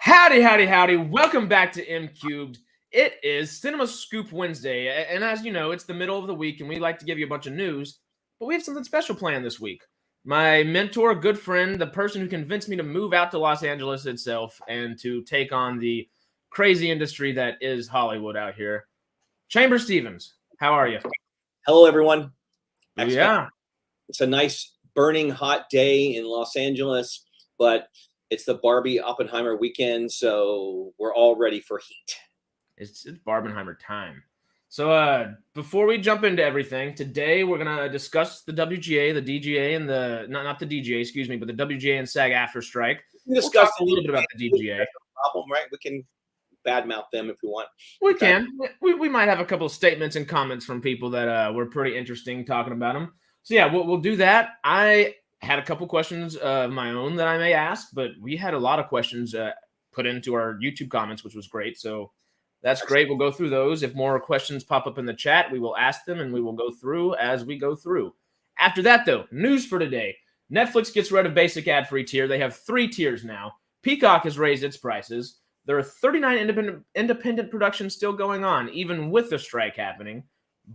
Howdy, howdy, howdy. Welcome back to MCubed. It is Cinema Scoop Wednesday, and as you know, it's the middle of the week, and we like to give you a bunch of news, but we have something special planned this week. My mentor, good friend, the person who convinced me to move out to Los Angeles itself and to take on the crazy industry that is Hollywood out here, Chamber Stevens. How are you? Hello, everyone. Yeah. It's a nice burning hot day in Los Angeles, but it's the Barbie Oppenheimer weekend, so we're all ready for heat. It's Barbenheimer time. So before we jump into everything, today we're gonna discuss the WGA, the DGA, and the not the DGA, excuse me, but the WGA and SAG after strike. We can discuss a little bit about the DGA. Problem, right? We can badmouth them if we want. We can. We might have a couple of statements and comments from people that were pretty interesting talking about them. So yeah, we'll do that. I had a couple questions of my own that I may ask, but we had a lot of questions put into our YouTube comments, which was great. So that's great. We'll go through those. If more questions pop up in the chat, we will ask them and we will go through as we go through. After that, though, news for today. Netflix gets rid of basic ad-free tier. They have 3 tiers now. Peacock has raised its prices. There are 39 independent productions still going on, even with the strike happening.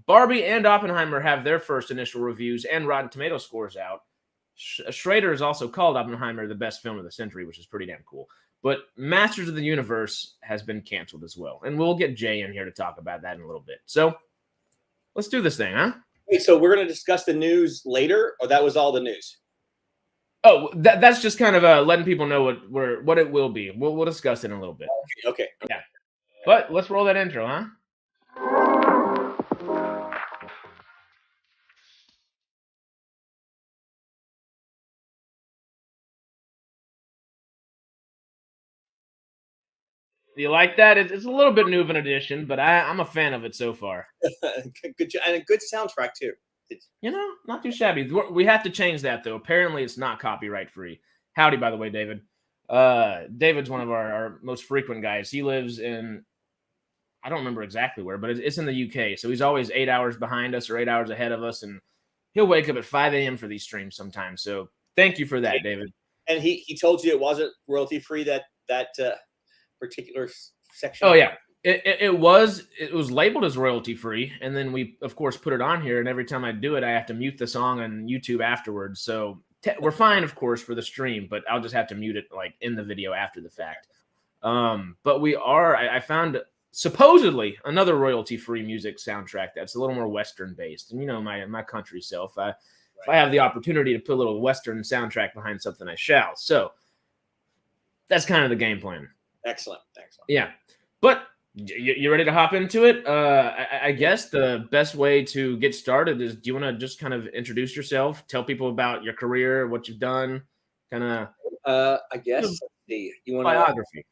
Barbie and Oppenheimer have their first initial reviews and Rotten Tomato scores out. Schrader has also called Oppenheimer the best film of the century, which is pretty damn cool. But Masters of the Universe has been canceled as well. And we'll get Jay in here to talk about that in a little bit. So let's do this thing, huh? Okay, so we're going to discuss the news later, or that was all the news? Oh, that's just kind of letting people know what it will be. We'll discuss it in a little bit. Okay. Yeah. But let's roll that intro, huh? Do you like that? It's a little bit new of an addition, but I'm a fan of it so far. Good, and a good soundtrack too. Not too shabby. We have to change that though. Apparently, it's not copyright free. Howdy, by the way, David. David's one of our most frequent guys. He lives in, I don't remember exactly where, but it's in the UK. So he's always 8 hours behind us or 8 hours ahead of us, and he'll wake up at 5 a.m. for these streams sometimes. So thank you for that, David. And he told you it wasn't royalty free, that particular section. Oh yeah, it was labeled as royalty free, and then we of course put it on here. And every time I do it, I have to mute the song on YouTube afterwards. So we're fine, of course, for the stream, but I'll just have to mute it like in the video after the fact. But we are. I found supposedly another royalty free music soundtrack that's a little more Western based, and my country self. If I have the opportunity to put a little Western soundtrack behind something, I shall. So that's kind of the game plan. Excellent. Yeah. But you ready to hop into it? I guess the best way to get started is, do you want to just kind of introduce yourself, tell people about your career, what you've done, kind of I guess. Let's see. You want biography.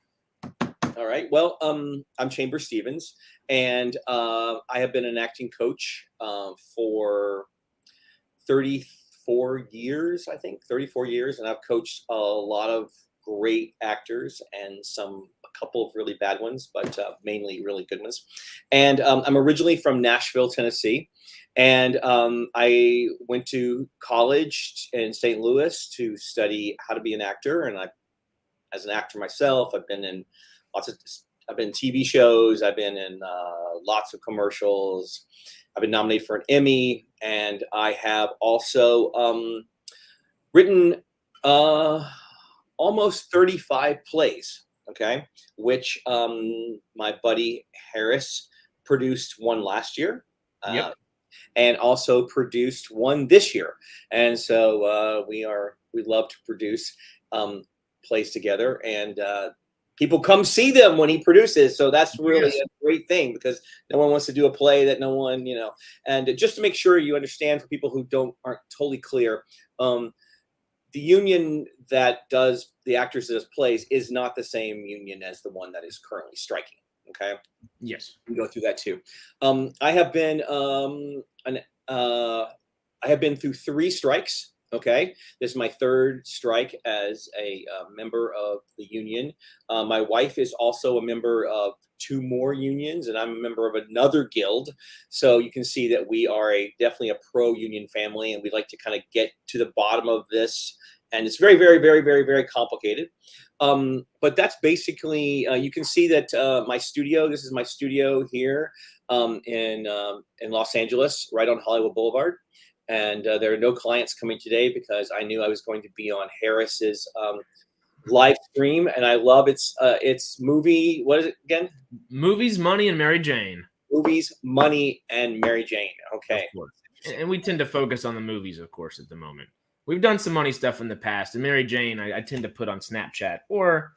All right. Well, I'm Chamber Stevens, and I have been an acting coach for 34 years, I think, 34 years, and I've coached a lot of great actors and a couple of really bad ones, but mainly really good ones. And I'm originally from Nashville, Tennessee, and I went to college in St. Louis to study how to be an actor. And as an actor myself, I've been in TV shows, I've been in lots of commercials, I've been nominated for an Emmy, and I have also written almost 35 plays, okay, which my buddy Harris produced one last year, and also produced one this year. And so we love to produce plays together, and people come see them when he produces. So that's really a great thing, because no one wants to do a play that no one, and just to make sure you understand, for people who aren't totally clear, the union that does the actors that does plays is not the same union as the one that is currently striking. Okay. Yes. We go through that too. I have been through 3 strikes. Okay. This is my 3rd strike as a member of the union. My wife is also a member of 2 more unions, and I'm a member of another guild. So you can see that we are definitely a pro-union family, and we'd like to kind of get to the bottom of this and it's very, very, very, very, very complicated. But that's basically, you can see that my studio, this is my studio here in Los Angeles, right on Hollywood Boulevard. And there are no clients coming today because I knew I was going to be on Harris's live stream, and I love it's movie. What is it again? Movies, Money, and Mary Jane. Movies, Money, and Mary Jane. Okay. And we tend to focus on the movies, of course, at the moment. We've done some money stuff in the past, and Mary Jane I tend to put on Snapchat, or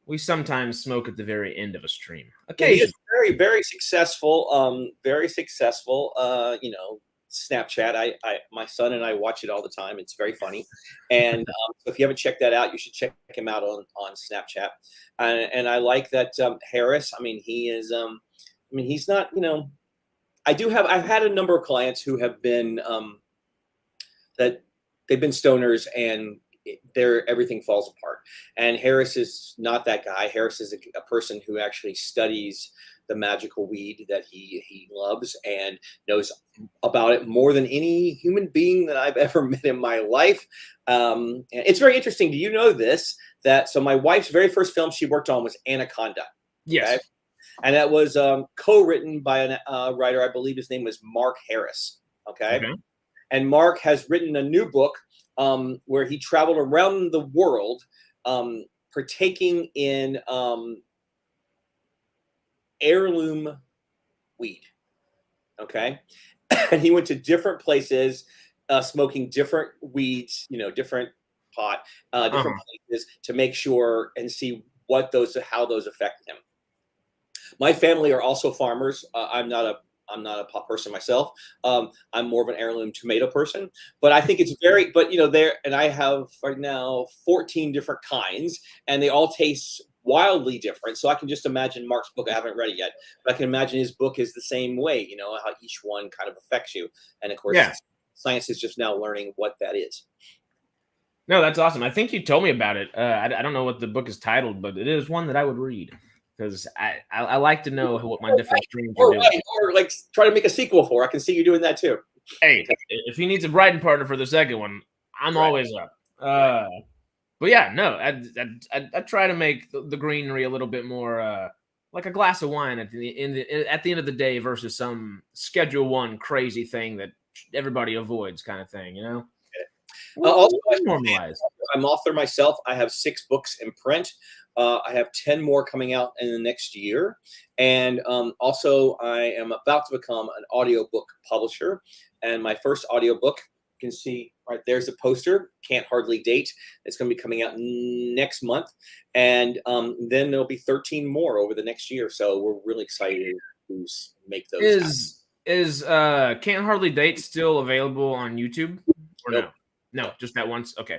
we sometimes smoke at the very end of a stream. Occasionally. It's very, very successful. Very successful. You know, Snapchat. My son and I watch it all the time. It's very funny. And so if you haven't checked that out, you should check him out on Snapchat. And I like that Harris. I mean, he is. I mean, he's not. You know, I've had a number of clients who have been that they've been stoners and everything falls apart. And Harris is not that guy. Harris is a person who actually studies the magical weed that he loves and knows about it more than any human being that I've ever met in my life. And it's very interesting. Do you know this? So my wife's very first film she worked on was Anaconda. Yes. Okay? And that was co-written by a writer, I believe his name was Mark Harris. Okay. And Mark has written a new book where he traveled around the world partaking in heirloom weed. Okay. And he went to different places, smoking different weeds, you know, different pot, different places to make sure and see how those affect him. My family are also farmers. I'm not a pot person myself. I'm more of an heirloom tomato person, but I think it's but you know, and I have right now 14 different kinds and they all taste wildly different. So I can just imagine Mark's book. I haven't read it yet, but I can imagine his book is the same way, you know, how each one kind of affects you. And of course, science is just now learning what that is. No, that's awesome. I think you told me about it. I don't know what the book is titled, but it is one that I would read. Because I like to know what my different streams are doing. Or like try to make a sequel for. I can see you doing that too. Hey, if he needs a writing partner for the second one, I'm always up. But yeah, no, I try to make the greenery a little bit more like a glass of wine at the end of the day versus some Schedule 1 crazy thing that everybody avoids kind of thing, you know? Also, I'm author myself. I have 6 books in print. I have 10 more coming out in the next year. And also, I am about to become an audiobook publisher. And my first audiobook, you can see right there's a poster, Can't Hardly Date. It's going to be coming out next month. And then there'll be 13 more over the next year. So we're really excited to make those. Is Can't Hardly Date still available on YouTube? Or nope. No, just that once? Okay.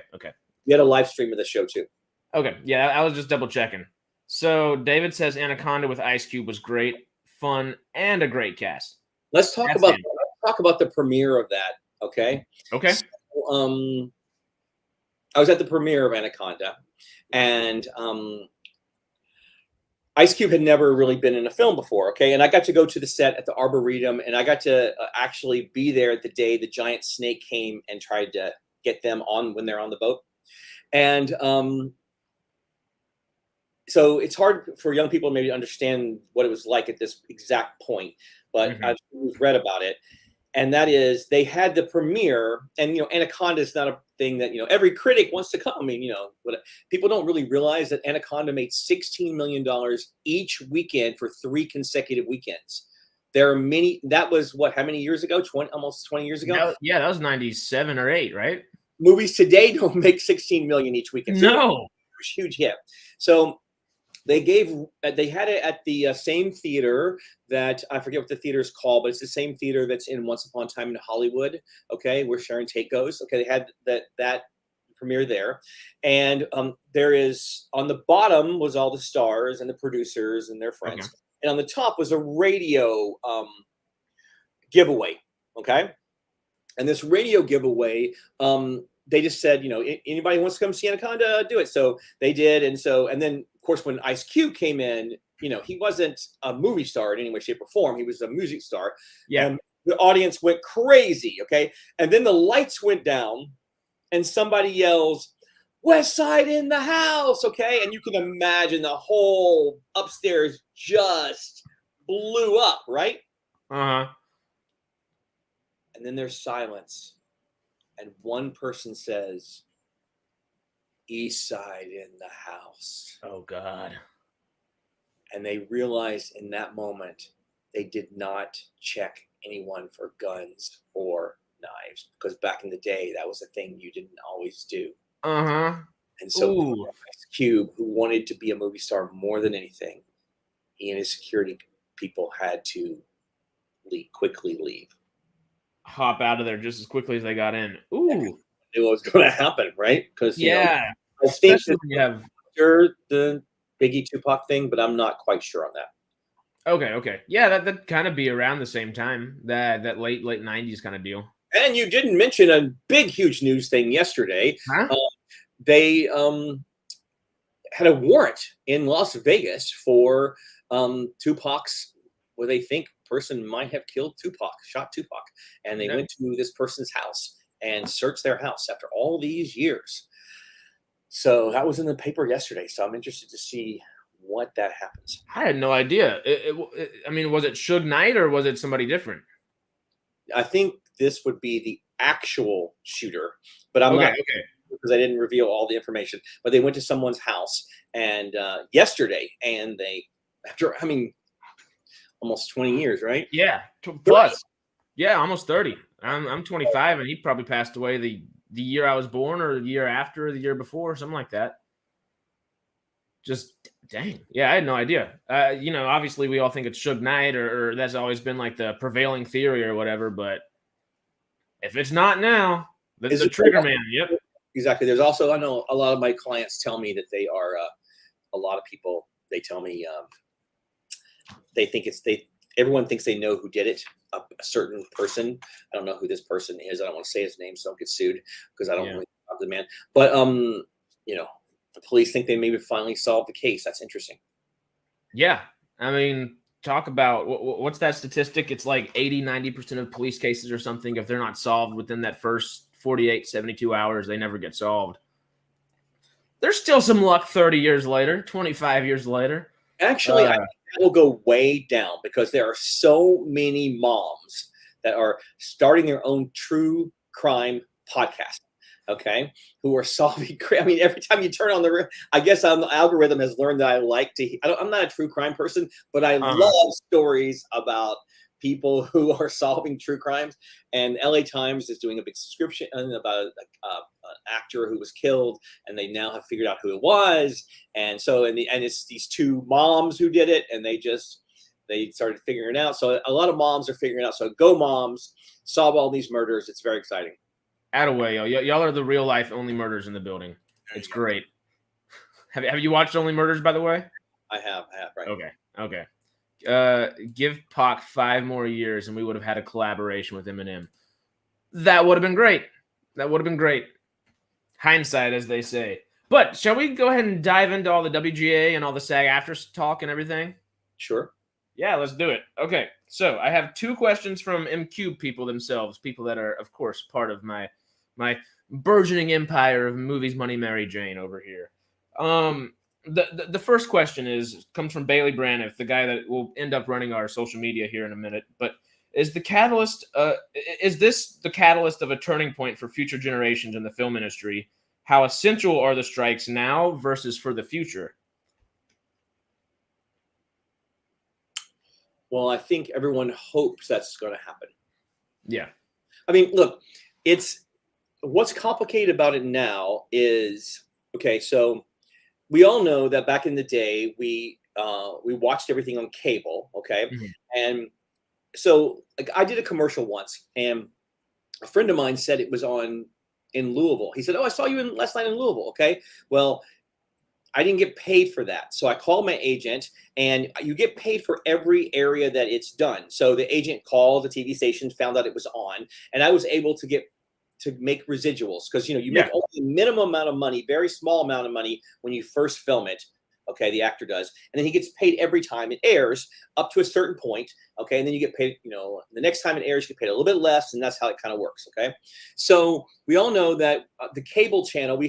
We had a live stream of the show too. Okay, yeah, I was just double checking. So David says Anaconda with Ice Cube was great, fun, and a great cast. Let's talk about the premiere of that. Okay. Okay. So, I was at the premiere of Anaconda, and Ice Cube had never really been in a film before. Okay, and I got to go to the set at the Arboretum, and I got to actually be there at the day the giant snake came and tried to get them on when they're on the boat, and so it's hard for young people maybe to understand what it was like at this exact point, but I've read about it. And that is, they had the premiere, and, you know, Anaconda is not a thing that, you know, every critic wants to come. I mean, you know, people don't really realize that Anaconda made $16 million each weekend for 3 consecutive weekends. There are many, that was how many years ago? Almost 20 years ago? Yeah, that was 97 or 8, right? Movies today don't make 16 million each weekend. So no. It was a huge hit. So they had it at the same theater that, I forget what the theater is called, but it's the same theater that's in Once Upon a Time in Hollywood, okay, where Sharon Tate goes. Okay, they had that premiere there. And there is, on the bottom was all the stars and the producers and their friends. Okay. And on the top was a radio giveaway, okay? And this radio giveaway, they just said, you know, anybody wants to come see Anaconda, do it. So they did. And then, of course, when Ice Cube came in, you know, he wasn't a movie star in any way, shape, or form. He was a music star. Yeah. And the audience went crazy, okay? And then the lights went down and somebody yells, West Side in the house, okay? And you can imagine the whole upstairs just blew up, right? Uh-huh. And then there's silence. And one person says, East Side in the house. Oh, God. And they realized in that moment they did not check anyone for guns or knives, because back in the day that was a thing you didn't always do. Uh-huh. And so Ooh. Ice Cube, who wanted to be a movie star more than anything, he and his security people had to quickly leave. Hop out of there just as quickly as they got in. Ooh. Knew what was going to happen, right? Because Yeah. I think Especially when you have the Biggie Tupac thing, but I'm not quite sure on that. Okay. Yeah, that'd kind of be around the same time. That late 90s kind of deal. And you didn't mention a big, huge news thing yesterday. Huh? They had a warrant in Las Vegas for Tupac's, what they think person might have killed Tupac, shot Tupac. And they went to this person's house and searched their house after all these years. So that was in the paper yesterday. So I'm interested to see what that happens. I had no idea. I mean, was it Suge Knight or was it somebody different? I think this would be the actual shooter, but I'm not because I didn't reveal all the information. But they went to someone's house and yesterday, and they, after almost 20 years, right? Yeah, plus. Yeah, almost 30. I'm 25, and he probably passed away the year I was born, or the year after, or the year before, something like that. Just dang. Yeah, I had no idea. Obviously we all think it's Suge Knight, or that's always been like the prevailing theory or whatever. But if it's not now, the trigger man. Yep. Exactly. There's also, I know a lot of my clients tell me that they are, a lot of people, they tell me they think everyone thinks they know who did it. A certain person. I don't know who this person is. I don't want to say his name so I don't get sued, because I don't really love the man. But the police think they maybe finally solved the case. That's interesting. Yeah. I mean, talk about what's that statistic? It's like 80-90% of police cases or something, if they're not solved within that first 48, 72 hours, they never get solved. There's still some luck 30 years later, 25 years later. Actually, I think that will go way down, because there are so many moms that are starting their own true crime podcast, okay, who are solving. I mean, every time you turn on I guess the algorithm has learned that I like to. I'm not a true crime person, but I love stories about people who are solving true crimes. And LA Times is doing a big subscription about an actor who was killed, and they now have figured out who it was. And so, and it's these two moms who did it, and they started figuring it out. So a lot of moms are figuring it out. So go moms, solve all these murders. It's very exciting. Attaway, y'all are the real life Only Murders in the building. It's great. Have you watched Only Murders, by the way? I have, right. Okay. Give Pac 5 more years and we would have had a collaboration with Eminem. That would have been great. Hindsight, as they say. But shall we go ahead and dive into all the WGA and all the SAG-AFTRA talk and everything? Sure. Yeah, let's do it. Okay, so I have 2 questions from MCubed people themselves, people that are, of course, part of my burgeoning empire of Movies, Money, Mary Jane over here. The first question comes from Bailey Braniff, the guy that will end up running our social media here in a minute. But is this the catalyst of a turning point for future generations in the film industry? How essential are the strikes now versus for the future? Well, I think everyone hopes that's going to happen. Yeah. I mean, look, what's complicated about it now is, okay, so we all know that back in the day, we watched everything on cable, okay? Mm-hmm. And so like I did a commercial once, and a friend of mine said it was on in Louisville. He said, "Oh, I saw you last night in Louisville." Okay, well, I didn't get paid for that. So I called my agent, and you get paid for every area that it's done. So the agent called the TV station, found out it was on, and I was able to make residuals, because you make only a minimum amount of money, very small amount of money when you first film it. Okay, the actor does, and then he gets paid every time it airs up to a certain point. Okay, and then you get paid, the next time it airs, you get paid a little bit less, and that's how it kind of works. Okay, so we all know that the cable channel,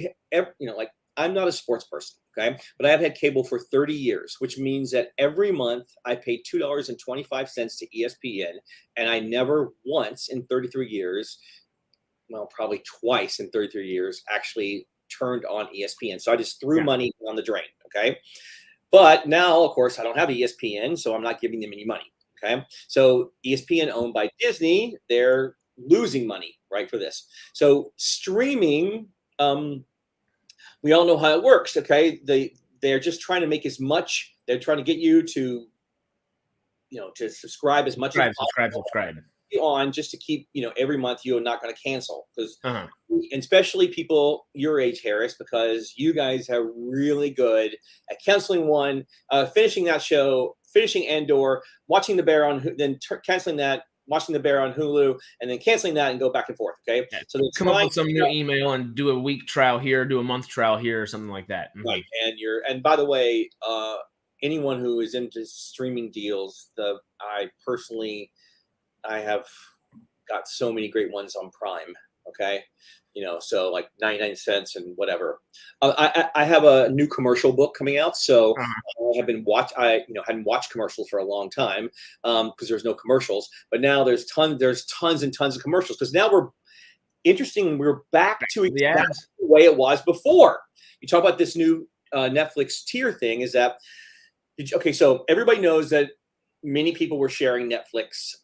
like I'm not a sports person, okay, but I have had cable for 30 years, which means that every month I pay $2.25 to ESPN, and I never once in 33 years, well, probably twice in 33 years, actually turned on ESPN. So I just threw money on the drain, okay? But now, of course, I don't have ESPN, so I'm not giving them any money, okay? So ESPN, owned by Disney, they're losing money, right, for this. So streaming, we all know how it works, okay? They're just trying to make as much, they're trying to get you to, to subscribe as much as possible. Subscribe. On just to keep, every month you're not going to cancel, because and especially people your age, Harris, because you guys are really good at canceling one, finishing that show, finishing Andor, watching The Bear on, then canceling that, watching The Bear on Hulu, and then canceling that and go back and forth. Okay, so they come up with some new email and do a week trial here, do a month trial here, or something like that. Right, and by the way, anyone who is into streaming deals, I have got so many great ones on Prime. Okay, so like 99 cents and whatever. I have a new commercial book coming out, so I hadn't watched commercials for a long time because there's no commercials. But now there's tons and tons of commercials, because now we're back to exactly the way it was before. You talk about this new Netflix tier thing. Is that okay? So everybody knows that many people were sharing Netflix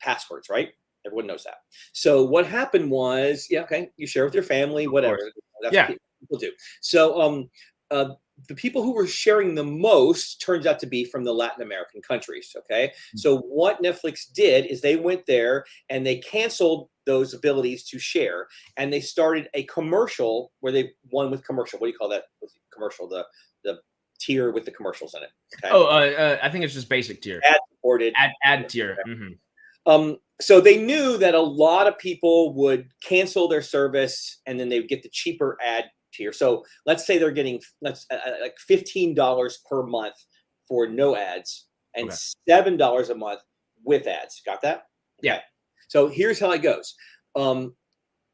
passwords, right? Everyone knows that. So what happened was, you share with your family, whatever. That's what people do. So the people who were sharing the most turns out to be from the Latin American countries. Okay. So what Netflix did is they went there and they canceled those abilities to share, and they started a commercial where they won with commercial. What do you call that commercial? The tier with the commercials in it. Okay. I think it's just basic tier. Ad supported. Ad tier. So they knew that a lot of people would cancel their service, and then they would get the cheaper ad tier. So let's say they're getting like $15 per month for no ads, and $7 a month with ads. Got that? Yeah. So here's how it goes.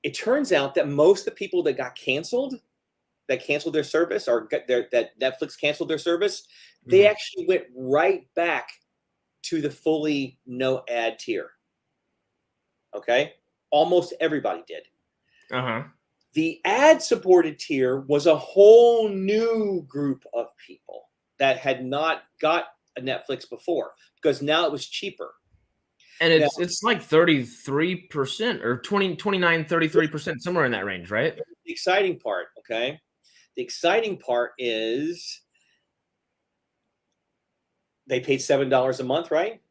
It turns out that most of the people that got canceled, that canceled their service, or that Netflix canceled their service, they actually went right back to the fully no ad tier. Okay, almost everybody did. The ad supported tier was a whole new group of people that had not got a Netflix before, because now it was cheaper. And it's like 33% or 29, 33%, somewhere in that range, right? The exciting part, okay? The exciting part is they paid $7 a month, right?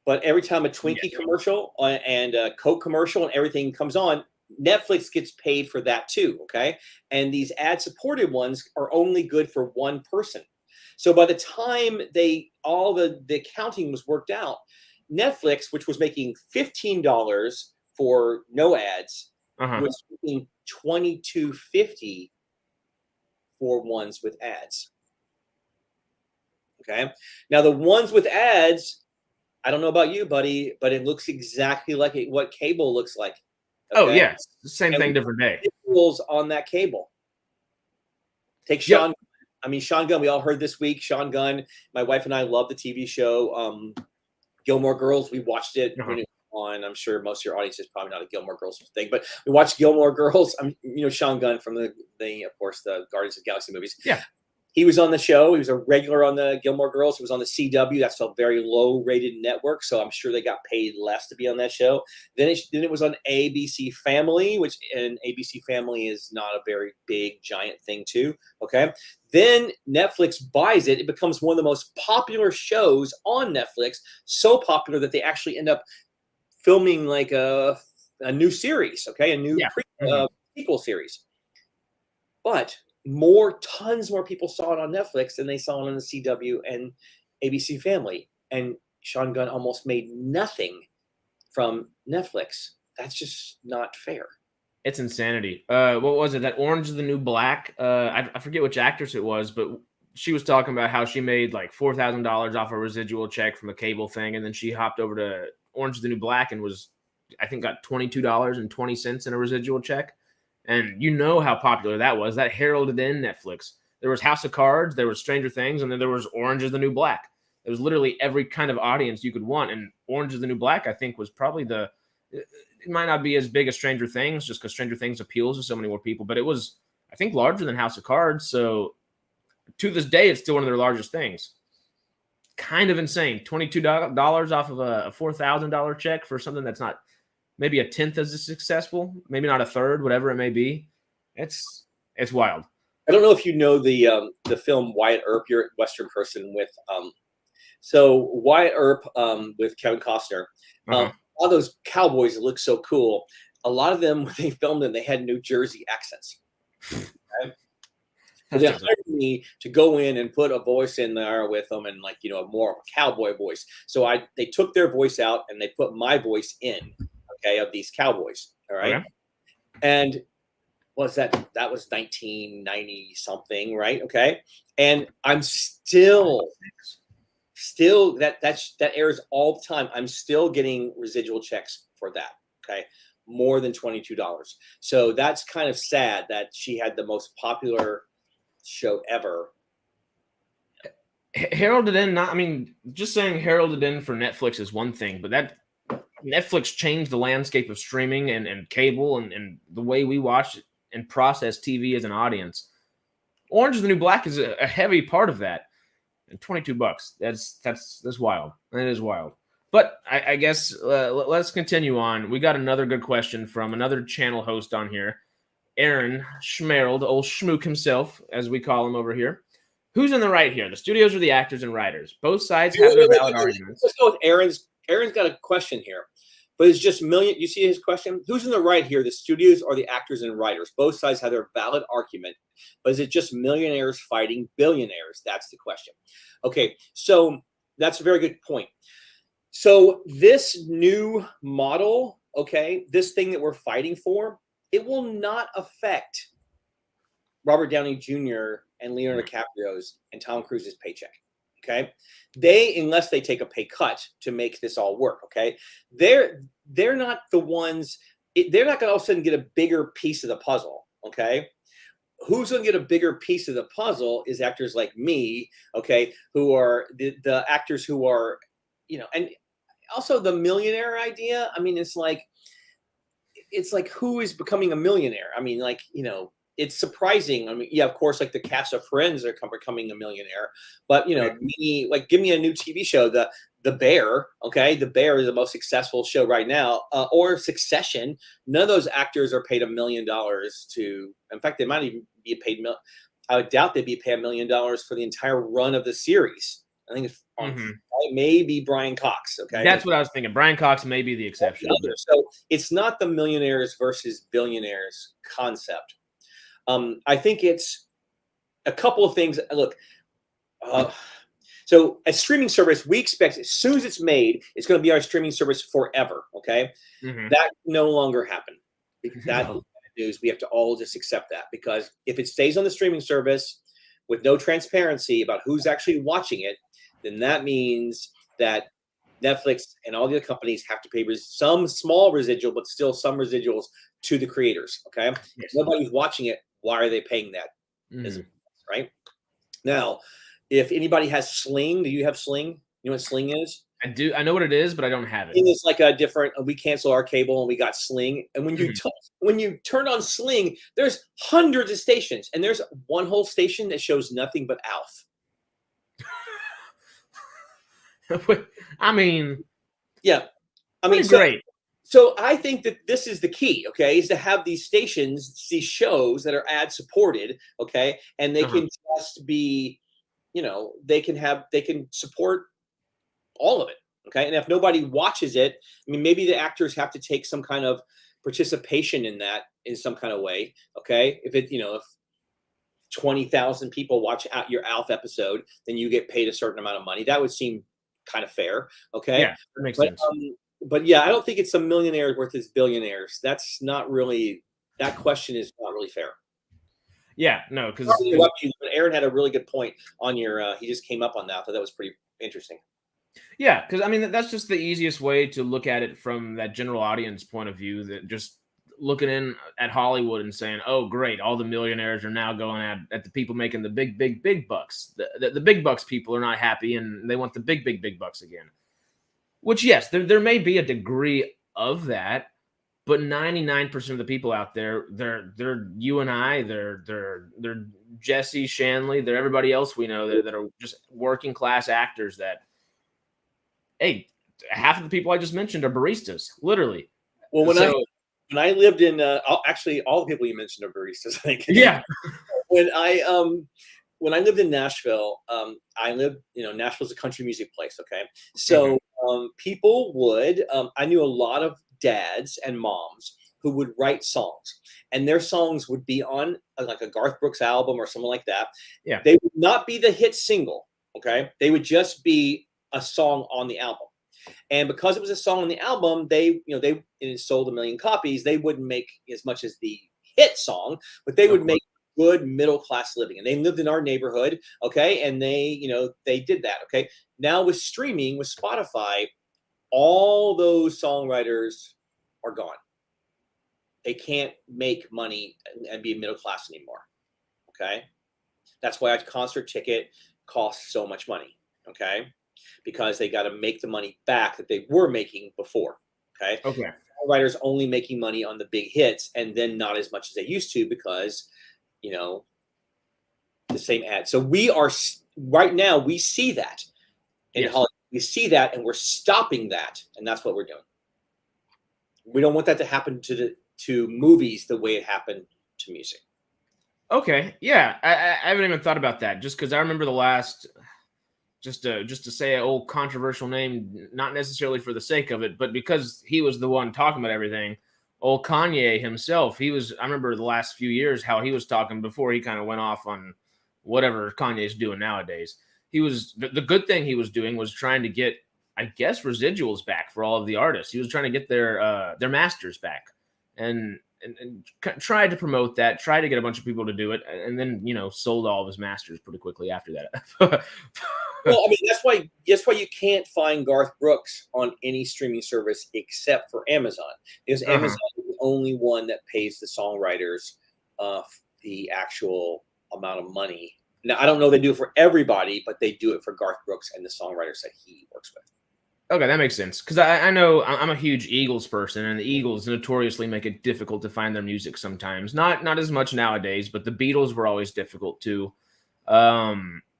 But every time a Twinkie commercial and a Coke commercial and everything comes on, Netflix gets paid for that too, okay? And these ad-supported ones are only good for one person. So by the time all the accounting was worked out, Netflix, which was making $15 for no ads, was making $22.50 for ones with ads. Okay? Now the ones with ads, I don't know about you, buddy, but it looks exactly like what cable looks like. Okay? Oh, yeah. Same thing, different day. On that cable. Take Sean. I mean, Sean Gunn, we all heard this week. Sean Gunn, my wife and I love the TV show Gilmore Girls. We watched it when it was on. I'm sure most of your audience is probably not a Gilmore Girls thing, but we watched Gilmore Girls. Sean Gunn from of course, the Guardians of the Galaxy movies. Yeah. He was on the show. He was a regular on the Gilmore Girls. He was on the CW. That's a very low-rated network, so I'm sure they got paid less to be on that show. Then it was on ABC Family, and ABC Family is not a very big, giant thing too, okay? Then Netflix buys it. It becomes one of the most popular shows on Netflix, so popular that they actually end up filming like a new series, okay? A new sequel series. But tons more people saw it on Netflix than they saw it on the CW and ABC Family. And Sean Gunn almost made nothing from Netflix. That's just not fair. It's insanity. What was it? That Orange is the New Black? I forget which actress it was, but she was talking about how she made like $4,000 off a residual check from a cable thing, and then she hopped over to Orange is the New Black and was, I think, got $22.20 in a residual check. And you know how popular that was. That heralded in Netflix. There was House of Cards, there was Stranger Things, and then there was Orange is the New Black. There was literally every kind of audience you could want. And Orange is the New Black, I think, was probably it might not be as big as Stranger Things, just because Stranger Things appeals to so many more people, but it was, I think, larger than House of Cards. So to this day, it's still one of their largest things. Kind of insane. $22 off of a $4,000 check for something that's not maybe a tenth as successful, maybe not a third, whatever it may be. It's wild. I don't know if you know the film Wyatt Earp. You're a Western person with so Wyatt Earp with Kevin Costner. All those cowboys that look so cool. A lot of them, when they filmed them, they had New Jersey accents. Okay? They hired me to go in and put a voice in there with them, and like, you know, more of a cowboy voice. So they took their voice out and they put my voice in, okay, of these cowboys. All right. Okay. And was that was 1990 something, right? Okay. And I'm still that airs all the time. I'm still getting residual checks for that. Okay. More than $22. So that's kind of sad that she had the most popular show ever. Heralded in, just saying heralded in for Netflix is one thing, but that Netflix changed the landscape of streaming and cable and the way we watch and process TV as an audience. Orange is the New Black is a heavy part of that. And $22, that's wild. That is wild. But I guess let's continue on. We got another good question from another channel host on here, Aaron Schmerold, old schmook himself, as we call him over here. Who's in the right here, the studios or the actors and writers? Both sides have their valid arguments. Let's go with Aaron's. Aaron's got a question here, but it's just million. You see his question? Who's in the right here, the studios or the actors and writers? Both sides have their valid argument, but is it just millionaires fighting billionaires? That's the question. Okay, so that's a very good point. So this new model, okay, this thing that we're fighting for, it will not affect Robert Downey Jr. and Leonardo DiCaprio's and Tom Cruise's paycheck. Okay, unless they take a pay cut to make this all work. Okay, they're not the ones. They're not going to all of a sudden get a bigger piece of the puzzle. Okay, who's going to get a bigger piece of the puzzle is actors like me. Okay, who are the actors who are, you know, and also the millionaire idea. I mean, it's like who is becoming a millionaire? I mean, like, you know, it's surprising. I mean, yeah, of course, like the cast of Friends are becoming a millionaire, but you know, give me a new TV show, The Bear. Okay, The Bear is the most successful show right now, or Succession. None of those actors are paid $1 million to. In fact, they might even be paid. I would doubt they'd be paid $1 million for the entire run of the series. I think it's maybe Brian Cox. Okay, that's what I was thinking. Brian Cox may be the exception. So it's not the millionaires versus billionaires concept. I think it's a couple of things. Look, so a streaming service, we expect as soon as it's made, it's going to be our streaming service forever. Okay, that no longer happen. That news, we have to all just accept that, because if it stays on the streaming service with no transparency about who's actually watching it, then that means that Netflix and all the other companies have to pay some small residual, but still some residuals to the creators. Okay, if nobody's watching it, why are they paying that? Right now, if anybody has Sling, do you have Sling? You know what Sling is? I do. I know what it is, but I don't have it. It's like a different. We cancel our cable and we got Sling. And when you turn on Sling, there's hundreds of stations, and there's one whole station that shows nothing but Alf. I mean, yeah, I mean, great. So I think that this is the key, okay, is to have these stations, these shows that are ad supported, okay, and they can just be, you know, they can support all of it, okay, and if nobody watches it, I mean, maybe the actors have to take some kind of participation in that in some kind of way, okay, if 20,000 people watch out your Alf episode, then you get paid a certain amount of money. That would seem kind of fair, okay? Yeah, that makes sense. But yeah, I don't think it's a millionaire versus billionaires. That's not really, that question is not really fair. Yeah, no, because Aaron had a really good point on your. He just came up on that. I thought that was pretty interesting. yeah, because I mean that's just the easiest way to look at it from that general audience point of view. That just looking in at Hollywood and saying, "Oh, great, all the millionaires are now going at the people making the big bucks. The big bucks people are not happy, and they want the big bucks again." Which, yes, there may be a degree of that, but 99% of the people out there, they're you and I, they're Jesse Shanley, they're everybody else we know that are just working class actors that, hey, half of the people I just mentioned are baristas, literally. Well, when I lived in actually all the people you mentioned are baristas, I think. Yeah. When I lived in Nashville, Nashville's a country music place. Okay, so people would. I knew a lot of dads and moms who would write songs, and their songs would be on like a Garth Brooks album or something like that. Yeah, they would not be the hit single. Okay, they would just be a song on the album. And because it was a song on the album, it sold 1 million copies. They wouldn't make as much as the hit song, but they would make good middle class living. And they lived in our neighborhood, okay? And they did that, okay? Now with streaming, with Spotify, all those songwriters are gone. They can't make money and be middle class anymore, okay? That's why a concert ticket costs so much money, okay? Because they got to make the money back that they were making before. Okay. Songwriters only making money on the big hits, and then not as much as they used to because, the same ad. So we are right now. We see that in Hollywood. We see that, and we're stopping that, and that's what we're doing. We don't want that to happen to movies the way it happened to music. Okay. Yeah, I haven't even thought about that. Just because I remember the last. Just to say an old controversial name, not necessarily for the sake of it, but because he was the one talking about everything. Old Kanye himself, I remember the last few years how he was talking before he kind of went off on whatever Kanye's doing nowadays. He was the good thing he was doing was trying to get, I guess, residuals back for all of the artists. He was trying to get their masters back, and tried to promote that, tried to get a bunch of people to do it, and then sold all of his masters pretty quickly after that. Well, I mean, that's why you can't find Garth Brooks on any streaming service except for Amazon, because Amazon is the only one that pays the songwriters the actual amount of money. Now, I don't know if they do it for everybody, but they do it for Garth Brooks and the songwriters that he works with. Okay, that makes sense, because I know I'm a huge Eagles person, and the Eagles notoriously make it difficult to find their music sometimes. Not as much nowadays, but the Beatles were always difficult too.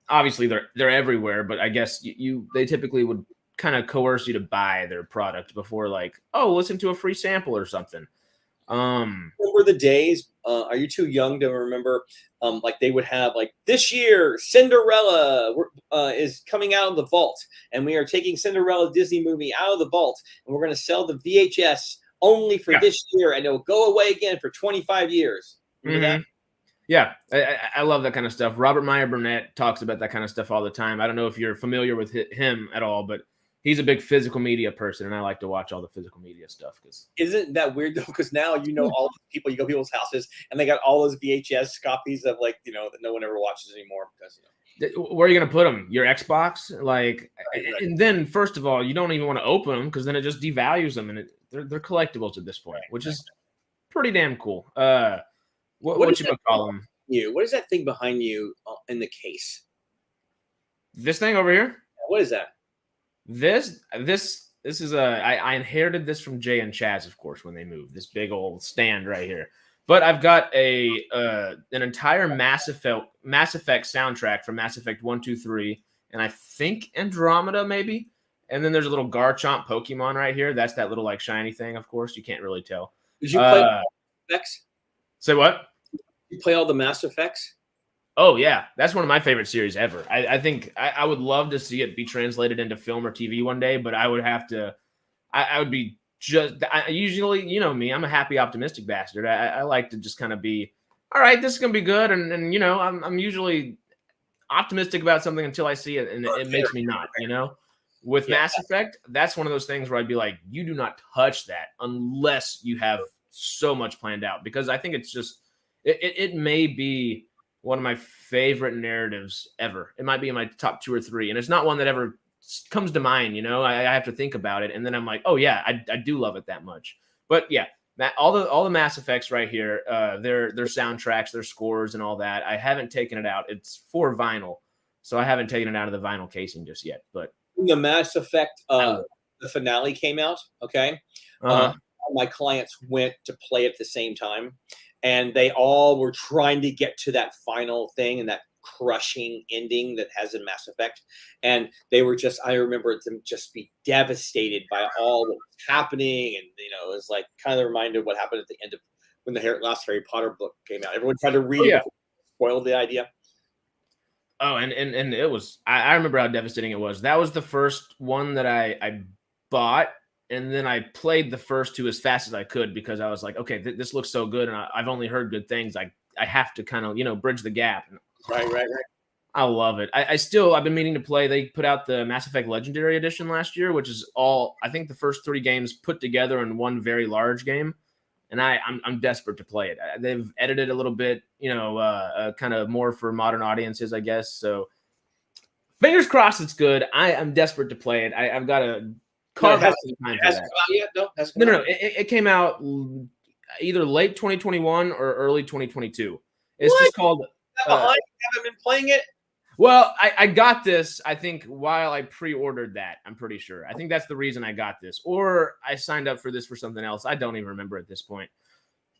Obviously they're everywhere, but I guess they typically would kind of coerce you to buy their product before, like, oh, listen to a free sample or something. Remember the days? Are you too young to remember? Like they would have like this year, Cinderella is coming out of the vault, and we are taking Cinderella Disney movie out of the vault, and we're going to sell the VHS only for this year, and it'll go away again for 25 years. Remember that? Yeah, I love that kind of stuff. Robert Meyer Burnett talks about that kind of stuff all the time. I don't know if you're familiar with him at all, but he's a big physical media person, and I like to watch all the physical media stuff. Isn't that weird though? Because now all the people, you go to people's houses, and they got all those VHS copies of that no one ever watches anymore because Where are you gonna put them? Your Xbox, and then first of all, you don't even want to open them because then it just devalues them, and they're collectibles at this point, which is pretty damn cool. What you call them? What is that thing behind you in the case? This thing over here? What is that? This is I inherited this from Jay and Chaz, of course, when they moved. This big old stand right here. But I've got an entire Mass Effect soundtrack from Mass Effect 1, 2, 3, and I think Andromeda maybe. And then there's a little Garchomp Pokemon right here. That's that little shiny thing, of course. You can't really tell. Did you play Mass Effects? Say what? You play all the Mass Effects? Oh, yeah. That's one of my favorite series ever. I think I would love to see it be translated into film or TV one day, but I would have to – I would be usually, you know me, I'm a happy, optimistic bastard. I like to just kind of be, all right, this is going to be good. And I'm usually optimistic about something until I see it, and it makes me not, With Mass Effect, that's one of those things where I'd be like, you do not touch that unless you have so much planned out, because I think it's It may be one of my favorite narratives ever. It might be in my top 2 or 3, and it's not one that ever comes to mind. You know, I have to think about it, and then I'm like, oh yeah, I do love it that much. But yeah, all the Mass Effects right here, their soundtracks, their scores, and all that. I haven't taken it out. It's for vinyl, so I haven't taken it out of the vinyl casing just yet. But the Mass Effect, the finale came out. Okay, my clients went to play at the same time, and they all were trying to get to that final thing and that crushing ending that has in Mass Effect, and they were just, I remember them just be devastated by all that was happening, and you know, it was like kind of reminded what happened at the end of when the last Harry Potter book came out. Everyone tried to read it before it spoiled the idea. Oh, and it was, I remember how devastating it was. That was the first one that I bought, and then I played the first 2 as fast as I could because I was like, okay, this looks so good, and I've only heard good things. I have to kind of, you know, bridge the gap. Right. I love it. I've been meaning to play. They put out the Mass Effect Legendary Edition last year, which is all, I think, the first 3 games put together in one very large game. And I'm desperate to play it. They've edited a little bit, you know, kind of more for modern audiences, I guess. So fingers crossed it's good. I'm desperate to play it. I've got to carve out some time for that. No. It came out either late 2021 or early 2022. It's just called. Behind, you haven't been playing it. Well, I got this, I think, while I pre-ordered that. I'm pretty sure. I think that's the reason I got this. Or I signed up for this for something else. I don't even remember at this point.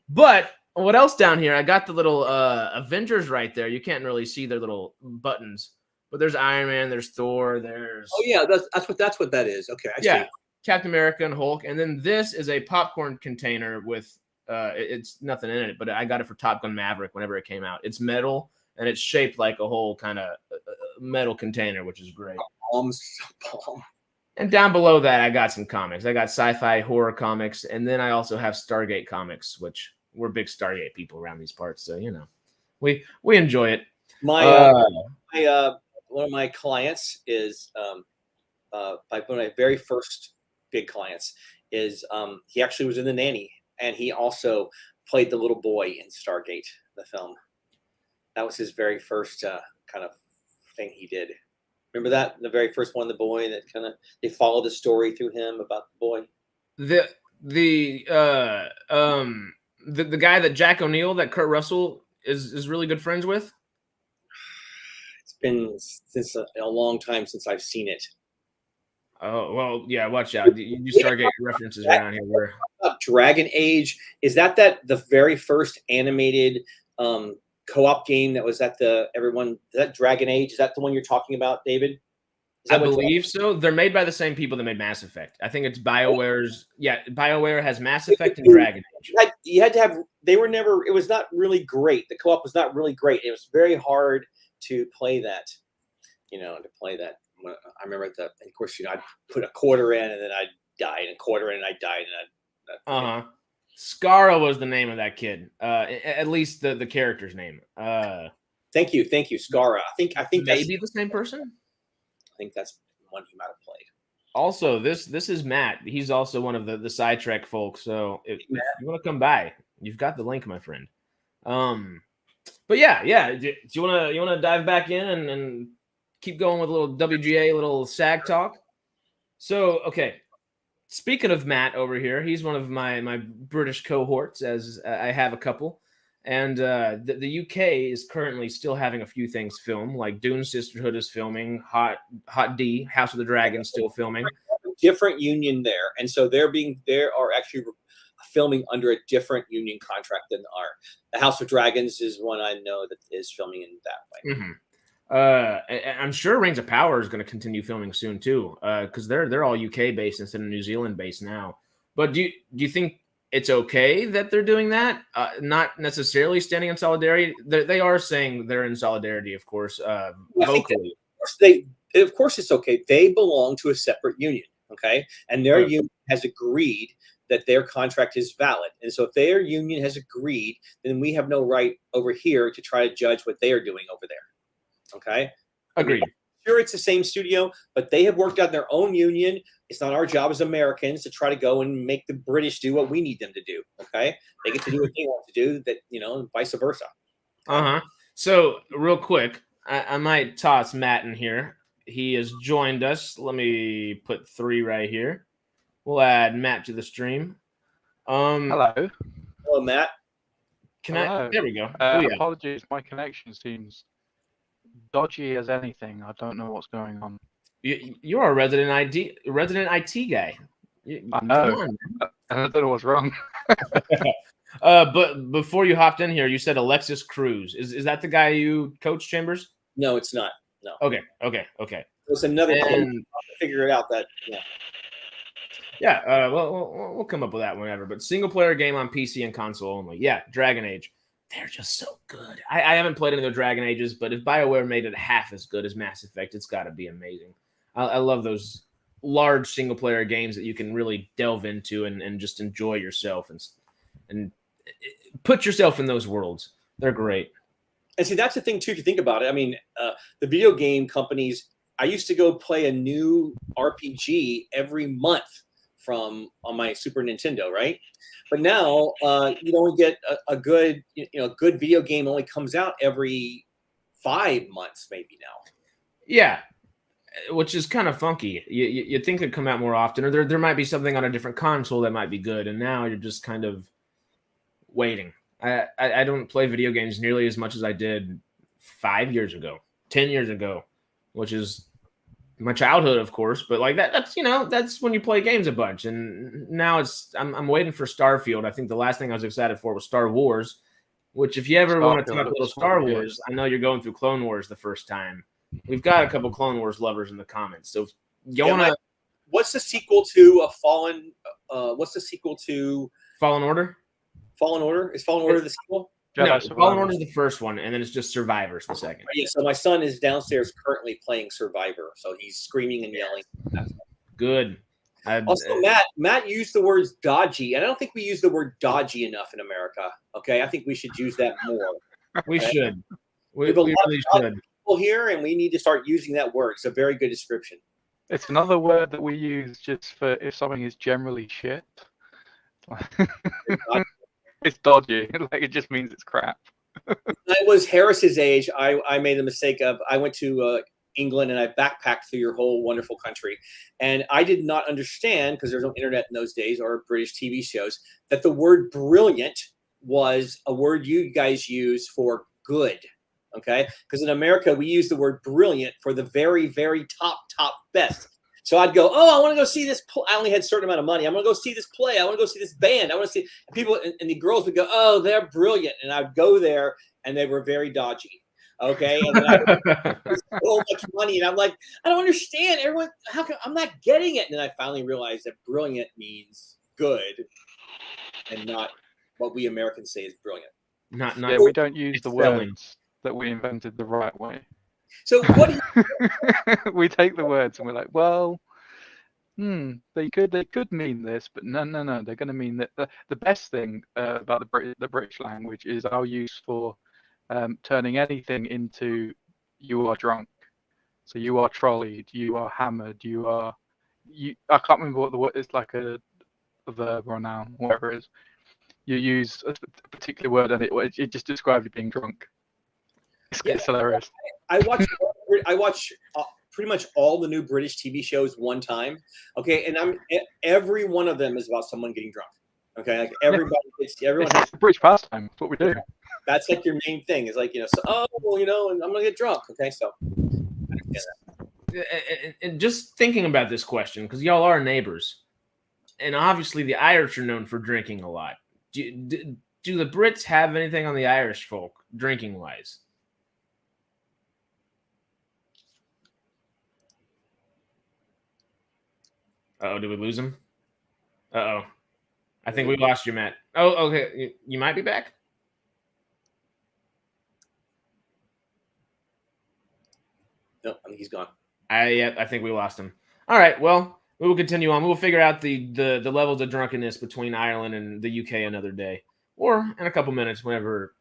But what else down here? I got the little Avengers right there. You can't really see their little buttons. But there's Iron Man, there's Thor, there's... Oh, yeah, that's what that is. Okay, I see. Captain America and Hulk. And then this is a popcorn container with... it's nothing in it, but I got it for Top Gun Maverick whenever it came out. It's metal, and it's shaped like a whole kind of metal container, which is great. And down below that, I got some comics. I got sci-fi horror comics, and then I also have Stargate comics, which we're big Stargate people around these parts, so you know, we enjoy it. One of my clients is one of my very first big clients is he actually was in The Nanny, and he also played the little boy in Stargate, the film. That was his very first kind of thing he did. Remember that? The very first one, the boy, that kind of, they followed the story through him about the boy. The guy that Jack O'Neill, that Kurt Russell is really good friends with. It's been since a long time since I've seen it. Oh, well, yeah, watch out. You Stargate references around here. Where Dragon Age, is that the very first animated co-op game that was at is that Dragon Age? Is that the one you're talking about, David? I believe so. They're made by the same people that made Mass Effect. I think it's BioWare's. Yeah, BioWare has Mass Effect and Dragon Age. You had to have. They were never. It was not really great. The co-op was not really great. It was very hard to play that. You know, to play that. I remember of course, you know, I'd put a quarter in and then I'd die, and a quarter in and I'd die, and Skara was the name of that kid. At least the character's name. Thank you, Skara. I think maybe the same person. I think that's the one he might have played. Also, this is Matt. He's also one of the Side Trek folks. So if you want to come by, you've got the link, my friend. But yeah. Do you wanna dive back in and keep going with a little WGA, a little SAG talk? So okay. Speaking of Matt over here, he's one of my British cohorts, as I have a couple. And the UK is currently still having a few things film, like Dune Sisterhood is filming, Hot D, House of the Dragon still filming. Different union there. And so they are actually filming under a different union contract than the House of Dragons is one I know that is filming in that way. Mm-hmm. I'm sure Rings of Power is going to continue filming soon too, because they're all UK based instead of New Zealand based now. But do you think it's okay that they're doing that? Not necessarily standing in solidarity. They are saying they're in solidarity, of course, vocally. Of course, it's okay. They belong to a separate union, okay, and their union has agreed that their contract is valid. And so if their union has agreed, then we have no right over here to try to judge what they are doing over there. Okay. Agreed. sure it's the same studio, but they have worked out their own union. It's not our job as Americans to try to go and make the British do what we need them to do. Okay, they get to do what they want to do. That and vice versa. So real quick, I might toss Matt in here. He has joined us. Let me put 3 right here. We'll add Matt to the stream. Hello. Hello, Matt. Hello. There we go. Apologies, my connection seems dodgy as anything. I don't know what's going on. You're a resident IT guy. I know. I don't know what's wrong. But before you hopped in here, you said Alexis Cruz. Is that the guy you coach, Chambers? No, it's not. No. Okay. There's another thing. Figure it out. We'll come up with that whenever. But single player game on PC and console only. Yeah, Dragon Age. They're just so good. I haven't played any of the Dragon Ages, but if BioWare made it half as good as Mass Effect, it's got to be amazing. I love those large single player games that you can really delve into and just enjoy yourself and put yourself in those worlds. They're great. And see, that's the thing too. If you think about it, I mean, the video game companies. I used to go play a new RPG every month on my Super Nintendo, right? But now you only get a good video game only comes out every 5 months, maybe now. Yeah, which is kind of funky. You think it'd come out more often, or there might be something on a different console that might be good, and now you're just kind of waiting. I don't play video games nearly as much as I did 5 years ago, 10 years ago, which is my childhood, of course. But like that's when you play games a bunch. And now I'm waiting for Starfield. I think the last thing I was excited for was Star Wars, which if you ever want to talk a little Star Wars, I know you're going through Clone Wars the first time. We've got a couple Clone Wars lovers in the comments. So you want to... What's the sequel to Fallen? What's the sequel to Fallen Order? Fallen Order? Is Fallen Order the sequel? No, Fallen Order is the first one, and then it's just Survivors the second. Yeah, so my son is downstairs currently playing Survivor, so he's screaming and yelling. Good. Also, Matt used the words dodgy, and I don't think we use the word dodgy enough in America. Okay, I think we should use that more. We should. We really should. People here, and we need to start using that word. It's a very good description. It's another word that we use just for if something is generally shit. It's dodgy. Like it just means it's crap. When I was Harris's age, I made the mistake of I went to England and I backpacked through your whole wonderful country, and I did not understand because there's no internet in those days or British TV shows that the word brilliant was a word you guys use for good. Okay, because in America we use the word brilliant for the very, very top best. So I'd go, I want to go see this. I only had a certain amount of money. I'm going to go see this play. I want to go see this band. I want to see people. And the girls would go, oh, they're brilliant. And I'd go there and they were very dodgy. Okay. And then I would so much money. And I'm like, I don't understand. Everyone, how come I'm not getting it? And then I finally realized that brilliant means good and not what we Americans say is brilliant. Yeah, we don't use the words that we invented the right way. So what do you... we take the words and we're like, well, they could mean this, but no, they're going to mean that. The best thing about the British language is our use for turning anything into you are drunk. So you are trolleyed, you are hammered, I can't remember what the word is, like a verb or a noun, whatever it is. You use a particular word and it just describes you being drunk. It's hilarious. I watch pretty much all the new British TV shows one time. Okay, and every one of them is about someone getting drunk. Okay, like everyone it's the British pastime. That's what we do. That's like your main thing. Is like and I'm gonna get drunk. Okay, so I understand that. And just thinking about this question because y'all are neighbors, and obviously the Irish are known for drinking a lot. Do the Brits have anything on the Irish folk drinking wise? Uh-oh, did we lose him? Uh-oh. I think we lost you, Matt. Oh, okay. You might be back? No, I think he's gone. I think we lost him. All right, well, we will continue on. We will figure out the levels of drunkenness between Ireland and the UK another day. Or in a couple minutes, whenever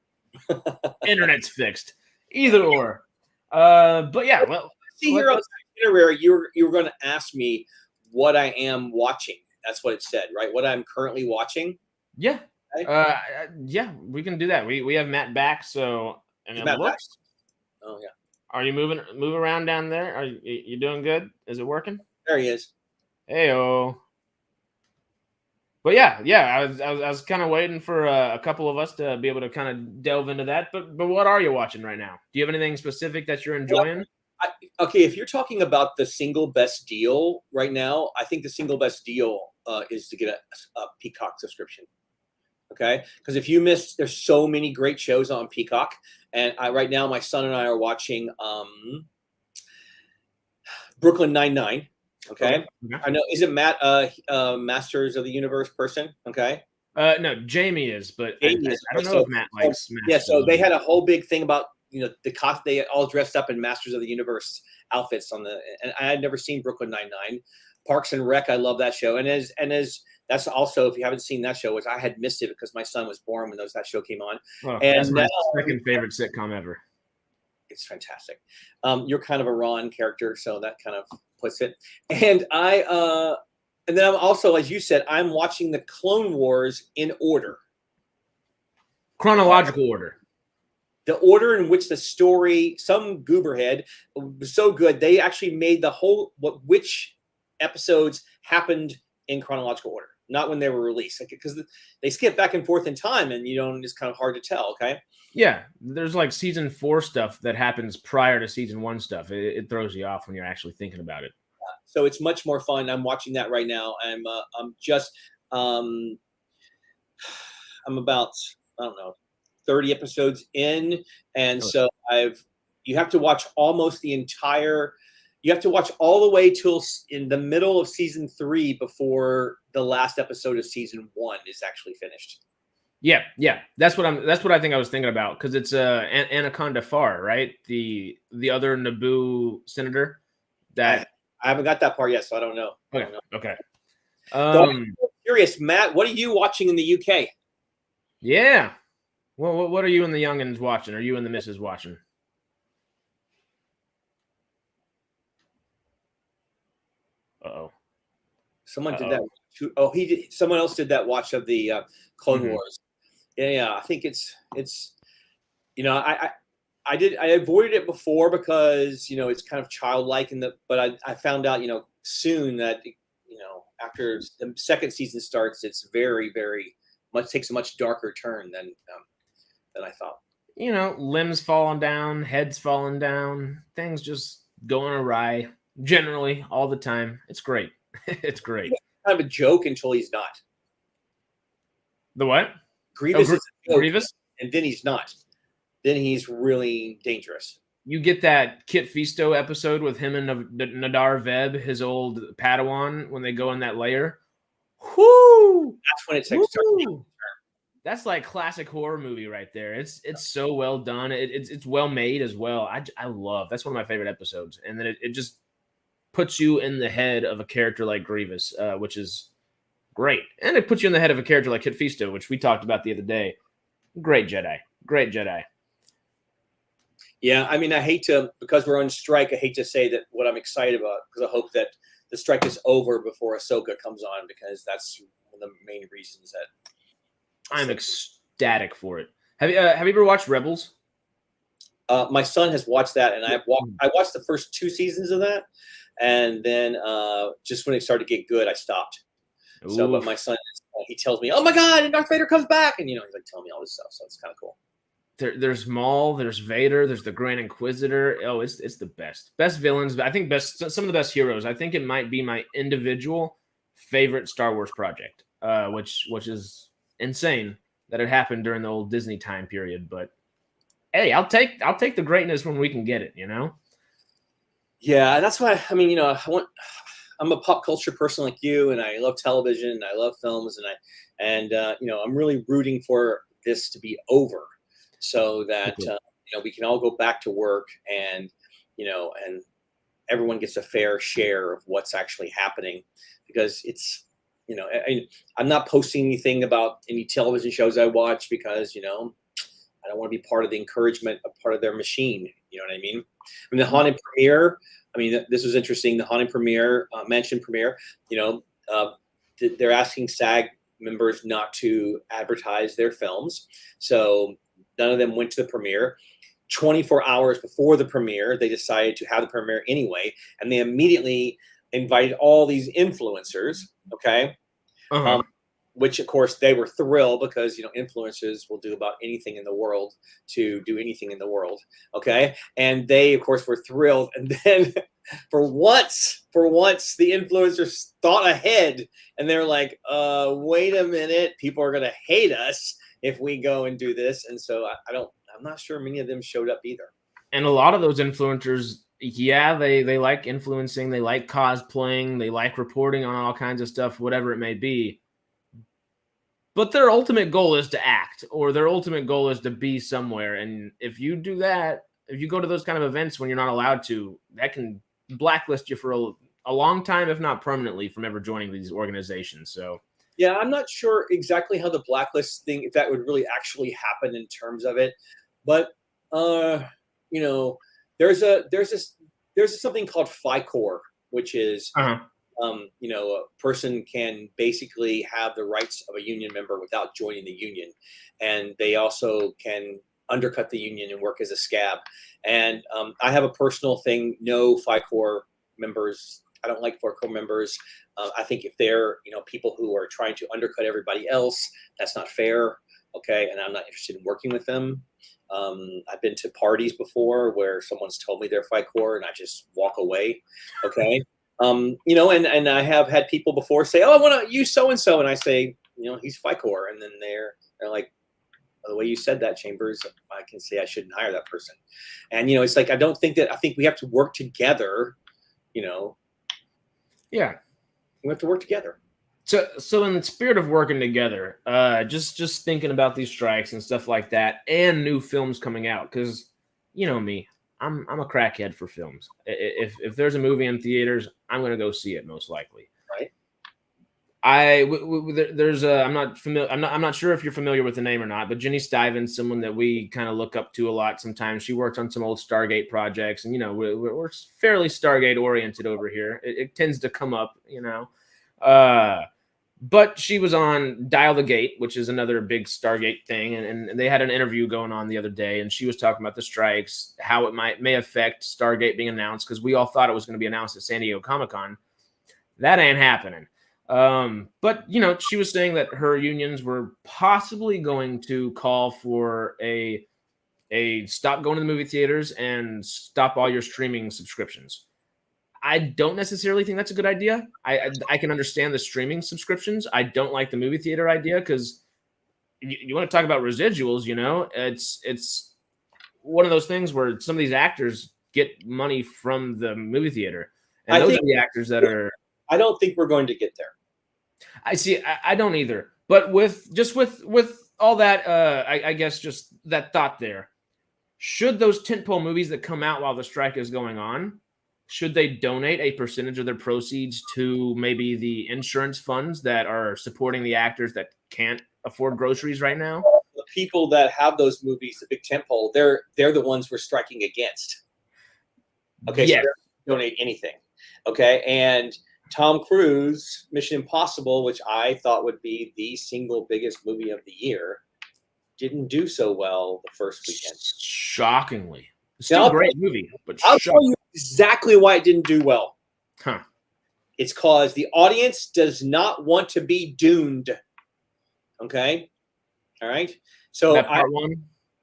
internet's fixed. Either or. But yeah, well... See here on the itinerary, you were going to ask me what I am watching. That's what it said, right? What I'm currently watching. Yeah. Okay. Yeah, we can do that. We have Matt back, so and it Matt back? looks. Oh yeah. Are you move around down there? Are you doing good? Is it working? There he is. Heyo. But yeah, I was kind of waiting for a couple of us to be able to kind of delve into that. But what are you watching right now? Do you have anything specific that you're enjoying? Okay, if you're talking about the single best deal right now, I think the single best deal is to get a Peacock subscription. Okay, because if you missed, there's so many great shows on Peacock, and right now my son and I are watching Brooklyn Nine-Nine. Okay, I know. Isn't Matt Masters of the Universe person? Okay. No, Jamie is, but I don't know if Matt likes. Yeah, so they had a whole big thing about they all dressed up in Masters of the Universe outfits and I had never seen Brooklyn Nine-Nine. Parks and Rec, I love that show, and as that's also, if you haven't seen that show, I had missed it because my son was born when that show came on. Oh, and that's my second favorite sitcom ever. It's fantastic. You're kind of a Ron character, so that kind of puts it. And and then I'm also, as you said, I'm watching the Clone Wars in order. Chronological order. The order in which the story, some gooberhead was so good, they actually made which episodes happened in chronological order, not when they were released, because they skip back and forth in time, and it's kind of hard to tell. Okay. Yeah, there's like season 4 stuff that happens prior to season 1 stuff. It throws you off when you're actually thinking about it. So it's much more fun. I'm watching that right now. I'm about, I don't know, 30 episodes in, and so you have to watch almost the entire. You have to watch all the way till in the middle of season 3 before the last episode of season 1 is actually finished. Yeah, that's what I think I was thinking about, because it's Anaconda Farr, right? The other Naboo senator. That I haven't got that part yet, so I don't know. Okay. So I'm curious, Matt. What are you watching in the UK? Yeah. Well, what are you and the youngins watching? Are you and the missus watching? Uh-oh. Someone did that. Oh, he did. Someone else did that watch of the Clone Wars. Yeah. I think it's. I avoided it before because it's kind of childlike but I found out soon that after the second season starts, it's very, very much takes a much darker turn than I thought. Limbs falling down, heads falling down, things just going awry. Generally, all the time. It's great. It's great. He's kind of a joke until he's not. The what? Grievous is a joke, Grievous? And then he's not. Then he's really dangerous. You get that Kit Fisto episode with him and Nadar Veb, his old Padawan, when they go in that lair. Whoo! That's when it starts to. That's like classic horror movie right there. It's so well done. It's well made as well. I love. That's one of my favorite episodes. And then it just puts you in the head of a character like Grievous, which is great. And it puts you in the head of a character like Kit Fisto, which we talked about the other day. Great Jedi. Yeah, I mean, because we're on strike, I hate to say that what I'm excited about, because I hope that the strike is over before Ahsoka comes on, because that's one of the main reasons that I'm ecstatic for it. Have you ever watched Rebels? My son has watched that, and I watched the first 2 seasons of that, and then just when it started to get good, I stopped. Oof. So, but my son, he tells me, "Oh my God, and Darth Vader comes back," and he's like telling me all this stuff, so it's kind of cool. There's Maul, there's Vader, there's the Grand Inquisitor. Oh, it's the best villains. I think some of the best heroes. I think it might be my individual favorite Star Wars project, which is insane that it happened during the old Disney time period. But hey, I'll take the greatness when we can get it. Yeah, that's why. I mean, I'm a pop culture person like you, and I love television, and I love films, and I'm really rooting for this to be over, so that we can all go back to work, and and everyone gets a fair share of what's actually happening, because it's I'm not posting anything about any television shows I watch, because I don't want to be part of the encouragement, a part of their machine. You know what I mean? I mean, the Haunted Premiere I mean, this was interesting. The Haunted premiere, Mansion premiere, they're asking SAG members not to advertise their films. So none of them went to the premiere. 24 hours before the premiere, they decided to have the premiere anyway. And they immediately invited all these influencers. Okay. Which of course they were thrilled because, influencers will do about anything in the world to do anything in the world. Okay. And they of course were thrilled. And then for once, the influencers thought ahead and they're like, wait a minute, people are going to hate us if we go and do this. And so I'm not sure many of them showed up either. And a lot of those influencers, yeah, they like influencing, they like cosplaying, they like reporting on all kinds of stuff, whatever it may be. But their ultimate goal is to act, or their ultimate goal is to be somewhere. And if you do that, if you go to those kind of events when you're not allowed to, that can blacklist you for a long time, if not permanently, from ever joining these organizations. So yeah, I'm not sure exactly how the blacklist thing, if that would really actually happen in terms of it. But there's something called FICOR, which is a person can basically have the rights of a union member without joining the union, and they also can undercut the union and work as a scab. And I have a personal thing. No FICOR members. I don't like FICOR members. I think if they're people who are trying to undercut everybody else, that's not fair. Okay, and I'm not interested in working with them. I've been to parties before where someone's told me they're FICOR and I just walk away. Okay. And I have had people before say, "Oh, I want to use so-and-so." And I say, he's FICOR. And then they're like, oh, the way you said that, Chambers, I can say I shouldn't hire that person. And, it's like, I think we have to work together, Yeah. We have to work together. So in the spirit of working together, just thinking about these strikes and stuff like that, and new films coming out, because me, I'm a crackhead for films. If there's a movie in theaters, I'm gonna go see it most likely. Right. I'm not familiar. I'm not sure if you're familiar with the name or not, but Jenny Stuyvesant, someone that we kind of look up to a lot. Sometimes she worked on some old Stargate projects, and we're fairly Stargate oriented over here. It tends to come up, But she was on Dial the Gate, which is another big Stargate thing, and they had an interview going on the other day, and she was talking about the strikes, how it may affect Stargate being announced, because we all thought it was going to be announced at San Diego Comic-Con. That ain't happening. But she was saying that her unions were possibly going to call for a stop going to the movie theaters and stop all your streaming subscriptions. I don't necessarily think that's a good idea. I can understand the streaming subscriptions. I don't like the movie theater idea because you want to talk about residuals, it's one of those things where some of these actors get money from the movie theater. And those are the actors that are... I don't think we're going to get there. I see. I don't either. But with all that, I guess just that thought there, should those tentpole movies that come out while the strike is going on, should they donate a percentage of their proceeds to maybe the insurance funds that are supporting the actors that can't afford groceries right now? The people that have those movies, the big tentpole, they're the ones we're striking against. Okay, yeah. So they don't donate anything. Okay, and Tom Cruise, Mission Impossible, which I thought would be the single biggest movie of the year, didn't do so well the first weekend. Shockingly. It's still a great movie, but I'll tell you exactly why it didn't do well. Huh. It's because the audience does not want to be Duned. Okay? All right? So that part one?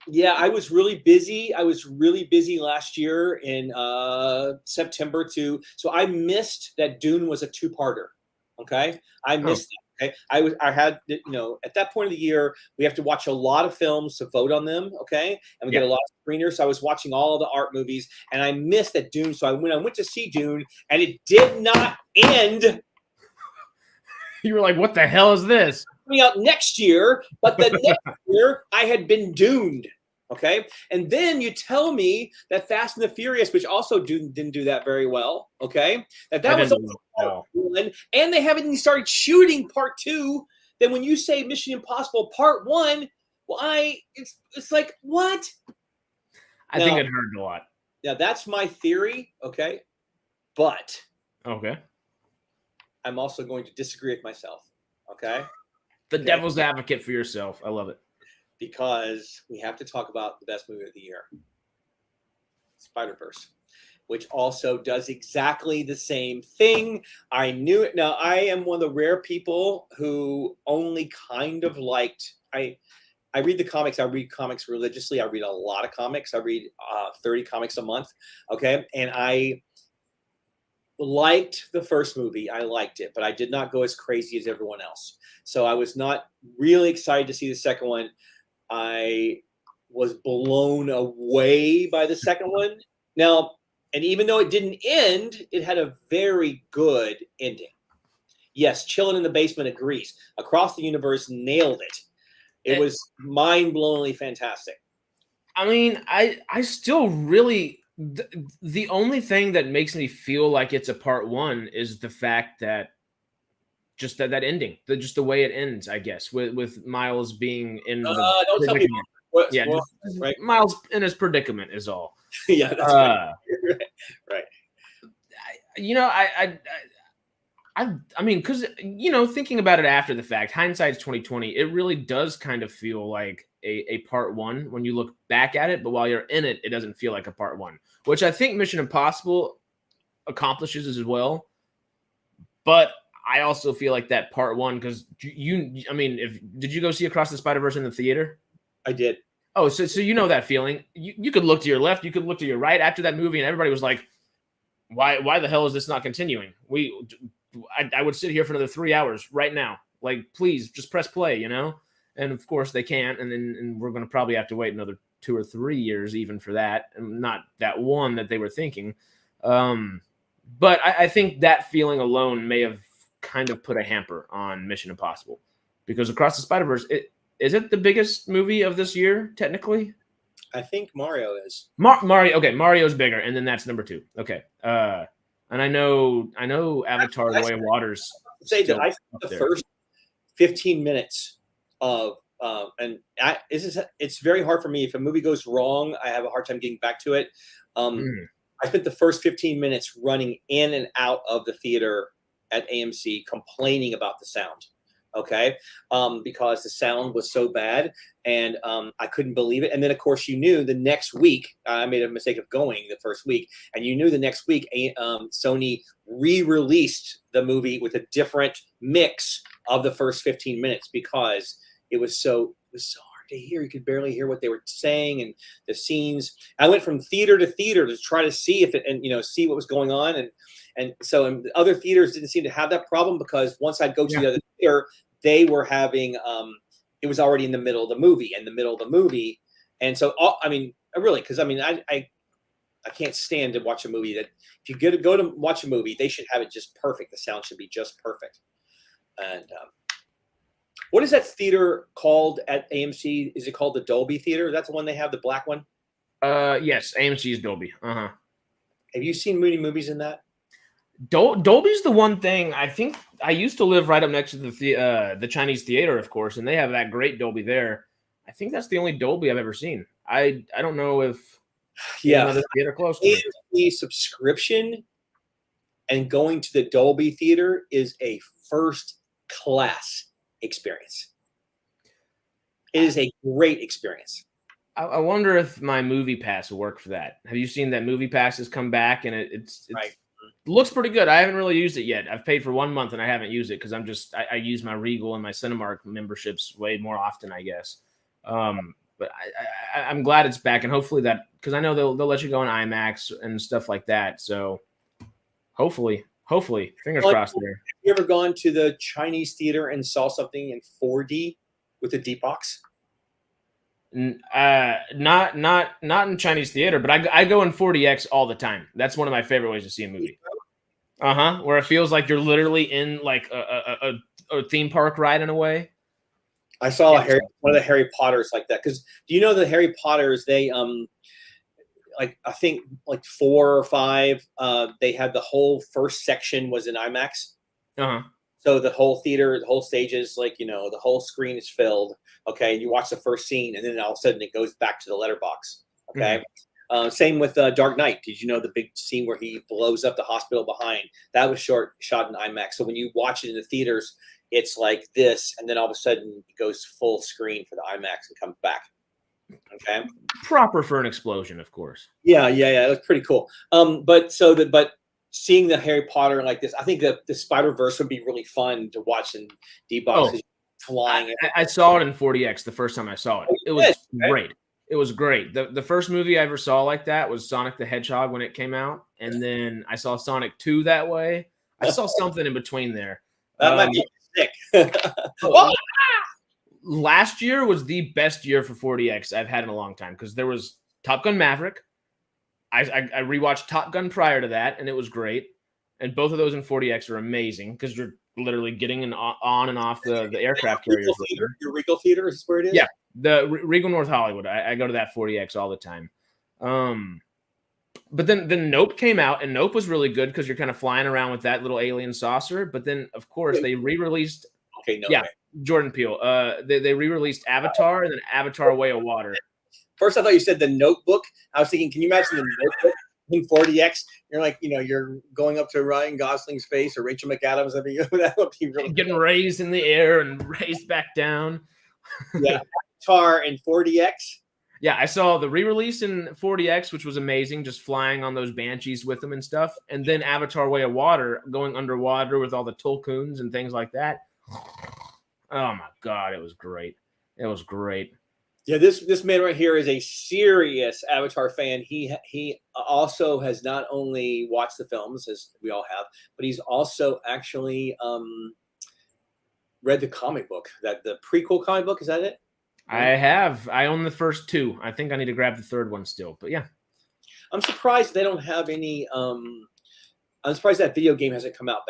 Yeah, I was really busy. Last year in September too. So I missed that Dune was a two-parter. Okay? I missed that. Okay, I had, at that point of the year, we have to watch a lot of films to vote on them. Okay, and we get a lot of screeners. So I was watching all the art movies, and I missed that Dune. So when I went to see Dune, and it did not end. You were like, "What the hell is this?" Coming out next year, but the next year I had been Duned. Okay, and then you tell me that Fast and the Furious, which also didn't do that very well. Okay, that was also one, and they haven't even started shooting part 2. Then when you say Mission Impossible Part 1, well, it's like what? I think it hurt a lot. Yeah, that's my theory. Okay, But Okay. I'm also going to disagree with myself. Okay. The devil's advocate for yourself. I love it. Because we have to talk about the best movie of the year, Spider-Verse, which also does exactly the same thing. I knew it. Now, I am one of the rare people who only kind of liked. I read the comics. I read comics religiously. I read a lot of comics. I read 30 comics a month. Okay, and I liked the first movie. I liked it, but I did not go as crazy as everyone else. So I was not really excited to see the second one. I was blown away by the second one. Now, and even though it didn't end, it had a very good ending. Yes, Chillin' in the Basement agrees. Across the Universe nailed it. It was mind-blowingly fantastic. I mean, I still really the only thing that makes me feel like it's a part one is the fact that just that ending, just the way it ends, I guess, with Miles being in the don't tell predicament. Yeah, right. Miles in his predicament is all. Yeah, that's right. Right. You know, I mean, because thinking about it after the fact, hindsight's 2020. It really does kind of feel like a part one when you look back at it, but while you're in it, it doesn't feel like a part one, which I think Mission Impossible accomplishes as well. But I also feel like that part one, because I mean, did you go see Across the Spider-Verse in the theater? I did. Oh, so you know that feeling. You could look to your left, you could look to your right after that movie, and everybody was like, why the hell is this not continuing? I would sit here for another 3 hours right now. Like, please just press play, And of course they can't. And we're going to probably have to wait another 2 or 3 years even for that. And not that one that they were thinking. But I think that feeling alone may have kind of put a hamper on Mission Impossible, because Across the Spider-Verse, is it the biggest movie of this year, technically? I think Mario is. Mario. Okay, Mario's bigger. And then that's number 2. Okay. And I know Avatar: The Way of Water's. Say that I think the first 15 minutes of it's very hard for me. If a movie goes wrong, I have a hard time getting back to it. I spent the first 15 minutes running in and out of the theater at AMC complaining about the sound. Okay. Because the sound was so bad and I couldn't believe it. And then of course you knew the next week, I made a mistake of going the first week, and you knew the next week Sony re-released the movie with a different mix of the first 15 minutes because it was so hard to hear. You could barely hear what they were saying and the scenes. I went from theater to theater to try to see if it, and see what was going on. And so the other theaters didn't seem to have that problem, because once I'd go to the other theater, they were having, it was already in the middle of the movie, And so, I mean, really, because I mean, I can't stand to watch a movie that, if you go to watch a movie, they should have it just perfect. The sound should be just perfect. And what is that theater called at AMC? Is it called the Dolby Theater? That's the one they have, the black one? Yes, AMC's Dolby. Have you seen many movies in that? Dolby's the one thing. I think I used to live right up next to the Chinese theater, of course, and they have that great Dolby there. I think that's the only Dolby I've ever seen. I don't know if another theater close to me. The subscription and going to the Dolby Theater is a first class experience. It is a great experience. I wonder if my Movie Pass will work for that. Have you seen that Movie Pass has come back, and it's right. Looks pretty good. I haven't really used it yet. I've paid for 1 month and I haven't used it because I use my Regal and my Cinemark memberships way more often, I guess. But I'm glad it's back, and hopefully that, because I know they'll let you go on IMAX and stuff like that. So hopefully, fingers crossed there. Have you ever gone to the Chinese theater and saw something in 4D with a deep box? Not in Chinese theater, but I go in 4DX all the time. That's one of my favorite ways to see a movie. Where it feels like you're literally in like a theme park ride in a way. I saw one of the Harry Potters like that, because do you know the Harry Potters? They like I think like 4 or 5. They had the whole first section was in IMAX. So the whole theater, the whole stage is like, the whole screen is filled. Okay. And you watch the first scene, and then all of a sudden it goes back to the letterbox. Okay. Same with Dark Knight. Did you know the big scene where he blows up the hospital behind? That was shot in IMAX. So when you watch it in the theaters, it's like this, and then all of a sudden it goes full screen for the IMAX and comes back. Okay. Proper for an explosion, of course. Yeah. It was pretty cool. But seeing the Harry Potter like this, I think that the Spider-Verse would be really fun to watch in D-Box flying. I saw it in 40X the first time I saw it. It was great. It was great. The first movie I ever saw like that was Sonic the Hedgehog when it came out. And then I saw Sonic 2 that way. I saw something in between there. That might be sick. Last year was the best year for 40X I've had in a long time because there was Top Gun Maverick. I rewatched Top Gun prior to that, and it was great. And both of those in 40X are amazing because you're literally getting on and off the aircraft carriers. Your Regal Theater is where it is? Yeah, the Regal North Hollywood. I go to that 40X all the time. But then Nope came out, and Nope was really good because you're kind of flying around with that little alien saucer. But then, of course, they re-released. Okay, no way. Jordan Peele. They re-released Avatar and then Avatar: Way of Water. First, I thought you said The Notebook. I was thinking, can you imagine The Notebook in 40X? You're like, you're going up to Ryan Gosling's face or Rachel McAdams. I mean, that would be really getting raised in the air and raised back down. Yeah, Avatar in 40X. Yeah, I saw the re-release in 40X, which was amazing, just flying on those banshees with them and stuff. And then Avatar: Way of Water, going underwater with all the tulkuns and things like that. Oh my God, it was great. It was great. Yeah, this man right here is a serious Avatar fan. He also has not only watched the films, as we all have, but he's also actually read the comic book, the prequel comic book. Is that it? I have. I own the first two. I think I need to grab the third one still, but yeah. I'm surprised they don't have any. I'm surprised that video game hasn't come out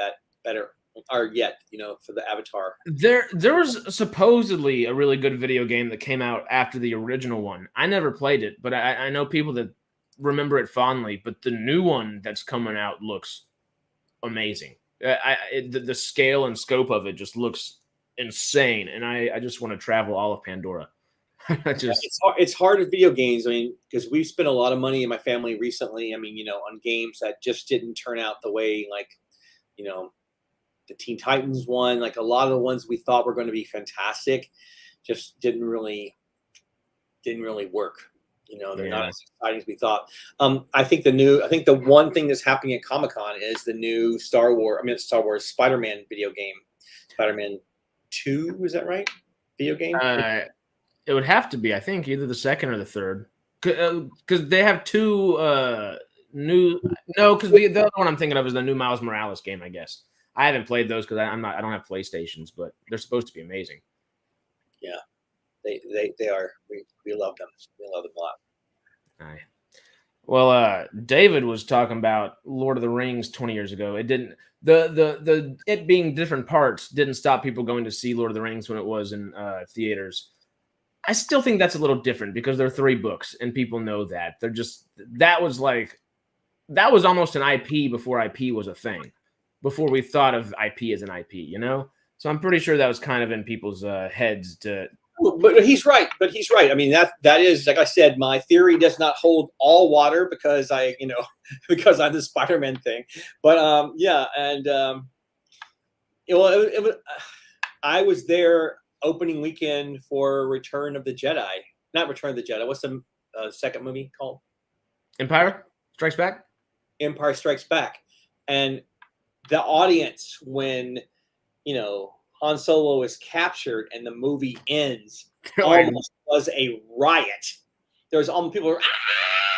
better or yet. For the Avatar. There was supposedly a really good video game that came out after the original one. I never played it, but I know people that remember it fondly. But the new one that's coming out looks amazing. The scale and scope of it just looks insane, and I just want to travel all of Pandora. It's hard with video games. I mean, because we've spent a lot of money in my family recently. I mean, on games that just didn't turn out the way, like, the Teen Titans one, like a lot of the ones we thought were going to be fantastic, just didn't really work. They're not as exciting as we thought. I think the one thing that's happening at Comic-Con is the new Star Wars Spider-Man video game, Spider-Man 2. Is that right? Video game. It would have to be, I think, either the second or the third, because they have two new. No, because the other one I'm thinking of is the new Miles Morales game, I guess. I haven't played those because I don't have PlayStations, but they're supposed to be amazing. Yeah, they are. We love them. We love them a lot. All right. Well, David was talking about Lord of the Rings 20 years ago. It didn't it being different parts didn't stop people going to see Lord of the Rings when it was in theaters. I still think that's a little different because there are 3 books and people know that. That was almost an IP before IP was a thing. Before we thought of IP as an IP, So I'm pretty sure that was kind of in people's heads to. But he's right. I mean, that is, like I said, my theory does not hold all water because because I'm the Spider-Man thing. But yeah, and I was there opening weekend for Return of the Jedi. Not Return of the Jedi. What's the second movie called? Empire Strikes Back. Empire Strikes Back, and the audience when Han Solo is captured and the movie ends almost was a riot. There was almost people were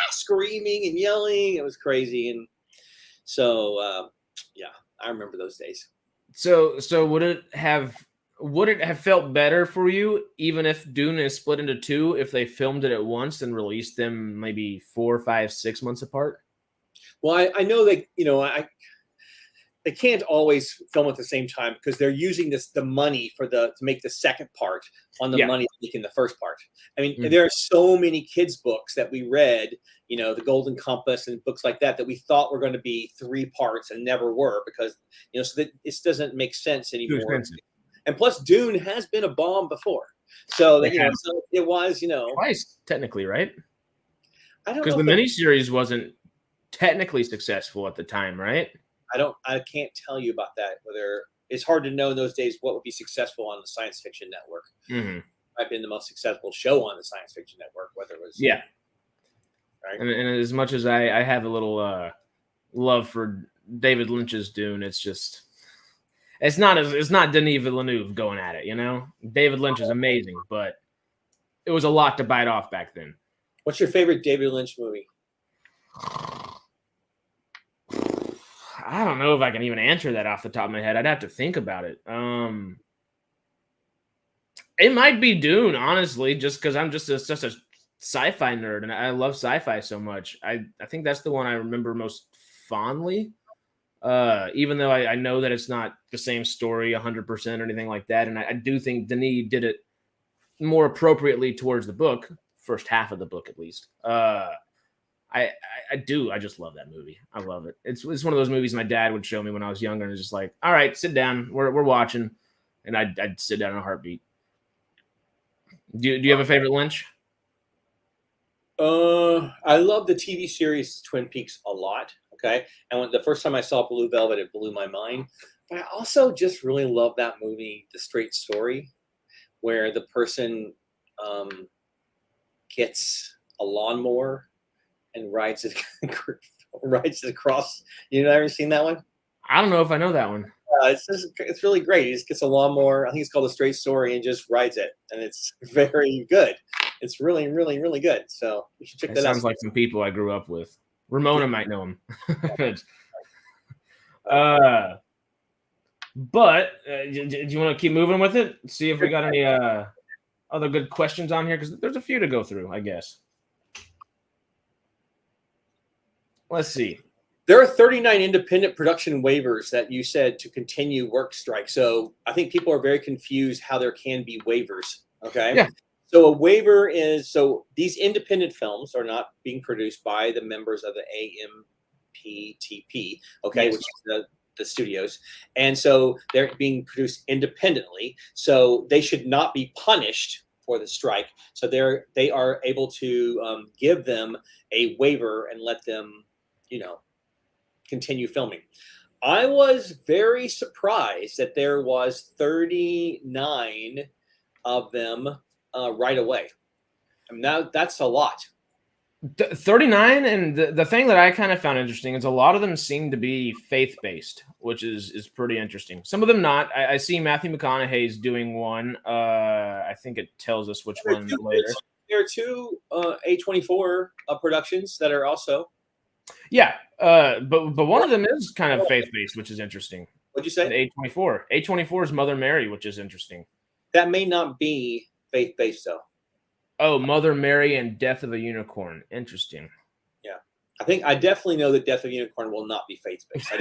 screaming and yelling. It was crazy, and so yeah, I remember those days. So would it have felt better for you even if Dune is split into 2 if they filmed it at once and released them maybe 4, 5, 6 months apart? Well, I know that they can't always film at the same time because they're using the money to make the second part on the money making the first part. I mean, there are so many kids' books that we read, The Golden Compass and books like that we thought were going to be 3 parts and never were because, so that it doesn't make sense anymore. And plus, Dune has been a bomb before, so that so it was twice technically, right? I don't Because know the if miniseries wasn't technically successful at the time, right? I can't tell you about that. Whether it's hard to know in those days what would be successful on the Science Fiction Network. Mm-hmm. Might have been the most successful show on the Science Fiction Network. Whether it was Yeah. right. And as much as I have a little love for David Lynch's Dune, it's not Denis Villeneuve going at it, you know? David Lynch is amazing, but it was a lot to bite off back then. What's your favorite David Lynch movie? I don't know if I can even answer that off the top of my head. I'd have to think about it. It might be Dune, honestly, just because I'm just such a sci-fi nerd, and I love sci-fi so much. I think that's the one I remember most fondly. Even though I know that it's not the same story 100% or anything like that, and I do think Denis did it more appropriately towards the book, first half of the book at least. I just love that movie. I love it. It's one of those movies my dad would show me when I was younger, and it's just like, all right, sit down, we're watching, and I'd sit down in a heartbeat. Do you have a favorite Lynch? I love the TV series Twin Peaks a lot. Okay, and when the first time I saw Blue Velvet, it blew my mind. But I also just really love that movie, The Straight Story, where the person gets a lawnmower and rides it across. You ever seen that one? I don't know if I know that one. It's really great. He just gets a lawnmower. I think it's called The Straight Story, and just rides it, and it's very good. It's really, really, really good. So you should check that out. Sounds like some people I grew up with. Ramona might know him. But do you want to keep moving with it? See if we got any other good questions on here, because there's a few to go through, I guess. Let's see. There are 39 independent production waivers that you said to continue work strike. So I think people are very confused how there can be waivers. Okay. Yeah. So a waiver is, so these independent films are not being produced by the members of the AMPTP, okay, Yes. which is the studios. And so they're being produced independently. So they should not be punished for the strike. So they are able to give them a waiver and let them, continue filming. I was very surprised that there was 39 of them right away. I mean, that's a lot. 39, and the thing that I kind of found interesting is a lot of them seem to be faith-based, which is pretty interesting. Some of them not. I see Matthew McConaughey's doing one. I think it tells us which one later. There are two A24 productions that are also. Yeah, but one of them is kind of faith-based, which is interesting. What'd you say? The A24. A24 is Mother Mary, which is interesting. That may not be faith-based, though. Oh, Mother Mary and Death of a Unicorn. Interesting. Yeah. I definitely know that Death of a Unicorn will not be faith-based.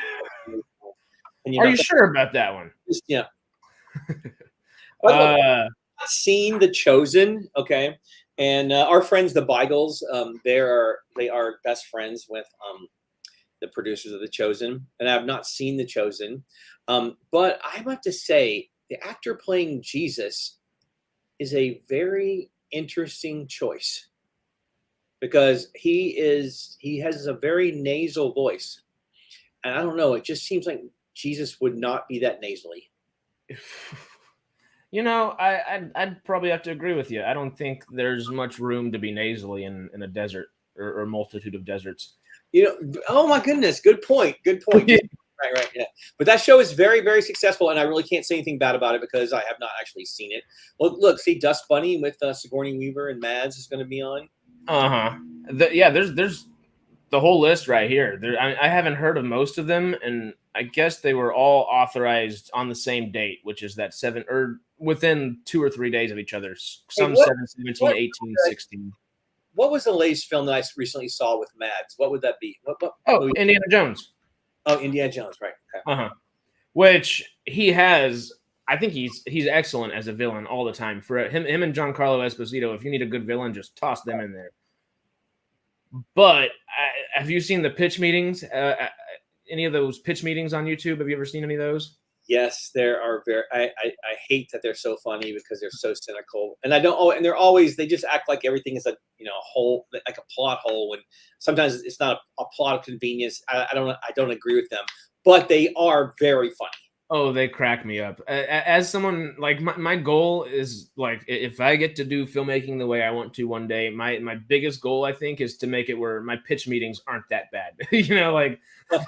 Are you sure about that one? Yeah. I've seen The Chosen, okay? And our friends, the Beigels, they are best friends with the producers of The Chosen, and I have not seen The Chosen. But I have to say, the actor playing Jesus is a very interesting choice, because he has a very nasal voice, and I don't know, it just seems like Jesus would not be that nasally. I'd probably have to agree with you. I don't think there's much room to be nasally in a desert or a multitude of deserts. Oh my goodness, good point. Right, yeah. But that show is very, very successful, and I really can't say anything bad about it because I have not actually seen it. Well, look, see, Dust Bunny with Sigourney Weaver and Mads is going to be on. There's the whole list right here. I haven't heard of most of them, and I guess they were all authorized on the same date, which is that 7 or within 2 or 3 days of each other. Some 7, 17, 18, 16. What was the latest film that I recently saw with Mads? What would that be? What Indiana Jones. Oh, Indiana Jones, right. Okay. Which he has. I think he's excellent as a villain all the time. For him and Giancarlo Esposito, if you need a good villain, just toss them in there. But have you seen the pitch meetings? Any of those pitch meetings on YouTube? Have you ever seen any of those? Yes, there are very. I hate that they're so funny because they're so cynical, and I don't. Oh, and they're always. They just act like everything is a hole, like a plot hole. When sometimes it's not a plot of convenience. I don't agree with them, but they are very funny. Oh, they crack me up. As someone like my goal is like if I get to do filmmaking the way I want to one day, my biggest goal I think is to make it where my pitch meetings aren't that bad. Like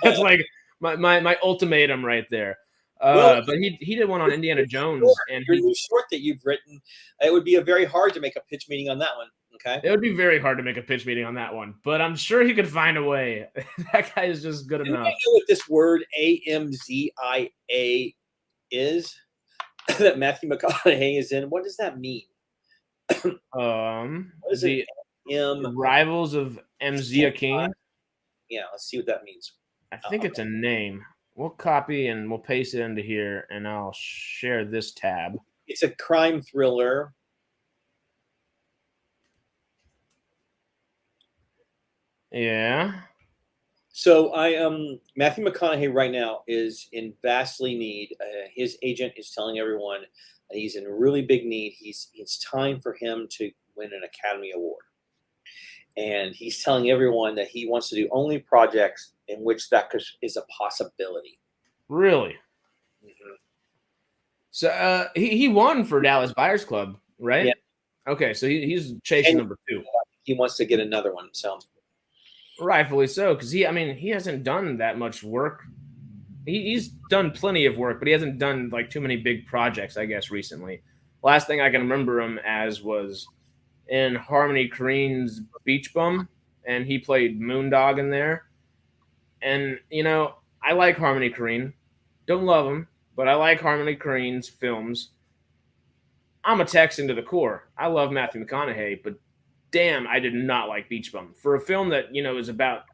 that's like my ultimatum right there. But he did one on Indiana Jones, and your new short that you've written, it would be very hard to make a pitch meeting on that one. Okay, it would be very hard to make a pitch meeting on that one, but I'm sure he could find a way. That guy is just good enough. You know what this word AMZIA is that Matthew McConaughey is in? What does that mean? What is it? Rivals of Mzia King. Yeah, let's see what that means. I think it's a name. We'll copy and we'll paste it into here, and I'll share this tab. It's a crime thriller. Yeah. So Matthew McConaughey right now is in vastly need. His agent is telling everyone that he's in really big need. It's time for him to win an Academy Award. And he's telling everyone that he wants to do only projects in which that is a possibility. Really? Mm-hmm. So he won for Dallas Buyers Club, right? Yeah. Okay, so he's chasing number 2. He wants to get another one. So rightfully so, because he hasn't done that much work. He's done plenty of work, but he hasn't done like too many big projects, I guess, recently. Last thing I can remember him as was in Harmony Korine's Beach Bum, and he played Moondog in there. And, I like Harmony Korine. Don't love him, but I like Harmony Korine's films. I'm a Texan to the core. I love Matthew McConaughey, but damn, I did not like Beach Bum. For a film that, is about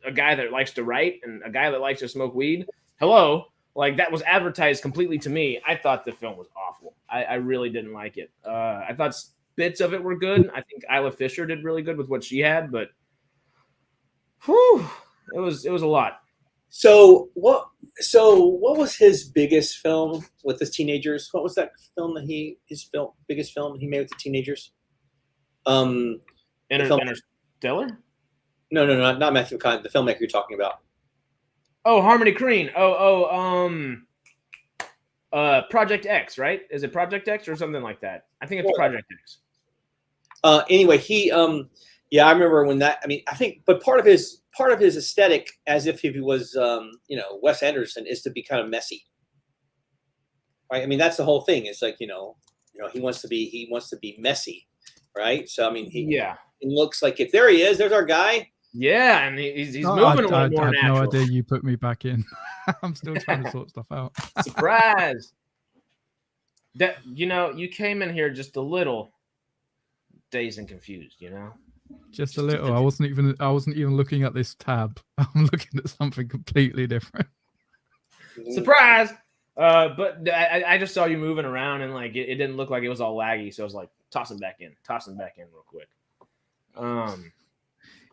a guy that likes to write and a guy that likes to smoke weed, hello, like that was advertised completely to me. I thought the film was awful. I really didn't like it. I thought bits of it were good. I think Isla Fisher did really good with what she had, but it was a lot. So what was his biggest film with his teenagers? What was that film that biggest film he made with the teenagers? Interstellar? No, not Matthew McConaughey, the filmmaker you're talking about. Oh, Harmony Korine. Project X, right? Is it Project X or something like that? I think it's Project X. Anyway, he I remember when that. I mean, I think, but part of his aesthetic, as if he was Wes Anderson, is to be kind of messy. Right? I mean, that's the whole thing. It's like he wants to be messy, right? So I mean, it looks like if there he is, there's our guy. Yeah, and he's moving a little more natural. I had no idea you put me back in. I'm still trying to sort stuff out. Surprise! That you came in here just a little dazed and confused, Just a little. I wasn't even looking at this tab. I'm looking at something completely different. Surprise! But I just saw you moving around, and like it didn't look like it was all laggy, so I was like, toss him back in real quick.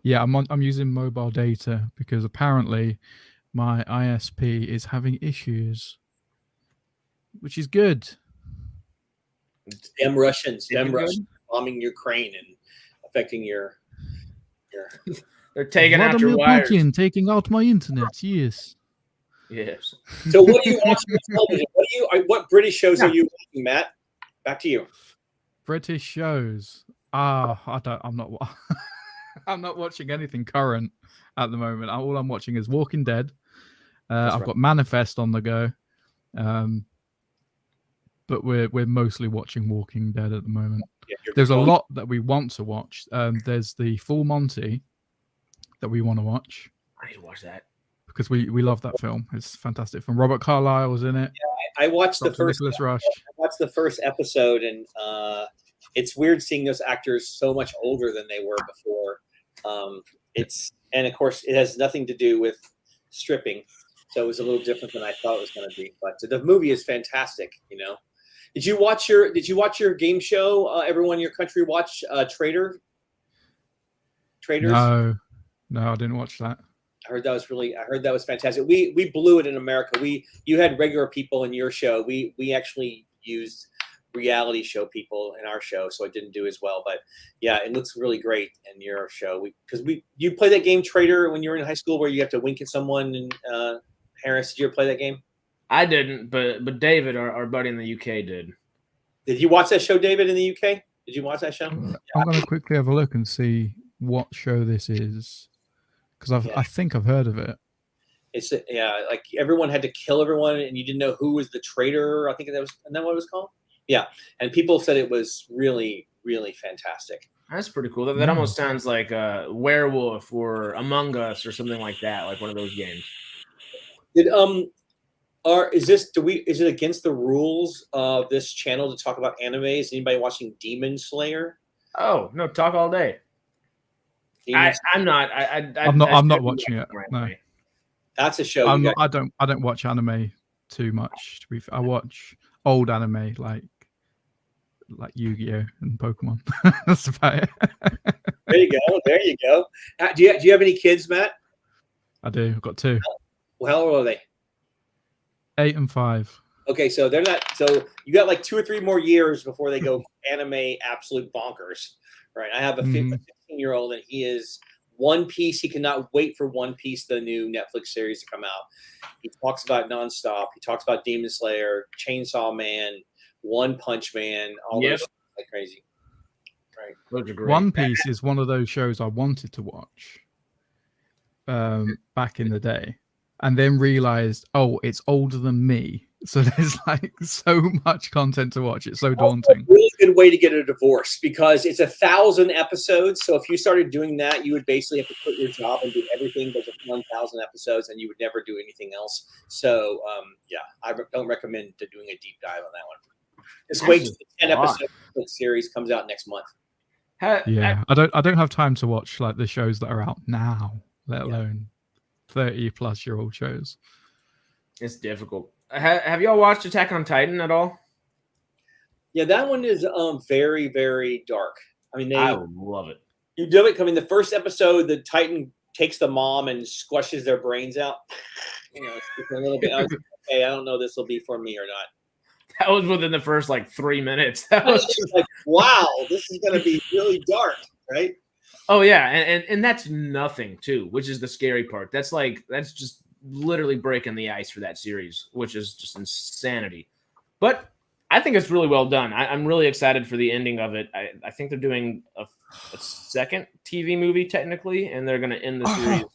Yeah, I'm using mobile data because apparently my ISP is having issues, which is good. Damn Russians bombing Ukraine and affecting your. They're taking out your wires. Putin taking out my internet. Yes. Yes. So what do you watch on television? What British shows are you watching, Matt? Back to you. British shows. I'm not watching anything current at the moment. All I'm watching is Walking Dead. I've got Manifest on the go. But we're mostly watching Walking Dead at the moment. Yeah, there's a lot that we want to watch. There's the Full Monty that we want to watch. I need to watch that. Because we love that film. It's fantastic film. Robert Carlyle was in it. Yeah, I watched the first episode, and it's weird seeing those actors so much older than they were before. And of course it has nothing to do with stripping, so it was a little different than I thought it was going to be. But the movie is fantastic. Did you watch your game show? Everyone in your country watch Traders? No, I didn't watch that. I heard that was fantastic. We blew it in America. You had regular people in your show. We actually used reality show people in our show, so it didn't do as well. But yeah, it looks really great in your show. You play that game Traitor when you were in high school where you have to wink at someone. And Harris, did you ever play that game? I didn't, but David, our buddy in the UK, did. Did you watch that show, David, in the UK? Did you watch that show? I'm going to quickly have a look and see what show this is, because I think I've heard of it. It's like everyone had to kill everyone, and you didn't know who was the traitor. I think isn't that what it was called? Yeah, and people said it was really, really fantastic. That's pretty cool. That almost sounds like Werewolf or Among Us or something like that, like one of those games. Is it against the rules of this channel to talk about anime? Is anybody watching Demon Slayer? Oh no, talk all day. I'm not. I'm not watching it. No. That's a show. I don't watch anime too much. I watch old anime like Yu-Gi-Oh and Pokemon. That's about it. There you go. Do you have any kids, Matt? I do. I've got 2. Well, how old are they? 8 and 5. Okay, so they're not. So you got like 2 or 3 more years before they go anime absolute bonkers, right? I have a 15-year-old, and he is One Piece. He cannot wait for One Piece, the new Netflix series, to come out. He talks about it nonstop. He talks about Demon Slayer, Chainsaw Man, One Punch Man, all those like crazy. Right. Those are great. One Piece is one of those shows I wanted to watch back in the day, and then realized, it's older than me. So there's like so much content to watch. It's so daunting. A really good way to get a divorce, because it's 1,000 episodes. So if you started doing that, you would basically have to quit your job and do everything but the 1,000 episodes, and you would never do anything else. So I don't recommend doing a deep dive on that one. Just wait till the 10 episode series comes out next month. I don't have time to watch like the shows that are out now, let alone 30-plus-year-old shows. It's difficult. Have y'all watched Attack on Titan at all? Yeah, that one is very, very dark. I mean, I love it. You do it. I mean, the first episode, the Titan takes the mom and squashes their brains out. It's a little bit. I was like, okay, I don't know if this will be for me or not. That was within the first 3 minutes. That was just like, wow, this is going to be really dark, right? Oh yeah, and that's nothing too, which is the scary part. That's just literally breaking the ice for that series, which is just insanity. But I think it's really well done. I'm really excited for the ending of it. I think they're doing a second TV movie technically, and they're going to end the series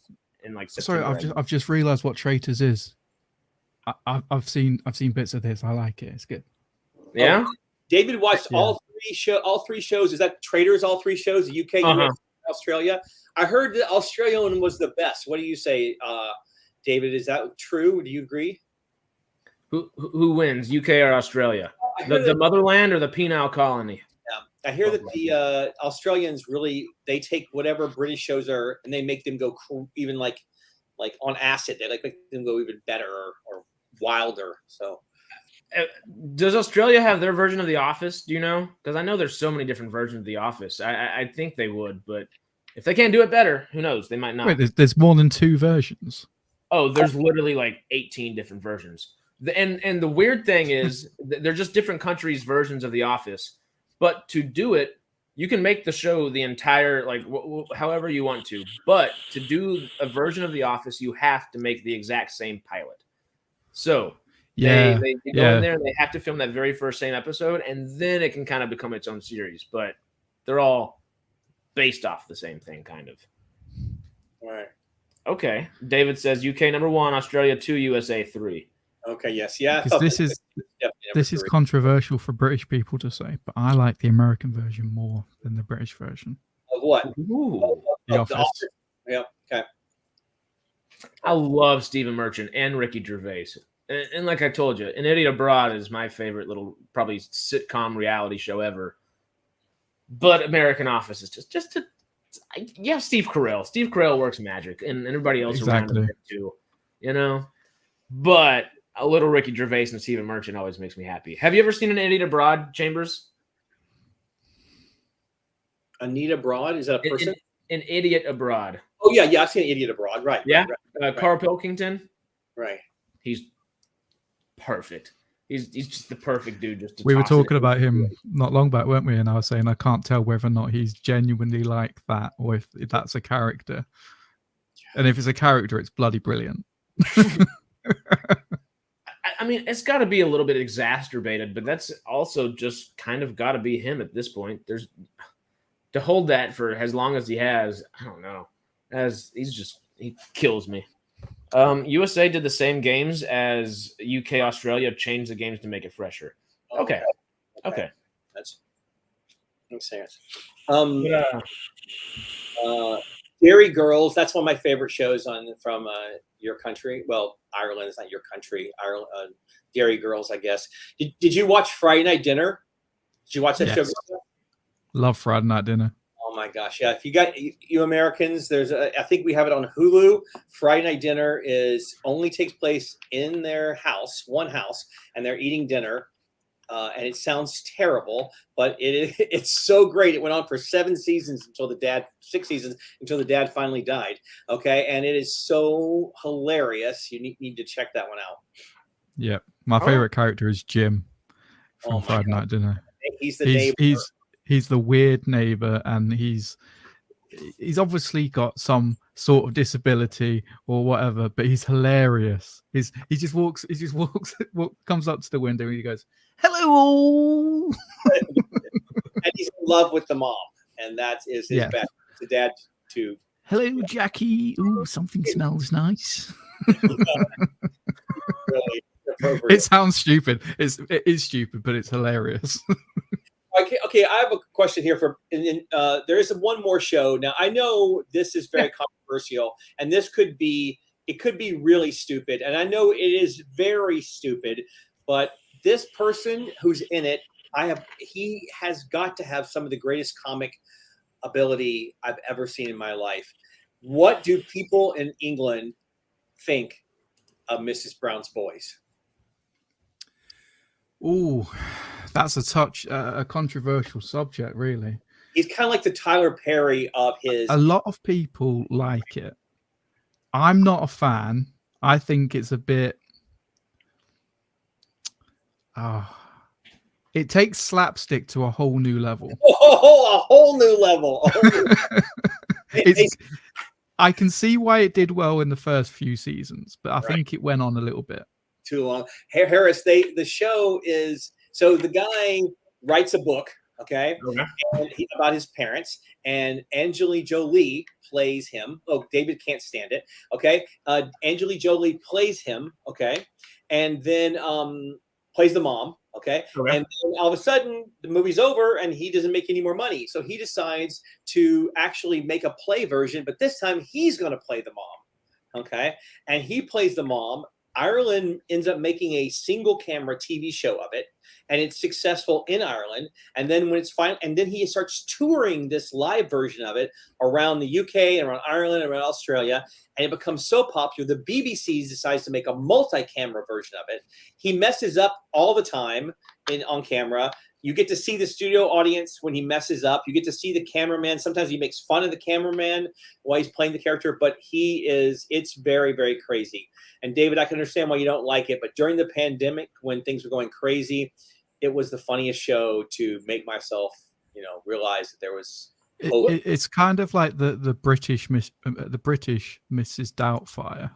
in September. Sorry, I've just realized what Traitors is. I've seen bits of this. I like it. It's good. Yeah. David watched all three shows. Is that Traitors? All 3 shows? The UK, US, Australia. I heard the Australian was the best. What do you say, David? Is that true? Do you agree? Who wins, UK or Australia? The motherland or the penal colony? Yeah, I hear that the Australians they take whatever British shows are and they make them go even like on acid. They make them go even better or wilder. So. Does Australia have their version of The Office? Do you know? Because I know there's so many different versions of The Office. I think they would, but if they can't do it better, who knows? They might not. Wait, there's more than 2 versions. Oh, there's literally 18 different versions. And the weird thing is they're just different countries' versions of The Office. But to do it, you can make the show the entire, however you want to. But to do a version of The Office, you have to make the exact same pilot. So they go in there and they have to film that very first same episode, and then it can kind of become its own series. But they're all based off the same thing, kind of. All right. Okay. David says UK number 1, Australia 2, USA 3. Okay. Yes. Yeah. Because this is controversial for British people to say, but I like the American version more than the British version. Of what? The Office. Yeah. Okay. I love Stephen Merchant and Ricky Gervais. And like I told you, An Idiot Abroad is my favorite little probably sitcom reality show ever. But American Office is just Steve Carell. Steve Carell works magic, and everybody else around him too, But a little Ricky Gervais and Stephen Merchant always makes me happy. Have you ever seen An Idiot Abroad, Chambers? Anita Broad? Is that a person? An Idiot Abroad. Oh yeah, I've seen Idiot Abroad. Right. Yeah, right. Carl Pilkington. Right. He's perfect. He's just the perfect dude. Just to We were toss it talking in. about him not long back, weren't we? And I was saying I can't tell whether or not he's genuinely like that or if that's a character. And if it's a character, it's bloody brilliant. I mean, it's got to be a little bit exacerbated, but that's also just kind of got to be him at this point. There's to hold that for as long as he has. I don't know. He kills me. USA did the same games as UK, Australia, changed the games to make it fresher. Okay. That's makes sense. But, Dairy Girls. That's one of my favorite shows from your country. Well, Ireland is not your country. Ireland. Dairy Girls, I guess. Did you watch Friday Night Dinner? Did you watch that show? Love Friday Night Dinner. Oh my gosh, yeah! If you got you Americans, I think we have it on Hulu. Friday Night Dinner only takes place in their house, one house, and they're eating dinner. And it sounds terrible, but it's so great. It went on for 6 seasons until the dad finally died. Okay, and it is so hilarious. You need to check that one out. Yeah, my favorite character is Jim from Friday Night Dinner. He's the neighbor. He's the weird neighbor, and he's obviously got some sort of disability or whatever, but he's hilarious. He just comes up to the window and he goes, "Hello." And he's in love with the mom, and that is his best. The dad too. "Hello, Jackie. Ooh, something smells nice." Really it sounds stupid. It is stupid, but it's hilarious. Okay, I have a question here there is one more show. Now, I know this is very controversial, and it could be really stupid, and I know it is very stupid, but this person who's in it, he has got to have some of the greatest comic ability I've ever seen in my life. What do people in England think of Mrs. Brown's Boys? Ooh, that's a controversial subject, really. He's kind of like the Tyler Perry of his. A lot of people like it. I'm not a fan. I think it's a bit. It takes slapstick to a whole new level. Oh, a whole new level. I can see why it did well in the first few seasons, but I think it went on a little bit too long. Harris, the show is so the guy writes a book, okay, and about his parents, and Angelina Jolie plays him. Oh, David can't stand it. Okay, Angelina Jolie plays him. Okay, and then plays the mom. Okay, and then all of a sudden the movie's over and he doesn't make any more money, so he decides to actually make a play version, but this time he's going to play the mom. Okay, and he plays the mom. Ireland ends up making a single camera TV show of it, and it's successful in Ireland. And then when it's final, and then he starts touring this live version of it around the UK and around Ireland and around Australia, and it becomes so popular. The BBC decides to make a multi-camera version of it. He messes up all the time on camera. You get to see the studio audience when he messes up. You get to see the cameraman. Sometimes he makes fun of the cameraman while he's playing the character, but it's very, very crazy. And David, I can understand why you don't like it, but during the pandemic, when things were going crazy, it was the funniest show to make myself, realize that there was hope. It's kind of like the British Mrs. Doubtfire,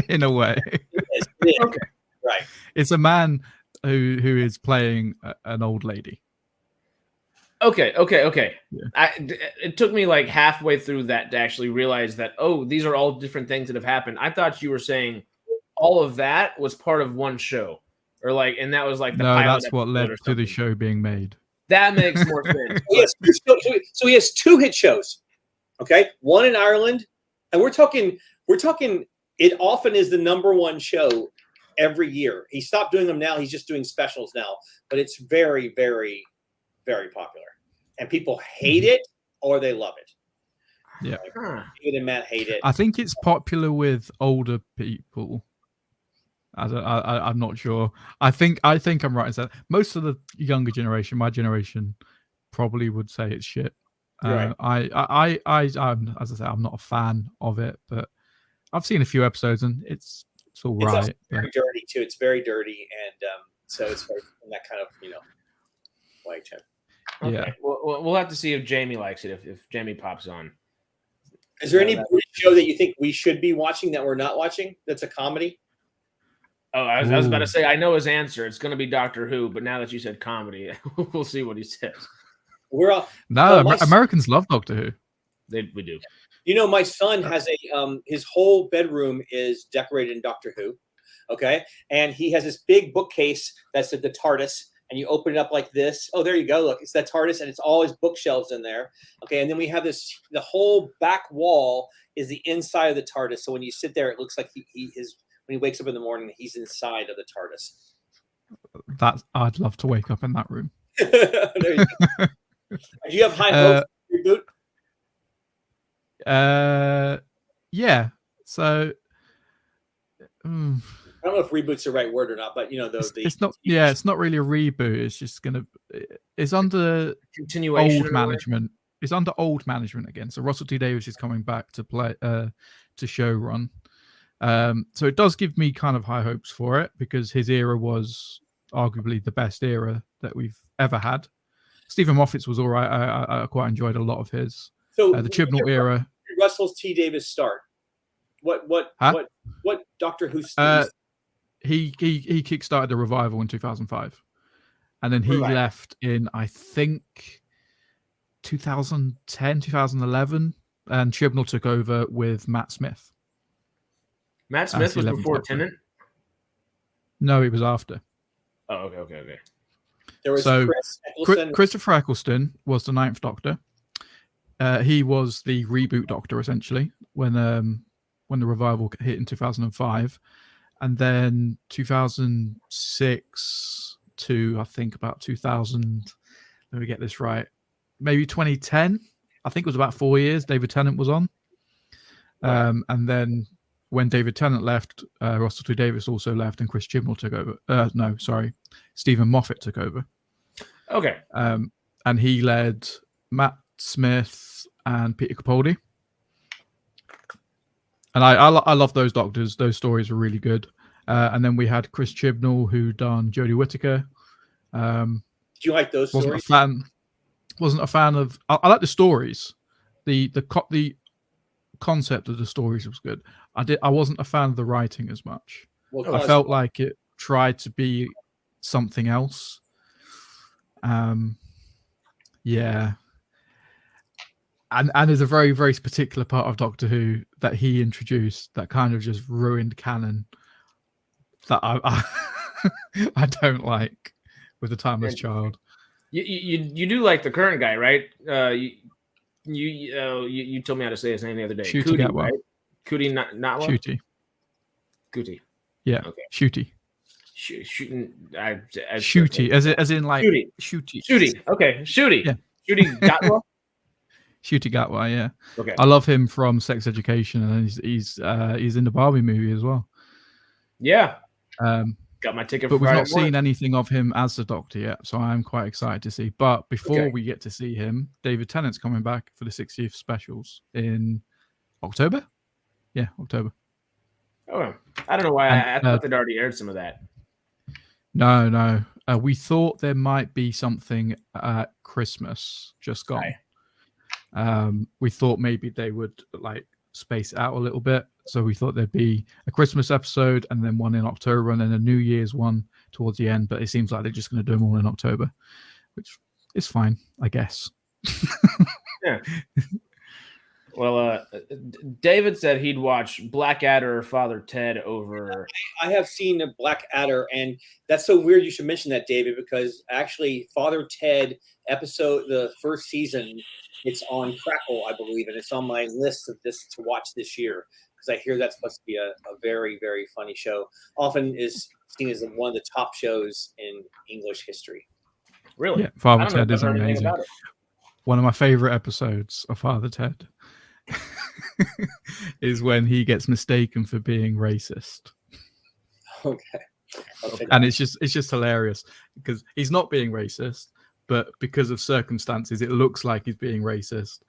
in a way. It is. Okay. Right. It's a man who is playing an old lady. Okay. Yeah. It took me like halfway through that to actually realize that, these are all different things that have happened. I thought you were saying all of that was part of one show, or and that was like the pilot. That's what led to the show being made. That makes more sense. So he has 2 hit shows. Okay, one in Ireland, and we're talking. It often is the #1 show every year. He stopped doing them now. He's just doing specials now, but it's very, very, very popular, and people hate it or they love it. Yeah, David and Matt hate it. I think it's popular with older people. I'm not sure. I think I'm right in saying most of the younger generation, my generation, probably would say it's shit. Right. I'm, as I say, I'm not a fan of it, but I've seen a few episodes and it's all It's also right. very dirty too. It's very dirty, and so it's very, that kind of white check. Okay. Yeah. We'll have to see if Jamie likes it. If Jamie pops on. Is there any British show that you think we should be watching that we're not watching? That's a comedy. Oh, I was about to say, I know his answer. It's going to be Doctor Who, but now that you said comedy, we'll see what he says. We're all Americans love Doctor Who. We do. My son has his whole bedroom is decorated in Doctor Who. Okay, and he has this big bookcase that's the TARDIS, and you open it up like this. Oh, there you go. Look, it's that TARDIS, and it's all his bookshelves in there. Okay, and then we have the whole back wall is the inside of the TARDIS. So when you sit there, it looks like he is. When he wakes up in the morning, he's inside of the TARDIS. I'd love to wake up in that room. There you go. Do you have high hopes for reboot? Yeah. So I don't know if reboot's the right word or not, but it's not. Yeah, it's not really a reboot. It's just it's under continuation old management. It's under old management again. So Russell T Davies is coming back to play to showrun. So it does give me kind of high hopes for it because his era was arguably the best era that we've ever had. Stephen Moffat's was all right. I quite enjoyed a lot of his. So the Chibnall era. Russell T Davies start. What Doctor Who? He kickstarted the revival in 2005, and then he left in I think 2010, 2011, and Chibnall took over with Matt Smith. Matt Smith was before Tennant? No, it was after. Oh, okay. There was Christopher Eccleston was the 9th Doctor. He was the reboot Doctor, essentially, when the revival hit in 2005. And then 2006 to, I think, about 2000, let me get this right, maybe 2010, I think it was about 4 years, David Tennant was on. And then when David Tennant left, Russell T Davies also left, and Chris Chibnall took over. Stephen Moffat took over. Okay. And he led Matt Smith and Peter Capaldi. And I love those Doctors. Those stories were really good. And then we had Chris Chibnall, who done Jodie Whittaker. Do you like those stories? Wasn't a fan of. I like the stories. The concept of the stories was good. I wasn't a fan of the writing as much. I felt like it tried to be something else. Yeah. And there's a very, very particular part of Doctor Who that he introduced that kind of just ruined canon that I don't like with The Timeless Child. You do like the current guy, right? You told me how to say his name the other day. Ncuti Gatwa. Right? Ncuti Gatwa? Ncuti. Yeah. Okay. Ncuti. Ncuti, as in like Ncuti. Okay, Ncuti. Yeah. Ncuti Gatwa. Ncuti Gatwa, yeah. Okay. I love him from Sex Education, and he's in the Barbie movie as well. Yeah. Got my ticket. But we've not seen anything of him as the Doctor yet, so I'm quite excited to see. But before we get to see him, David Tennant's coming back for the 60th specials in October. Yeah, October. Oh, I don't know why. I thought they'd already aired some of that. No. We thought there might be something at Christmas just gone. We thought maybe they would like space out a little bit. So we thought there'd be a Christmas episode and then one in October and then a New Year's one towards the end. But it seems like they're just going to do them all in October, which is fine, I guess. Yeah. Well, David said he'd watch Blackadder or Father Ted over. I have seen a Blackadder, and that's so weird you should mention that, David, because actually Father Ted episode, the first season, it's on Crackle, I believe, and it's on my list of this to watch this year because I hear that's supposed to be a very, very funny show. Often is seen as one of the top shows in English history. Really? Yeah, Father Ted is amazing. One of my favorite episodes of Father Ted is when he gets mistaken for being racist. Okay. And it's just hilarious because he's not being racist, but because of circumstances, it looks like he's being racist.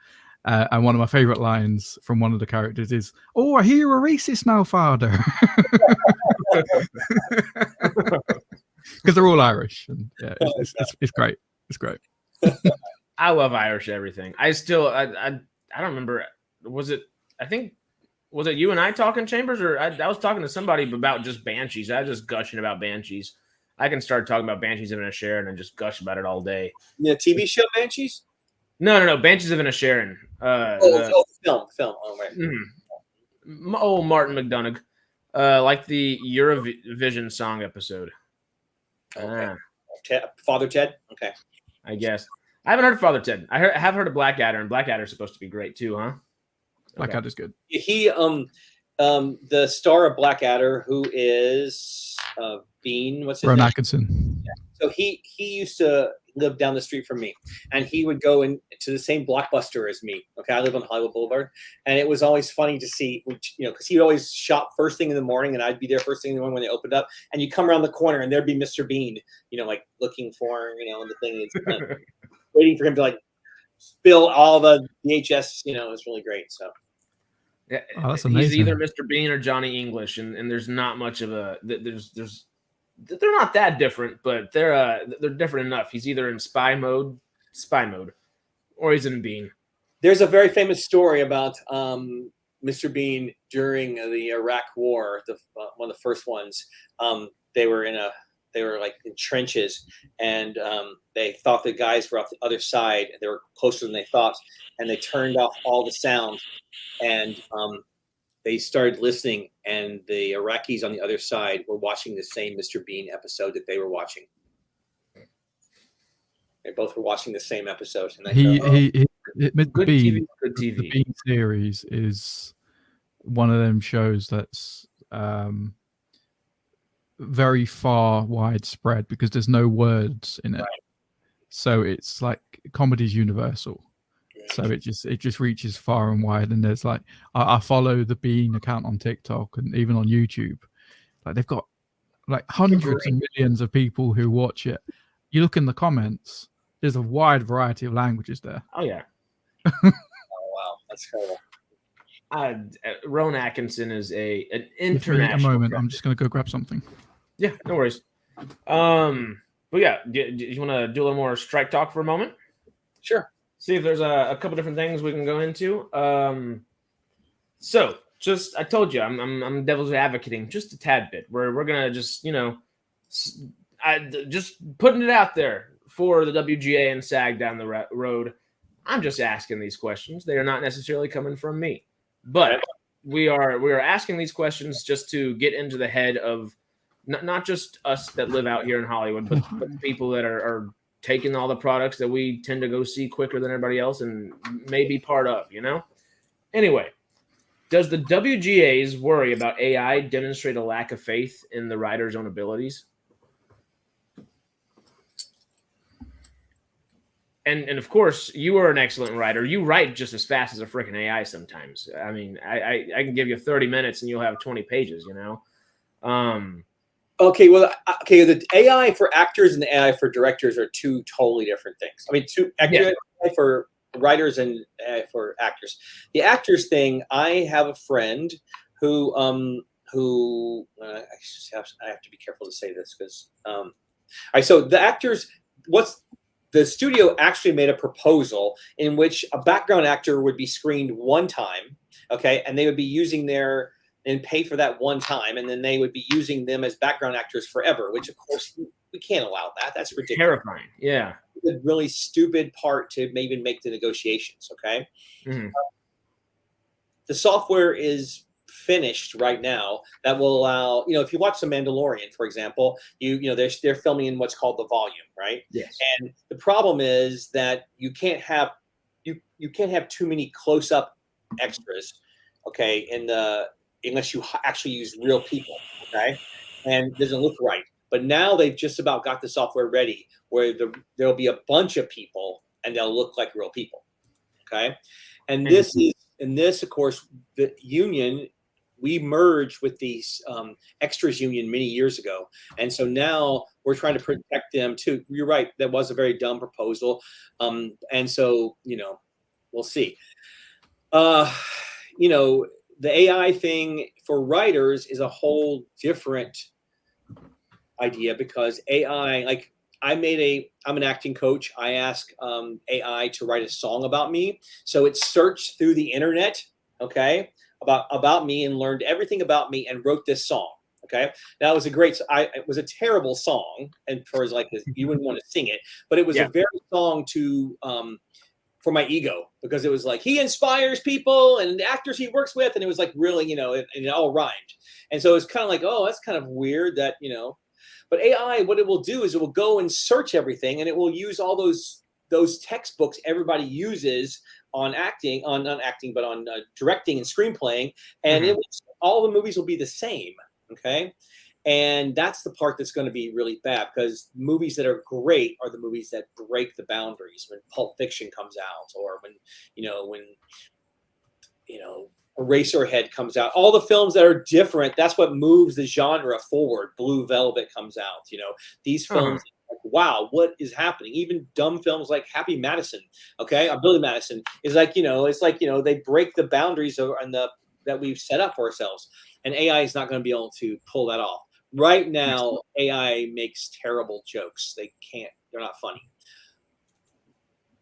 And one of my favorite lines from one of the characters is, "Oh, I hear you're a racist now, father." Because they're all Irish. And yeah, it's great. It's great. I love Irish everything. I don't remember. Was it you and I talking, Chambers, or I was talking to somebody about just Banshees. I was just gushing about Banshees. I can start talking about Banshees of Inisherin and just gush about it all day. The TV show Banshees? No. Banshees of Inisherin. Film. Oh, right. Old Martin McDonagh. Like the Eurovision song episode. Okay. Father Ted? Okay. I guess. I haven't heard of Father Ted. I have heard of Blackadder, and Blackadder's supposed to be great too, huh? Blackadder's good. He the star of Blackadder, who is Bean, what's his Ron name? Atkinson. Yeah. So he used to live down the street from me, and he would go into the same Blockbuster as me. Okay, I live on Hollywood Boulevard, and it was always funny to see, because he'd always shop first thing in the morning, and I'd be there first thing in the morning when they opened up, and you come around the corner, and there'd be Mr. Bean, like looking for him, and the thing is waiting for him to like spill all the VHS. It's really great. So. Yeah, that's amazing. He's either Mr. Bean or Johnny English, and there's not much of a they're not that different, but they're different enough. He's either in spy mode, or he's in Bean. There's a very famous story about Mr. Bean during the Iraq War, one of the first ones. They were like in trenches, and they thought the guys were off the other side. They were closer than they thought, and they turned off all the sound, and they started listening, and the Iraqis on the other side were watching the same Mr. Bean episode that they were watching. They both were watching the same episode. And Good TV. The Bean series is one of them shows that's very far widespread because there's no words in it. Right. So it's like comedy's universal. So it just reaches far and wide, and there's like I follow the Bean account on TikTok and even on YouTube. Like they've got like hundreds and millions of people who watch it. You look in the comments, there's a wide variety of languages there. Oh yeah. Oh wow, that's cool. Ron Atkinson is an A international. moment, I'm just gonna go grab something. Yeah, no worries. But yeah, do you want to do a little more strike talk for a moment? Sure. See if there's a couple different things we can go into. So just I told you I'm devil's advocating just a tad bit. We're gonna just just putting it out there for the WGA and SAG down the road. I'm just asking these questions. They are not necessarily coming from me, but we are asking these questions just to get into the head of not just us that live out here in Hollywood, but people that are taking all the products that we tend to go see quicker than everybody else and maybe part of, Anyway, does the WGA's worry about AI demonstrate a lack of faith in the writer's own abilities? And of course, you are an excellent writer. You write just as fast as a freaking AI sometimes. I mean, I can give you 30 minutes and you'll have 20 pages, Okay, well, the AI for actors and the AI for directors are two totally different things. I mean, AI for writers and AI for actors. The actors thing, I have a friend who I have to be careful to say this because, all right, so the actors, the studio actually made a proposal in which a background actor would be screened one time, okay, and they would be using and pay for that one time, and then they would be using them as background actors forever, which of course we can't allow that. That's ridiculous. Terrifying. Yeah. The really stupid part to even make the negotiations. Okay. Mm-hmm. The software is finished right now that will allow, if you watch The Mandalorian, for example, they're filming in what's called the volume, right? Yes. And the problem is that you can't have too many close-up extras, okay, unless you actually use real people, okay? And it doesn't look right. But now they've just about got the software ready where there'll be a bunch of people and they'll look like real people, okay? And this, of course, the union, we merged with these extras union many years ago. And so now we're trying to protect them too. You're right. That was a very dumb proposal. And so, we'll see. The AI thing for writers is a whole different idea, because AI, like I'm an acting coach. I ask AI to write a song about me. So it searched through the internet, okay, about me, and learned everything about me and wrote this song. Okay, now it was it was a terrible song, and for like this, you wouldn't want to sing it, but it was a very song to for my ego, because it was like, he inspires people and the actors he works with, and it was like really, it all rhymed, and so it's kind of like, oh, that's kind of weird that But AI, what it will do is it will go and search everything, and it will use all those textbooks everybody uses on acting, but on directing and screenplaying, and all the movies will be the same. Okay, and that's the part that's going to be really bad, because movies that are great are the movies that break the boundaries. When Pulp Fiction comes out, or when Eraserhead comes out, all the films that are different, that's what moves the genre forward. Blue Velvet comes out, these films, like, wow, what is happening? Even dumb films like Happy Madison, okay, Billy Madison, is like, it's like, they break the boundaries that we've set up for ourselves, and AI is not going to be able to pull that off. Right now, AI makes terrible jokes. They're not funny,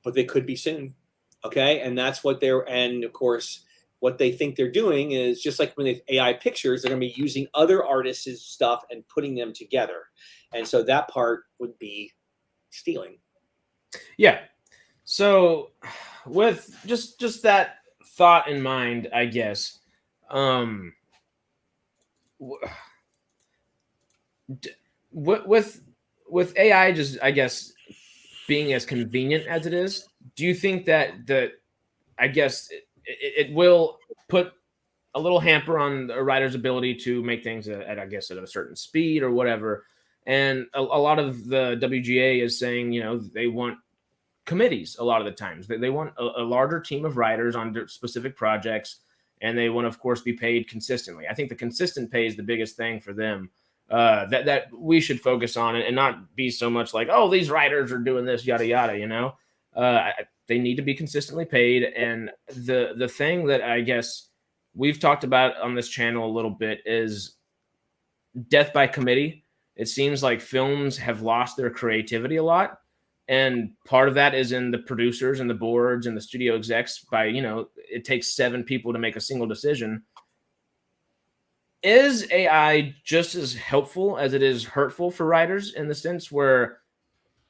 but they could be soon, okay, and that's what and of course, what they think they're doing is just like when they AI pictures, they're going to be using other artists' stuff and putting them together. And so that part would be stealing. Yeah. So with just that thought in mind, I guess, with AI just, I guess, being as convenient as it is, do you think that I guess it will put a little hamper on a writer's ability to make things at a certain speed or whatever? And a lot of the WGA is saying, they want committees a lot of the times. They want a larger team of writers on specific projects, and they want to, of course, be paid consistently. I think the consistent pay is the biggest thing for them that we should focus on, and not be so much like, oh, these writers are doing this, yada, yada, they need to be consistently paid. And the thing that I guess we've talked about on this channel a little bit is death by committee. It seems like films have lost their creativity a lot. And part of that is in the producers and the boards and the studio execs by, it takes 7 people to make a single decision. Is AI just as helpful as it is hurtful for writers, in the sense where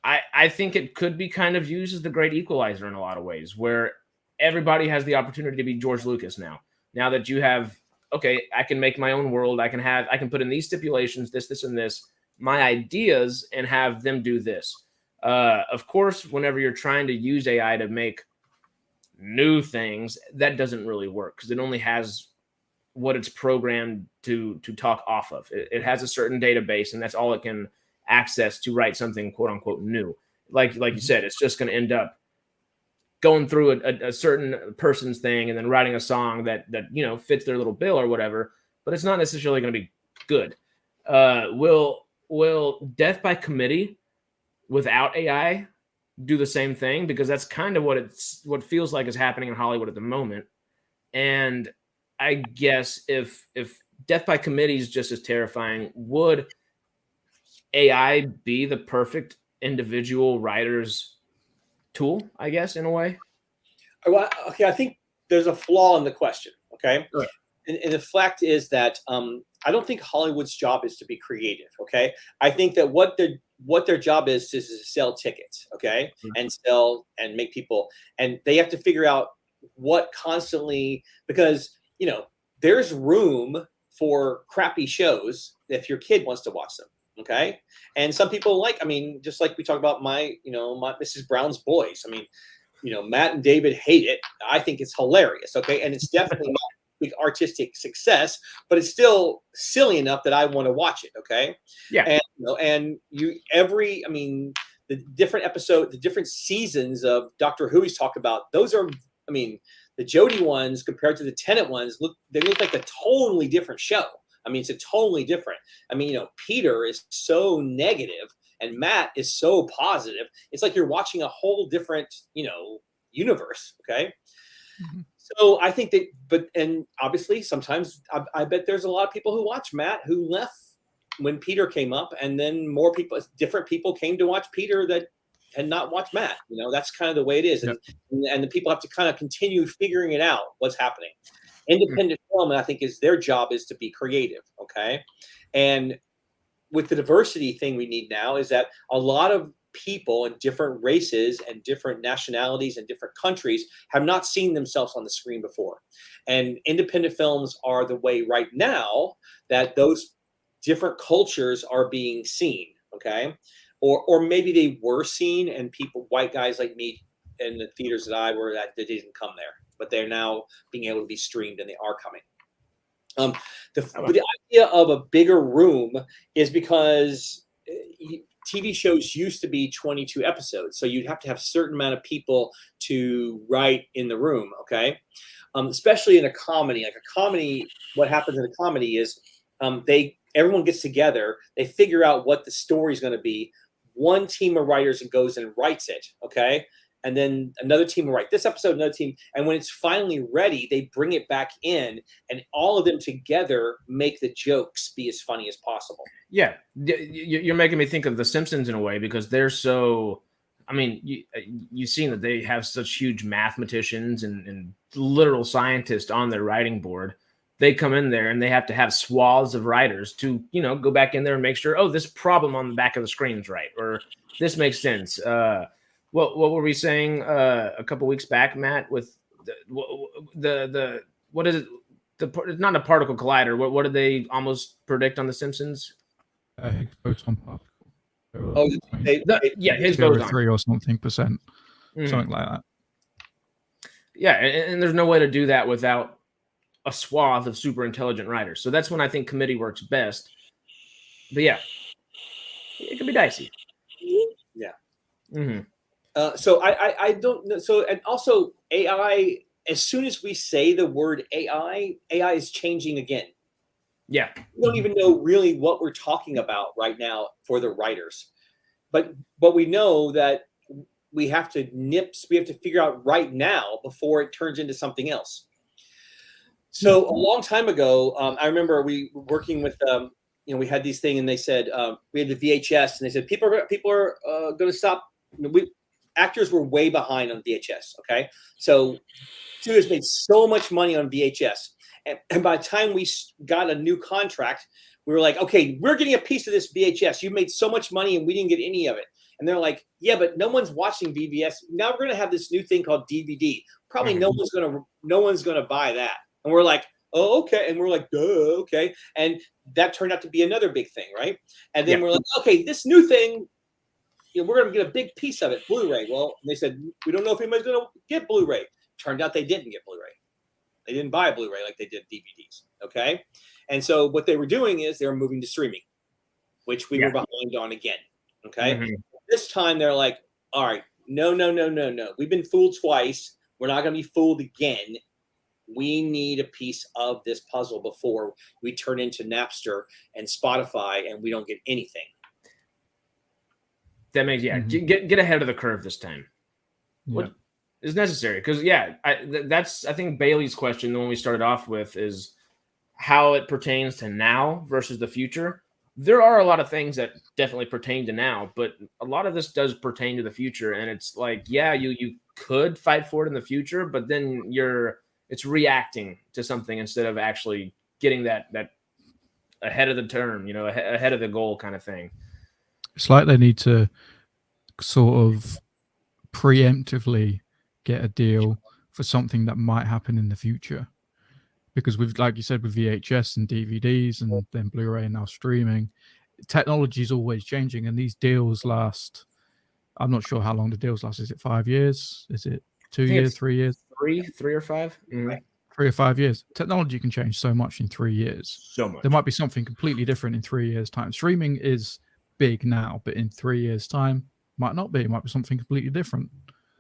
I think it could be kind of used as the great equalizer in a lot of ways, where everybody has the opportunity to be George Lucas now. Now that you have, okay, I can make my own world. I can put in these stipulations, this, and this, my ideas, and have them do this. Of course, whenever you're trying to use AI to make new things, that doesn't really work, because it only has what it's programmed to talk off of. It has a certain database, and that's all it can access to write something quote unquote new. Like you said, it's just going to end up going through a certain person's thing and then writing a song that fits their little bill or whatever, but it's not necessarily going to be good. Will death by committee without AI do the same thing? Because that's kind of what feels like is happening in Hollywood at the moment. And I guess if death by committee is just as terrifying, would AI be the perfect individual writer's tool, I guess, in a way? Well, okay, I think there's a flaw in the question, okay? Right. And the fact is that I don't think Hollywood's job is to be creative, okay? I think that what their job is to sell tickets, okay? Mm-hmm. And sell and make people, and they have to figure out what constantly, because, there's room for crappy shows if your kid wants to watch them. Okay. And some people just like we talked about my Mrs. Brown's Boys. Matt and David hate it. I think it's hilarious. Okay. And it's definitely not a big artistic success, but it's still silly enough that I want to watch it. Okay. Yeah. And the different episode, the different seasons of Doctor Who he's talked about, those are, the Jodie ones compared to the Tennant ones, look like a totally different show. It's a totally different. Peter is so negative and Matt is so positive. It's like you're watching a whole different, universe. Okay. So I think that, and obviously sometimes I bet there's a lot of people who watch Matt who left when Peter came up, and then more people, different people came to watch Peter that had not watched Matt. That's kind of the way it is. Yep. And the people have to kind of continue figuring it out, what's happening. Independent film, I think, their job is to be creative. Okay. And with the diversity thing we need now is that a lot of people in different races and different nationalities and different countries have not seen themselves on the screen before. And independent films are the way right now that those different cultures are being seen. Okay. Or maybe they were seen, and people, white guys like me in the theaters that I were at, they didn't come there, but they're now being able to be streamed, and they are coming. The idea of a bigger room is because TV shows used to be 22 episodes, so you'd have to have a certain amount of people to write in the room. Okay, especially in a comedy. Like a comedy, what happens in a comedy is everyone gets together, they figure out what the story is going to be. One team of writers and goes and writes it. Okay. And then another team will write this episode, another team. And when it's finally ready, they bring it back in, and all of them together make the jokes be as funny as possible. Yeah. You're making me think of The Simpsons in a way, because they're so, I mean, you've seen that they have such huge mathematicians and literal scientists on their writing board. They come in there and they have to have swaths of writers to, go back in there and make sure, oh, this problem on the back of the screen is right, or this makes sense. What were we saying a couple weeks back, Matt? With the what is it? It's not a particle collider. What did they almost predict on The Simpsons? Higgs boson particle. Higgs boson 3 or something percent, something like that. Yeah, and there's no way to do that without a swath of super intelligent writers. So that's when I think committee works best. But yeah, it can be dicey. Yeah. Mm-hmm. So I don't know. So, and also AI, as soon as we say the word AI is changing again. Yeah. We don't even know really what we're talking about right now for the writers, but we know that we have to figure out right now before it turns into something else. So a long time ago, I remember we were working with, we had these things, and they said, we had the VHS, and they said, people are going to stop. Actors were way behind on VHS. Okay. So studios made so much money on VHS. And by the time we got a new contract, we were like, okay, we're getting a piece of this VHS. You made so much money and we didn't get any of it. And they're like, yeah, but no one's watching VBS. Now we're going to have this new thing called DVD. Probably no one's going to buy that. And we're like, oh, okay. And we're like, duh, okay. And that turned out to be another big thing, right? And then we're like, okay, this new thing, we're going to get a big piece of it, Blu-ray. Well, they said, we don't know if anybody's going to get Blu-ray. Turned out they didn't get Blu-ray. They didn't buy a Blu-ray like they did DVDs, okay? And so what they were doing is they were moving to streaming, which we were behind on again, okay? Mm-hmm. This time they're like, all right, no. We've been fooled twice. We're not going to be fooled again. We need a piece of this puzzle before we turn into Napster and Spotify and we don't get anything. That makes, get ahead of the curve this time. Yeah. What is necessary? Because, that's, I think, Bailey's question, the one we started off with, is how it pertains to now versus the future. There are a lot of things that definitely pertain to now, but a lot of this does pertain to the future. And it's like, you could fight for it in the future, but then it's reacting to something instead of actually getting that ahead of the term, ahead of the goal kind of thing. It's like they need to sort of preemptively get a deal for something that might happen in the future. Because with, like you said, with VHS and DVDs and then Blu-ray and now streaming, technology is always changing, and these deals last. I'm not sure how long the deals last. Is it 5 years? Is it 2 years? 3 years? Three or five? Mm-hmm. 3 or 5 years. Technology can change so much in 3 years. So much. There might be something completely different in 3 years' time. Streaming is big now, but in 3 years' time, might not be. It might be something completely different.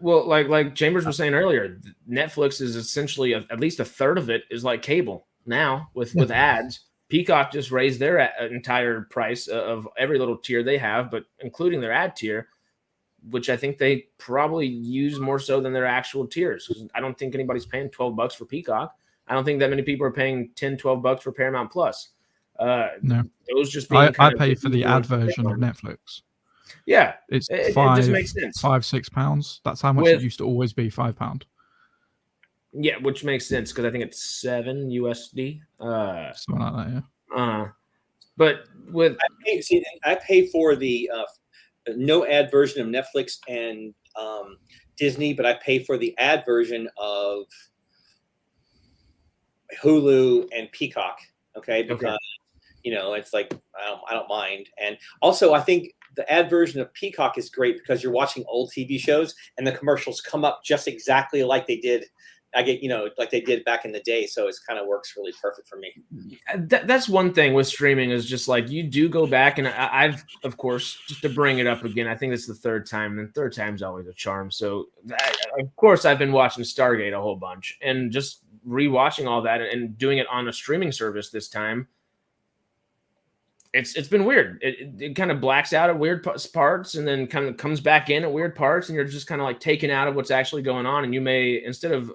Well, like Chambers was saying earlier, Netflix is essentially at least a third of it is like cable now with ads. Peacock just raised their entire price of every little tier they have, but including their ad tier, which I think they probably use more so than their actual tiers. I don't think anybody's paying $12 for Peacock. I don't think that many people are paying $10-12 for Paramount Plus. No, those just being I pay for the ad version of Netflix. Yeah, it's it five, just makes sense. £5-6. That's how much it used to always be, £5. Yeah, which makes sense because I think it's $7 USD. Something like that, yeah. But with I pay for the no ad version of Netflix and Disney, but I pay for the ad version of Hulu and Peacock. Okay, because it's like I don't mind, and also I think the ad version of Peacock is great because you're watching old TV shows and the commercials come up just exactly like they did. Like they did back in the day. So it kind of works really perfect for me. That's one thing with streaming is just like you do go back, and I've, of course, just to bring it up again, I think it's the third time, and third time's always a charm. So of course I've been watching Stargate a whole bunch and just rewatching all that and doing it on a streaming service this time. It's been weird. It kind of blacks out at weird parts and then kind of comes back in at weird parts, and you're just kind of like taken out of what's actually going on. And you may, instead of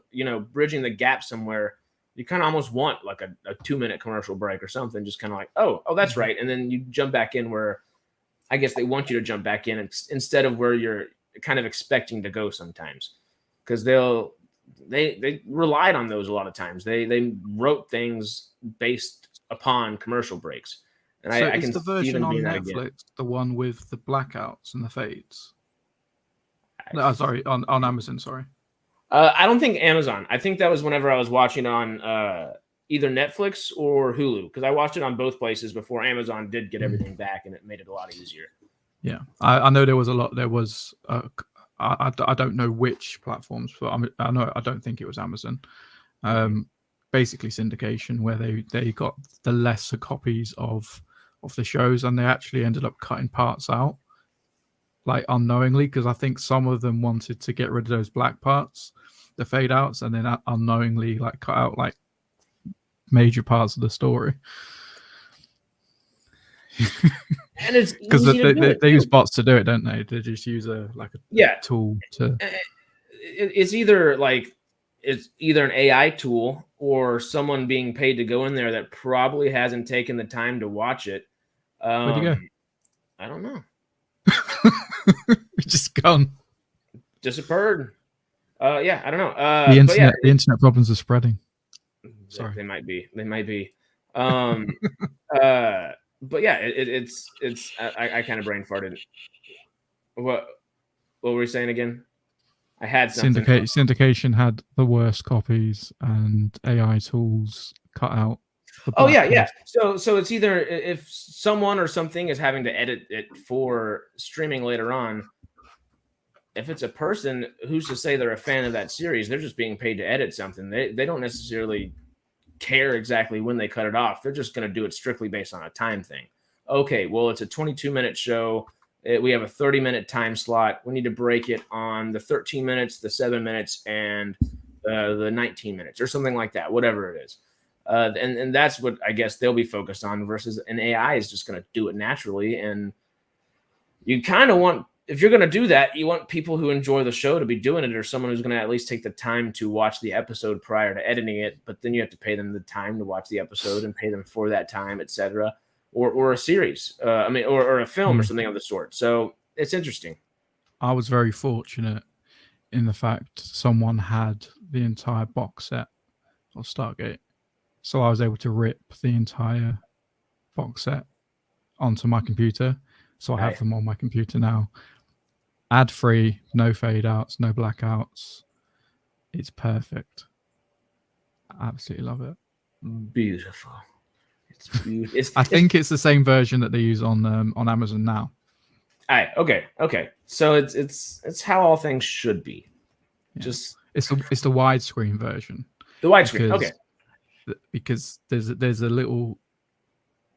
bridging the gap somewhere, you kind of almost want like a 2-minute commercial break or something. Just kind of like, oh, that's right, and then you jump back in where I guess they want you to jump back in instead of where you're kind of expecting to go sometimes, because they relied on those a lot of times. They wrote things based upon commercial breaks. And so I can is the version on Netflix the one with the blackouts and the fades? No, sorry, on Amazon. Sorry, I don't think Amazon. I think that was whenever I was watching on either Netflix or Hulu, because I watched it on both places before Amazon did get everything back, and it made it a lot easier. Yeah, I know there was a lot. There was I don't know which platforms, but I don't think it was Amazon. Basically syndication, where they got the lesser copies of the shows, and they actually ended up cutting parts out, like unknowingly, because I think some of them wanted to get rid of those black parts, the fade outs, and then unknowingly like cut out like major parts of the story. And it's because they use bots to do it, don't they? They just use a tool to. It's either an AI tool or someone being paid to go in there that probably hasn't taken the time to watch it. Where'd you go? I don't know. Just gone. Disappeared. Yeah, I don't know. The internet problems are spreading. Sorry, they might be. But yeah, it's. I kind of brain farted. What were we saying again? I had something. Syndication had the worst copies, and AI tools cut out. Oh yeah. So it's either if someone or something is having to edit it for streaming later on. If it's a person, who's to say they're a fan of that series? They're just being paid to edit something. They don't necessarily care exactly when they cut it off. They're just going to do it strictly based on a time thing. Okay, well, it's a 22-minute show. We have a 30-minute time slot. We need to break it on the 13 minutes, the 7 minutes, and the 19 minutes or something like that, whatever it is. And that's what I guess they'll be focused on, versus an AI is just going to do it naturally. And you kind of want, if you're going to do that, you want people who enjoy the show to be doing it, or someone who's going to at least take the time to watch the episode prior to editing it. But then you have to pay them the time to watch the episode and pay them for that time, etc. Or a series, or a film or something of the sort. So it's interesting. I was very fortunate in the fact someone had the entire box set of Stargate. So I was able to rip the entire box set onto my computer. So I have them on my computer now. Ad-free, no fade outs, no blackouts. It's perfect. I absolutely love it. Beautiful. It's beautiful. I think it's the same version that they use on Amazon now. All right. Okay. So it's how all things should be. Yeah. Just it's the widescreen version. The widescreen. Okay. Because there's a little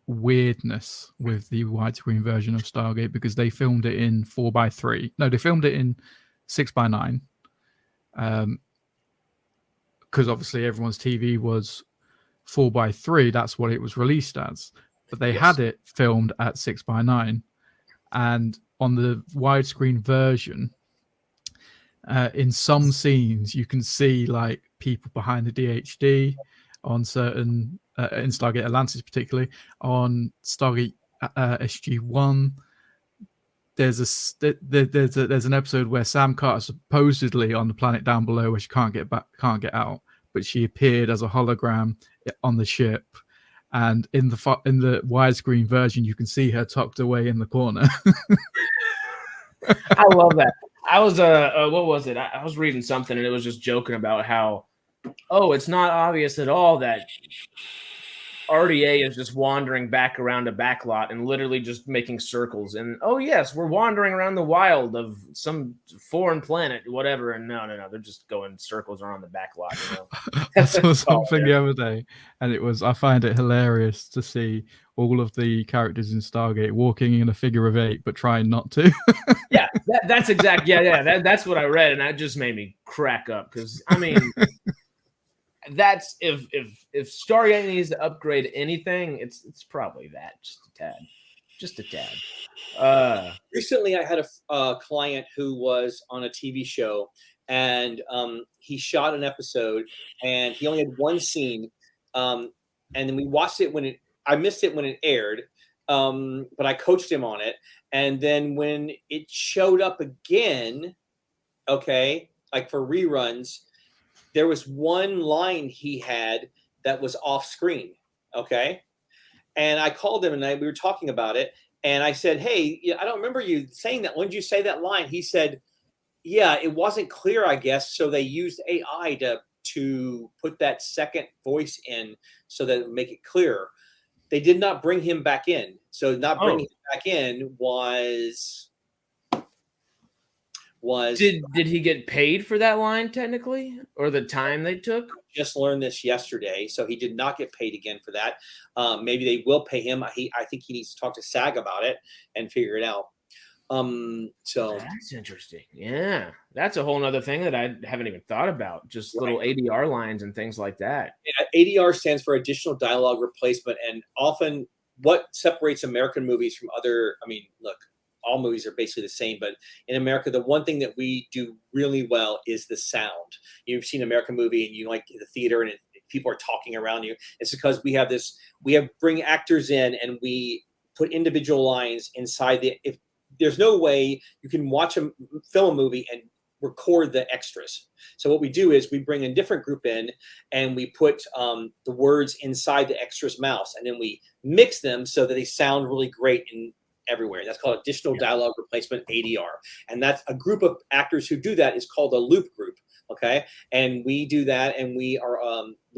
weirdness with the widescreen version of Stargate, because they filmed it in 4:3. No, they filmed it in 6:9. Because obviously everyone's TV was 4:3, that's what it was released as. But they Yes. had it filmed at 6:9, and on the widescreen version, in some scenes you can see like people behind the DHD on certain in Stargate Atlantis, particularly on Stargate SG-1. There's an episode where Sam Carter supposedly on the planet down below where she can't get out, but she appeared as a hologram on the ship, and in the widescreen version you can see her tucked away in the corner. I love that. I was what was it? I was reading something and it was just joking about how, oh, it's not obvious at all that RDA is just wandering back around a backlot and literally just making circles. And oh yes, we're wandering around the wild of some foreign planet, whatever. And no, they're just going circles around the backlot. You know? I saw something the other day, and I find it hilarious to see all of the characters in Stargate walking in a figure of 8, but trying not to. Yeah, that's exact. Yeah, that's what I read, and that just made me crack up because I mean. That's if Stargate needs to upgrade anything, it's probably that, just a tad. Recently, I had a client who was on a TV show, and he shot an episode, and he only had one scene, and then we watched it I missed it when it aired, but I coached him on it, and then when it showed up again, okay, like for reruns. There was one line he had that was off screen, okay? And I called him and we were talking about it. And I said, hey, I don't remember you saying that. When did you say that line? He said, yeah, it wasn't clear, I guess. So they used AI to put that second voice in so that it would make it clearer. They did not bring him back in. So not bringing him back in was did he get paid for that line technically, or the time they took? Just learned this yesterday, so he did not get paid again for that. Maybe they will pay him. I think he needs to talk to SAG about it and figure it out. So that's interesting. Yeah, that's a whole nother thing that I haven't even thought about. Just little ADR lines and things like that. Yeah, ADR stands for additional dialogue replacement, and often what separates American movies from other. I mean, look. All movies are basically the same, but in America, the one thing that we do really well is the sound. You've seen an American movie and you like the theater and people are talking around you. It's because we bring actors in and we put individual lines inside if there's no way you can film a movie and record the extras. So what we do is we bring a different group in and we put the words inside the extras' mouths, and then we mix them so that they sound really great everywhere. That's called additional dialogue replacement, ADR. And that's a group of actors who do that is called a loop group. Okay. And we do that. And we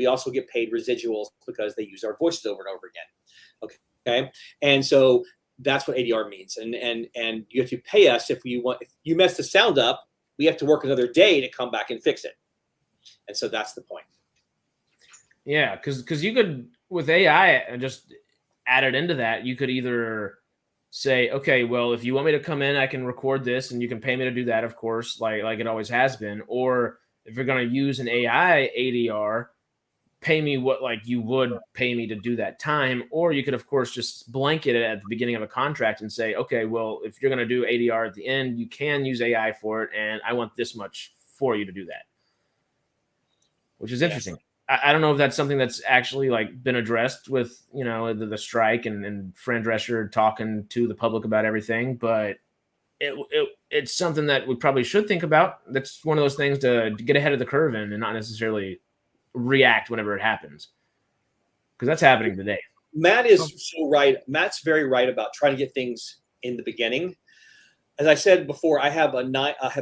also get paid residuals because they use our voices over and over again. Okay. And so that's what ADR means. And you have to pay us if you mess the sound up, we have to work another day to come back and fix it. And so that's the point. Yeah. Cause you could, with AI, just add it into that. You could either say, okay, well, if you want me to come in, I can record this and you can pay me to do that, of course, like it always has been. Or if you're going to use an AI ADR, pay me what like you would pay me to do that time. Or you could, of course, just blanket it at the beginning of a contract and say, okay, well, if you're going to do ADR at the end, you can use AI for it. And I want this much for you to do that, which is interesting. I don't know if that's something that's actually like been addressed with, the strike and Fran Drescher talking to the public about everything, but it's something that we probably should think about. That's one of those things to get ahead of the curve in and not necessarily react whenever it happens, because that's happening today. Matt is so right. Matt's very right about trying to get things in the beginning. As I said before, I have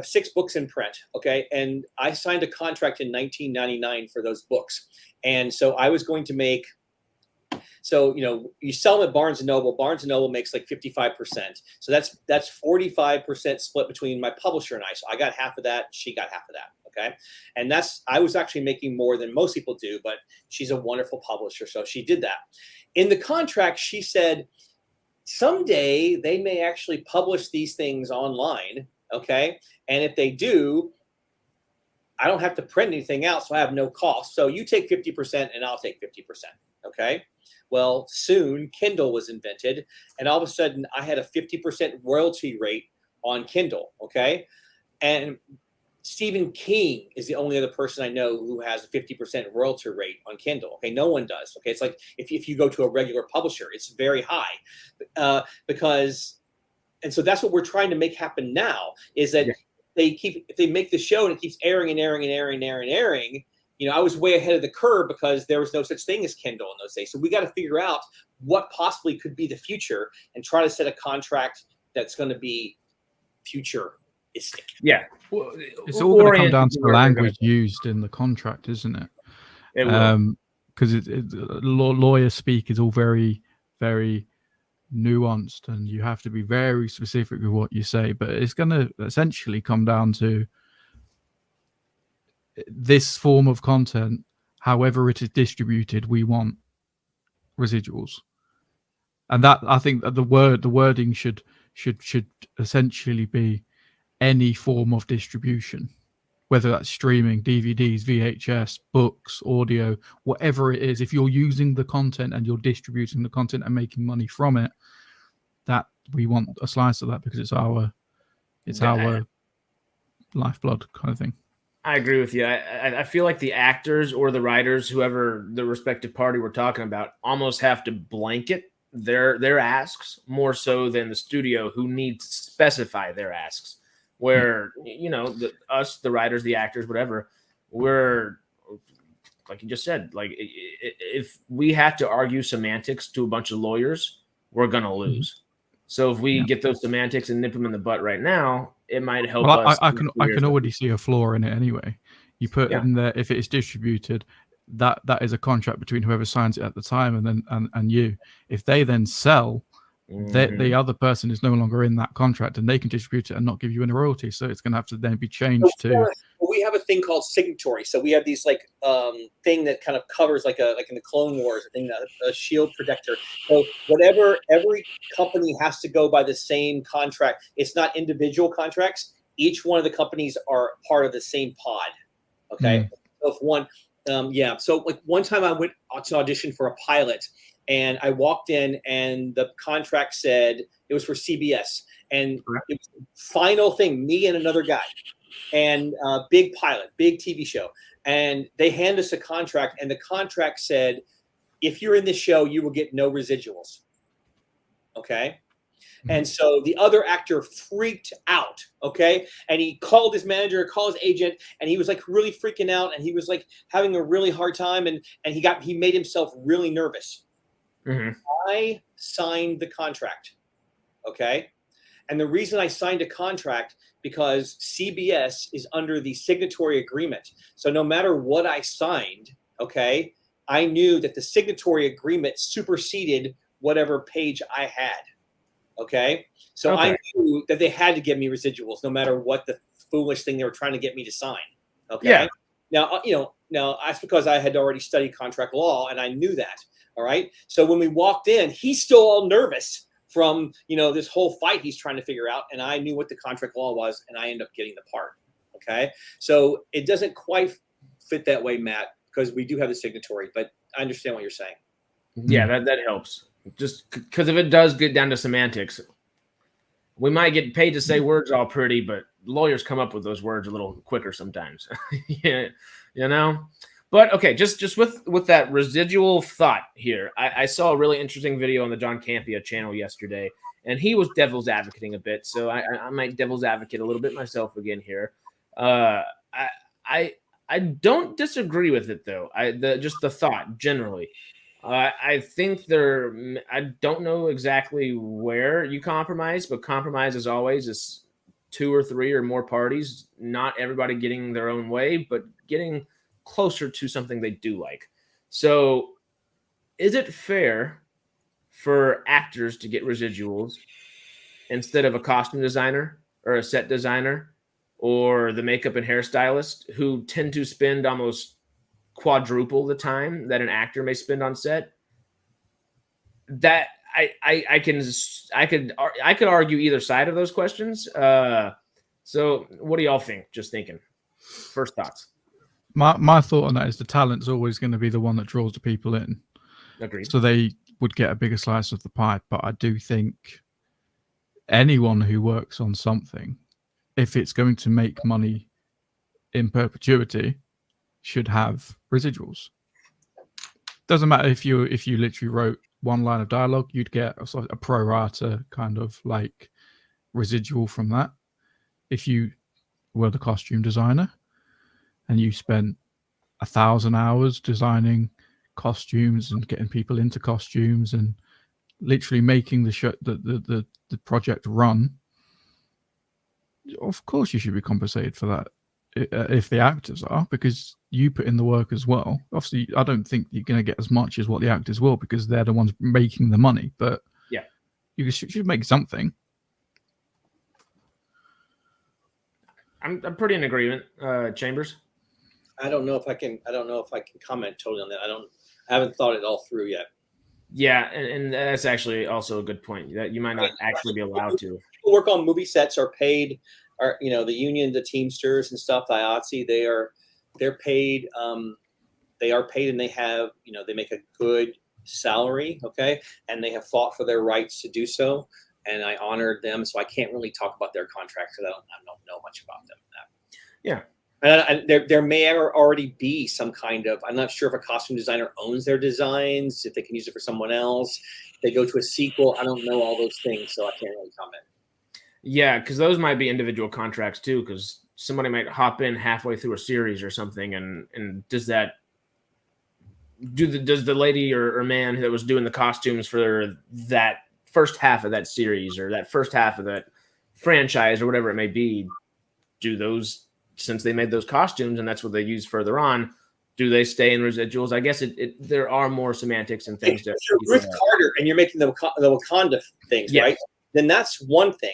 6 books in print, okay? And I signed a contract in 1999 for those books. And so I was going to make, you sell them at Barnes & Noble. Barnes & Noble makes like 55%. So that's 45% split between my publisher and I. So I got half of that. She got half of that, okay? And I was actually making more than most people do, but she's a wonderful publisher. So she did that. In the contract, she said, someday they may actually publish these things online, okay? And if they do, I don't have to print anything out, so I have no cost. So you take 50% and I'll take 50%. Okay. Well, soon Kindle was invented, and all of a sudden I had a 50% royalty rate on Kindle. Okay. And Stephen King is the only other person I know who has a 50% royalty rate on Kindle. Okay. No one does. Okay. It's like if you go to a regular publisher, it's very high and so that's what we're trying to make happen now is that if they make the show and it keeps airing and airing and airing and airing and airing, I was way ahead of the curve because there was no such thing as Kindle in those days. So we got to figure out what possibly could be the future and try to set a contract that's going to be futuristic. Yeah. It's all going to come down to the language used in the contract, isn't it? It will. Because lawyer speak is all very, very nuanced, and you have to be very specific with what you say. But it's going to essentially come down to this form of content, however it is distributed, we want residuals. And that, I think that the wording should essentially be any form of distribution, whether that's streaming, DVDs, VHS, books, audio, whatever it is. If you're using the content and you're distributing the content and making money from it, that we want a slice of that because it's our lifeblood kind of thing. I agree with you. I feel like the actors or the writers, whoever the respective party we're talking about, almost have to blanket their asks more so than the studio, who need to specify their asks. Where us, the writers, the actors, whatever, we're like you just said. Like if we have to argue semantics to a bunch of lawyers, we're gonna lose. So if we get those semantics and nip them in the butt right now, it might help us. I can already see a flaw in it anyway. You put in there, if it is distributed, that is a contract between whoever signs it at the time and you. If they then sell, the other person is no longer in that contract, and they can distribute it and not give you any royalty. So it's going to have to then be changed to. We have a thing called signatory. So we have these thing that kind of covers like in the Clone Wars, a shield protector. So whatever, every company has to go by the same contract. It's not individual contracts. Each one of the companies are part of the same pod. Okay. So if one, So like one time I went to audition for a pilot. And I walked in, and the contract said it was for CBS, and it was the final thing, me and another guy, and big pilot, big TV show. And they hand us a contract, and the contract said, if you're in this show, you will get no residuals. Okay. And so the other actor freaked out. Okay. And he called his manager, called his agent, and he was like really freaking out. And he was like having a really hard time. And he made himself really nervous. I signed the contract. Okay. And the reason I signed a contract, because CBS is under the signatory agreement. So no matter what I signed, okay, I knew that the signatory agreement superseded whatever page I had. Okay. So I knew that they had to give me residuals no matter what the foolish thing they were trying to get me to sign. Okay. Yeah. Now that's because I had already studied contract law, and I knew that. All right. So when we walked in, he's still all nervous from, this whole fight he's trying to figure out. And I knew what the contract law was, and I ended up getting the part. Okay. So it doesn't quite fit that way, Matt, because we do have the signatory, but I understand what you're saying. Yeah, that helps. Just because if it does get down to semantics, we might get paid to say words all pretty, but lawyers come up with those words a little quicker sometimes. But okay, just with that residual thought here, I saw a really interesting video on the John Campea channel yesterday, and he was devil's advocating a bit. So I might devil's advocate a little bit myself again here. I don't disagree with it though. Just the thought generally. I think I don't know exactly where you compromise, but compromise as always is 2 or 3 or more parties, not everybody getting their own way, but getting closer to something they do like. So is it fair for actors to get residuals instead of a costume designer or a set designer or the makeup and hairstylist, who tend to spend almost quadruple the time that an actor may spend on set? That I could argue either side of those questions. So what do y'all think? Just thinking. First thoughts. my thought on that is the talent's always going to be the one that draws the people in. Agreed. So they would get a bigger slice of the pie. But I do think anyone who works on something, if it's going to make money in perpetuity, should have residuals. Doesn't matter if you literally wrote one line of dialogue, you'd get a pro rata kind of like residual from that. If you were the costume designer and you spent 1,000 hours designing costumes and getting people into costumes and literally making the project run, of course you should be compensated for that if the actors are, because you put in the work as well. Obviously, I don't think you're going to get as much as what the actors will because they're the ones making the money, but yeah, you should make something. I'm pretty in agreement, Chambers. I don't know if I can comment totally on that. I haven't thought it all through yet. Yeah, and that's actually also a good point that you might not actually be allowed to. People work on movie sets are paid, or the union, the Teamsters and stuff, the IATSE, they're paid. They are paid, and they have they make a good salary, okay, and they have fought for their rights to do so, and I honored them, so I can't really talk about their contracts because I don't know much about them. Yeah. And there may already be some kind of, I'm not sure if a costume designer owns their designs, if they can use it for someone else, if they go to a sequel. I don't know all those things, so I can't really comment. Yeah, because those might be individual contracts too, because somebody might hop in halfway through a series or something, and does the lady or man that was doing the costumes for that first half of that series or that first half of that franchise or whatever it may be, do those, since they made those costumes and that's what they use further on, do they stay in residuals? I guess there are more semantics and things. If you're Ruth Carter and you're making the Wakanda things, yes, right? Then that's one thing.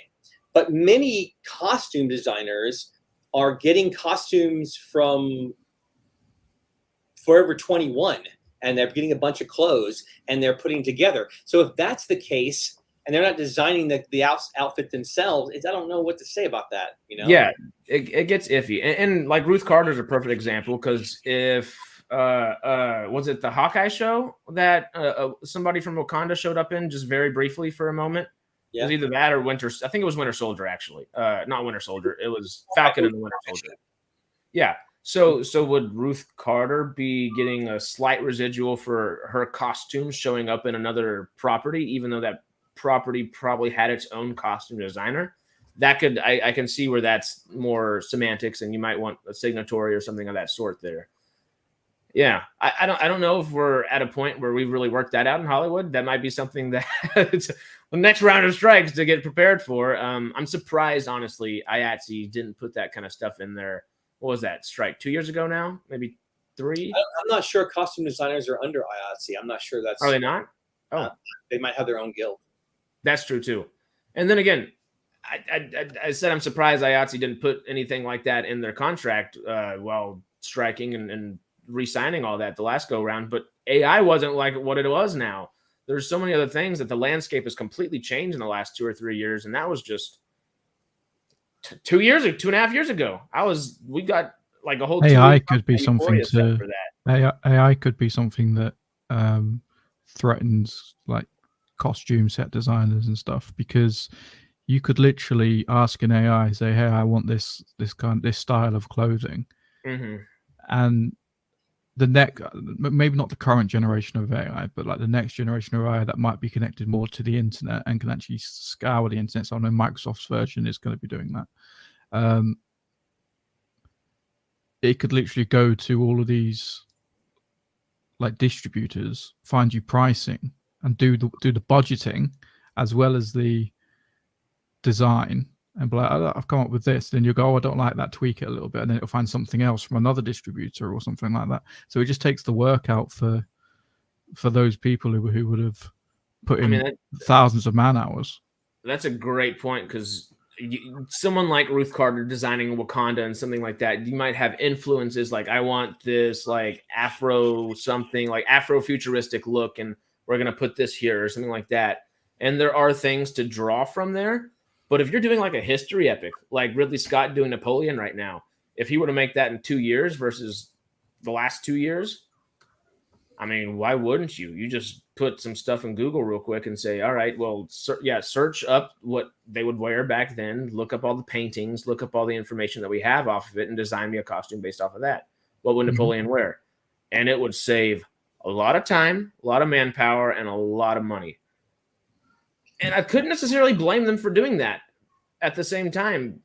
But many costume designers are getting costumes from Forever 21, and they're getting a bunch of clothes and they're putting together. So if that's the case, and they're not designing the outfit themselves, I don't know what to say about that. Yeah, it gets iffy, and like Ruth Carter's a perfect example, because if was it the Hawkeye show that somebody from Wakanda showed up in just very briefly for a moment? Yeah. It was either that or Winter. I think it was Winter Soldier, actually. Not Winter Soldier. It was Falcon and the Winter Soldier. Yeah. So would Ruth Carter be getting a slight residual for her costume showing up in another property, even though that property probably had its own costume designer? That could, I can see where that's more semantics, and you might want a signatory or something of that sort there. Yeah, I don't know if we're at a point where we've really worked that out in Hollywood. That might be something that the next round of strikes to get prepared for. I'm surprised, honestly, IATSE didn't put that kind of stuff in there. What was that strike? 2 years ago now? Maybe 3? I'm not sure costume designers are under IATSE. I'm not sure that's. Are they not? Oh, they might have their own guild. That's true too. And then again, I said I'm surprised IATSE didn't put anything like that in their contract while striking and re-signing all that the last go round. But AI wasn't like what it was now. There's so many other things that the landscape has completely changed in the last 2 or 3 years, and that was just 2 years or 2.5 years ago. We got like a whole AI could be something to AI could be something that threatens like costume set designers and stuff, because you could literally ask an AI, say, hey, I want this style of clothing, and maybe not the current generation of AI, but like the next generation of AI that might be connected more to the internet and can actually scour the internet. So I know Microsoft's version is going to be doing that. It could literally go to all of these like distributors, find you pricing, and do the budgeting as well as the design, and be like, I've come up with this. Then you go, I don't like that, tweak it a little bit, and then it'll find something else from another distributor or something like that. So it just takes the work out for those people who would have put in thousands of man hours. That's a great point, because someone like Ruth Carter designing Wakanda and something like that, you might have influences like, I want this like Afro something, like Afro futuristic look, and we're going to put this here or something like that. And there are things to draw from there. But if you're doing like a history epic, like Ridley Scott doing Napoleon right now, if he were to make that in 2 years versus the last 2 years, I mean, why wouldn't you? You just put some stuff in Google real quick and say, all right, well, search up what they would wear back then, look up all the paintings, look up all the information that we have off of it, and design me a costume based off of that. What would Napoleon wear? And it would save a lot of time, a lot of manpower, and a lot of money. And I couldn't necessarily blame them for doing that at the same time.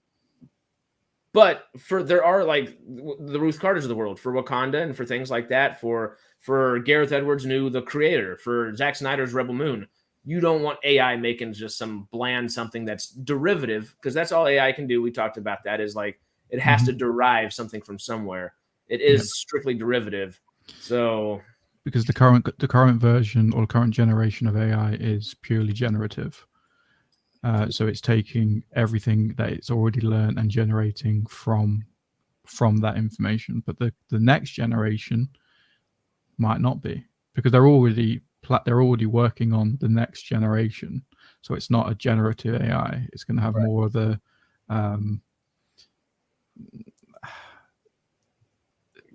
But there are like the Ruth Carters of the world, for Wakanda and for things like that, for Gareth Edwards' The Creator, for Zack Snyder's Rebel Moon. You don't want AI making just some bland something that's derivative, because that's all AI can do. We talked about that, is like it has to derive something from somewhere. It is strictly derivative. So because the current version or current generation of AI is purely generative. So it's taking everything that it's already learned and generating from that information. But the next generation might not be, because they're already working on the next generation. So it's not a generative AI. It's going to have more of the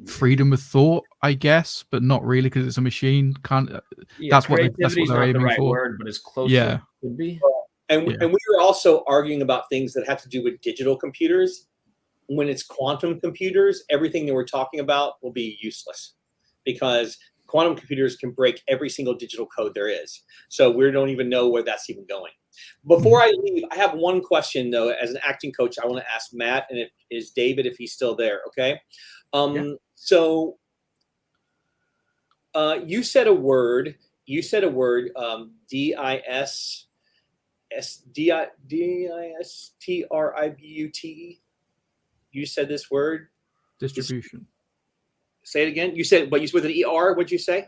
freedom of thought, I guess, but not really, because it's a machine. That's what they're aiming for. Word, but as close as it could be. And we were also arguing about things that have to do with digital computers. When it's quantum computers, everything that we're talking about will be useless, because quantum computers can break every single digital code there is. So we don't even know where that's even going. Before I leave, I have one question, though. As an acting coach, I want to ask Matt, and is David, if he's still there, okay? So you said a word, distributed. You said this word. Distribution. Say it again. You said, but you with an ER. What'd you say?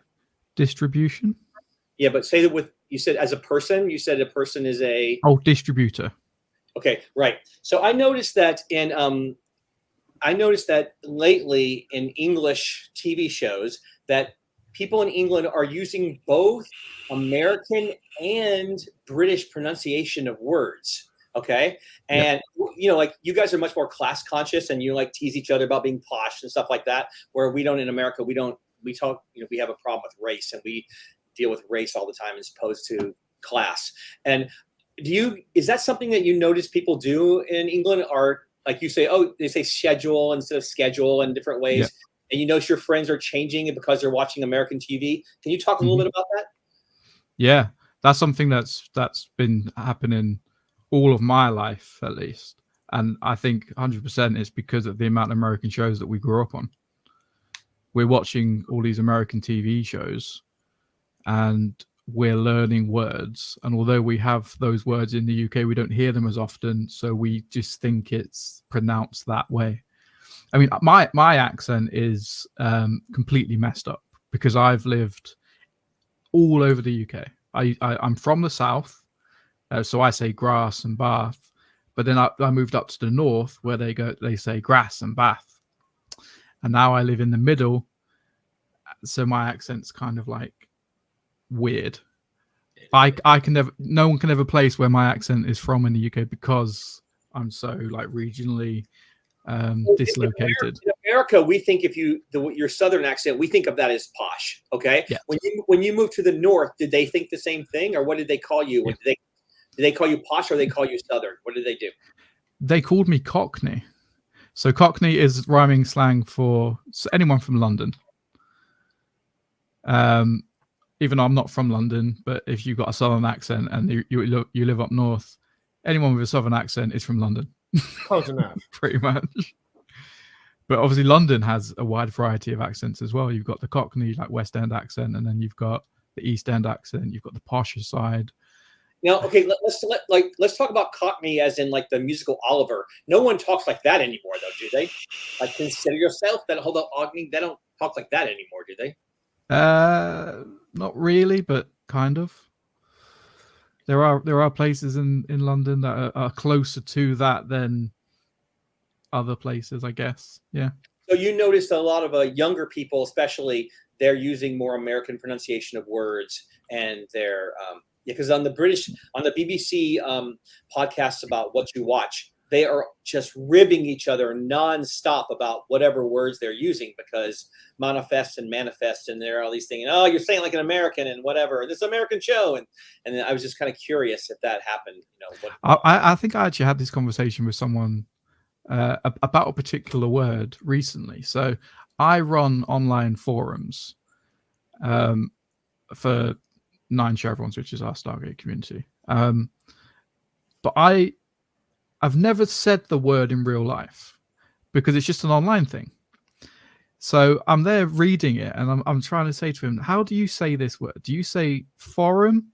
Distribution. Yeah, but say that with. You said as a person. You said a person is a. Oh, distributor. Okay, right. So I noticed that lately in English TV shows that people in England are using both American and British pronunciation of words. Okay. And, like you guys are much more class conscious, and you like tease each other about being posh and stuff like that, where we don't in America. We talk, we have a problem with race, and we deal with race all the time as opposed to class. And is that something that you notice people do in England? Or like you say, they say schedule instead of schedule in different ways. Yeah. And you notice your friends are changing it because they're watching American TV. Can you talk a little bit about that? Yeah, that's something that's been happening all of my life, at least. And I think 100% is because of the amount of American shows that we grew up on. We're watching all these American TV shows, and we're learning words. And although we have those words in the UK, we don't hear them as often. So we just think it's pronounced that way. I mean, my accent is completely messed up because I've lived all over the UK. I'm from the south, so I say grass and bath. But then I moved up to the north, where they say grass and bath. And now I live in the middle, so my accent's kind of like weird. No one can ever place where my accent is from in the UK because I'm so like regionally dislocated. In America, we think your southern accent, we think of that as posh. Okay. Yeah. When you moved to the north, did they think the same thing, or what did they call you? Yeah. Did they call you posh, or they call you southern? What did they do? They called me Cockney. So Cockney is rhyming slang for anyone from London. Even though I'm not from London, but if you've got a southern accent and you live up north, anyone with a southern accent is from London. Close enough. Pretty much. But obviously London has a wide variety of accents as well. You've got the Cockney, like West End accent, and then you've got the East End accent. You've got the posher side. Now, okay, let's talk about Cockney as in like the musical Oliver. No one talks like that anymore, though, do they? Like, consider yourself. They don't talk like that anymore, do they? Not really, but kind of. There are places in London that are closer to that than other places, I guess. Yeah. So you noticed a lot of younger people, especially, they're using more American pronunciation of words, and they're because on the BBC podcasts about what you watch, they are just ribbing each other nonstop about whatever words they're using, because manifest, and they're all these things. Oh, you're saying like an American and whatever. This American show, and then I was just kind of curious if that happened. I think I actually had this conversation with someone about a particular word recently. So I run online forums for Nine Chevrons, which is our Stargate community. But I've never said the word in real life because it's just an online thing. So I'm there reading it, and I'm trying to say to him, how do you say this word? Do you say forum,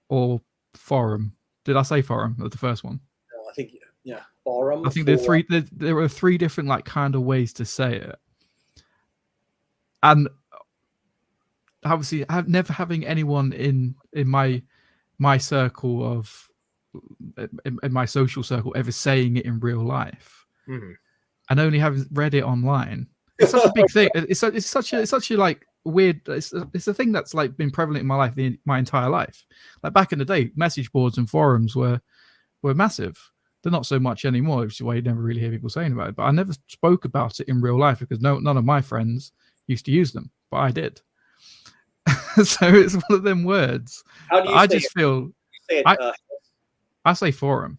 or forum? Did I say forum? The first one. No, I think forum. I think there were three different like kind of ways to say it, and obviously, never having anyone in my circle of in my social circle ever saying it in real life, and only having read it online. It's such a big thing. It's such a like weird. It's a thing that's like been prevalent in my life my entire life. Like back in the day, message boards and forums were massive. They're not so much anymore, which is why you never really hear people saying about it. But I never spoke about it in real life because none of my friends used to use them, but I did. So it's one of them words. How do you I say just it? feel You say it, I say forum.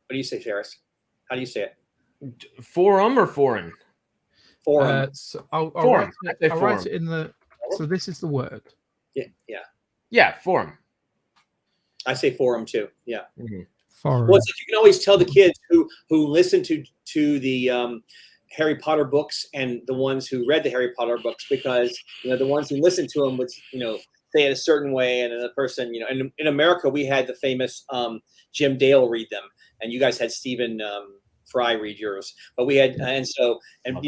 What do you say, Ferris? How do you say it? Forum or foreign? Forum. So I'll Forum. write it in the. So this is the word. Yeah. Forum. I say forum too. Yeah. Forum. Well, it's like you can always tell the kids who listen to the Harry Potter books and the ones who read the Harry Potter books, because the ones who listened to them would say it a certain way, and then the person and in America we had the famous Jim Dale read them, and you guys had Stephen Fry read yours, but we had some of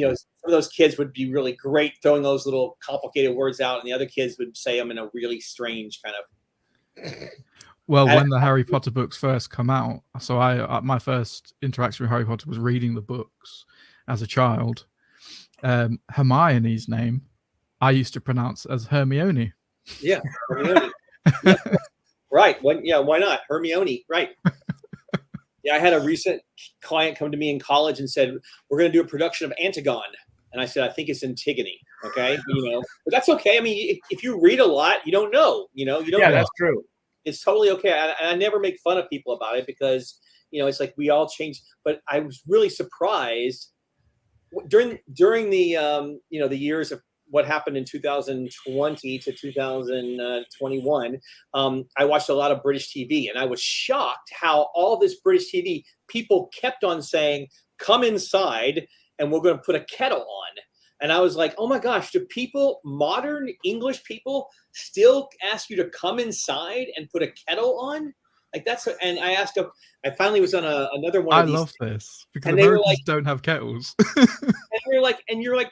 those kids would be really great throwing those little complicated words out, and the other kids would say them in a really strange kind of. Well, when the Harry Potter books first come out, so my first interaction with Harry Potter was reading the books as a child. Hermione's name I used to pronounce as Hermione. Yeah, Hermione. Yeah. Right. Why not? Hermione. Right. Yeah, I had a recent client come to me in college and said, we're going to do a production of Antigone. And I said, I think it's Antigone. Okay. But that's okay. I mean, if you read a lot, you don't know. You don't know. That's true. It's totally okay. I never make fun of people about it because, it's like we all change. But I was really surprised during the, the years of what happened in 2020 to 2021. I watched a lot of British TV, and I was shocked how all this British TV people kept on saying, come inside and we're going to put a kettle on. And I was like, oh my gosh, do modern English people still ask you to come inside and put a kettle on? Like and I asked them, I finally was on another one of these. I love this because Americans don't have kettles. And you're like,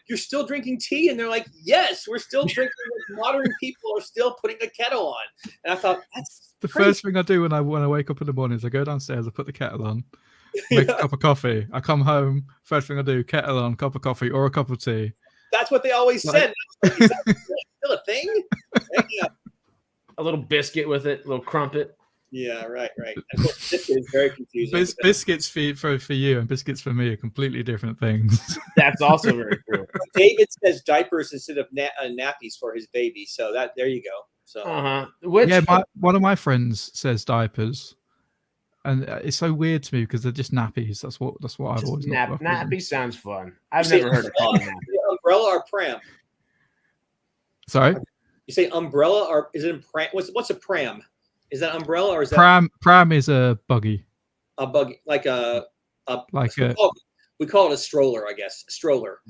you're still drinking tea? And they're like, yes, we're still drinking. Modern people are still putting a kettle on. And I thought, that's the crazy. First thing I do when I wake up in the morning is I go downstairs, I put the kettle on, make a cup of coffee. I come home, first thing I do, kettle on, cup of coffee or a cup of tea. That's what they always said. Is that still a thing? Yeah. A little biscuit with it, a little crumpet. Yeah, right. And of course, biscuit is very confusing. Biscuits for you and biscuits for me are completely different things. That's also very true. David says diapers instead of nappies for his baby. So there you go. So one of my friends says diapers, and it's so weird to me because they're just nappies. That's what I've always nappy sounds fun. I've never heard it called nappy. Umbrella or pram? Sorry, you say umbrella or is it a pram? What's a pram? Is that umbrella or is that pram is a buggy? A buggy, like we call it a stroller, I guess. Stroller,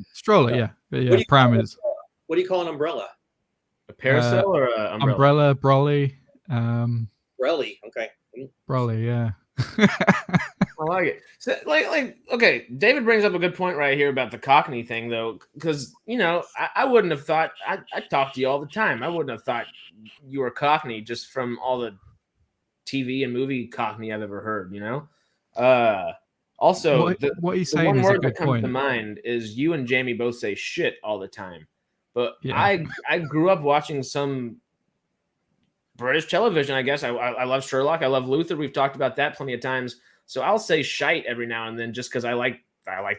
yeah. Pram is. What do you call an umbrella? A parasol or an umbrella? Umbrella, brolly. Brolly, okay. Brolly, yeah. I like it. So, okay, David brings up a good point right here about the Cockney thing, though, because I wouldn't have thought. I talk to you all the time. I wouldn't have thought you were Cockney just from all the TV and movie Cockney I've ever heard. Also, what he's the saying one is word a good that comes point. to mind is you and Jamie both say shit all the time, but yeah. I grew up watching some British television, I guess. I love Sherlock. I love Luther. We've talked about that plenty of times. So I'll say shite every now and then just because I like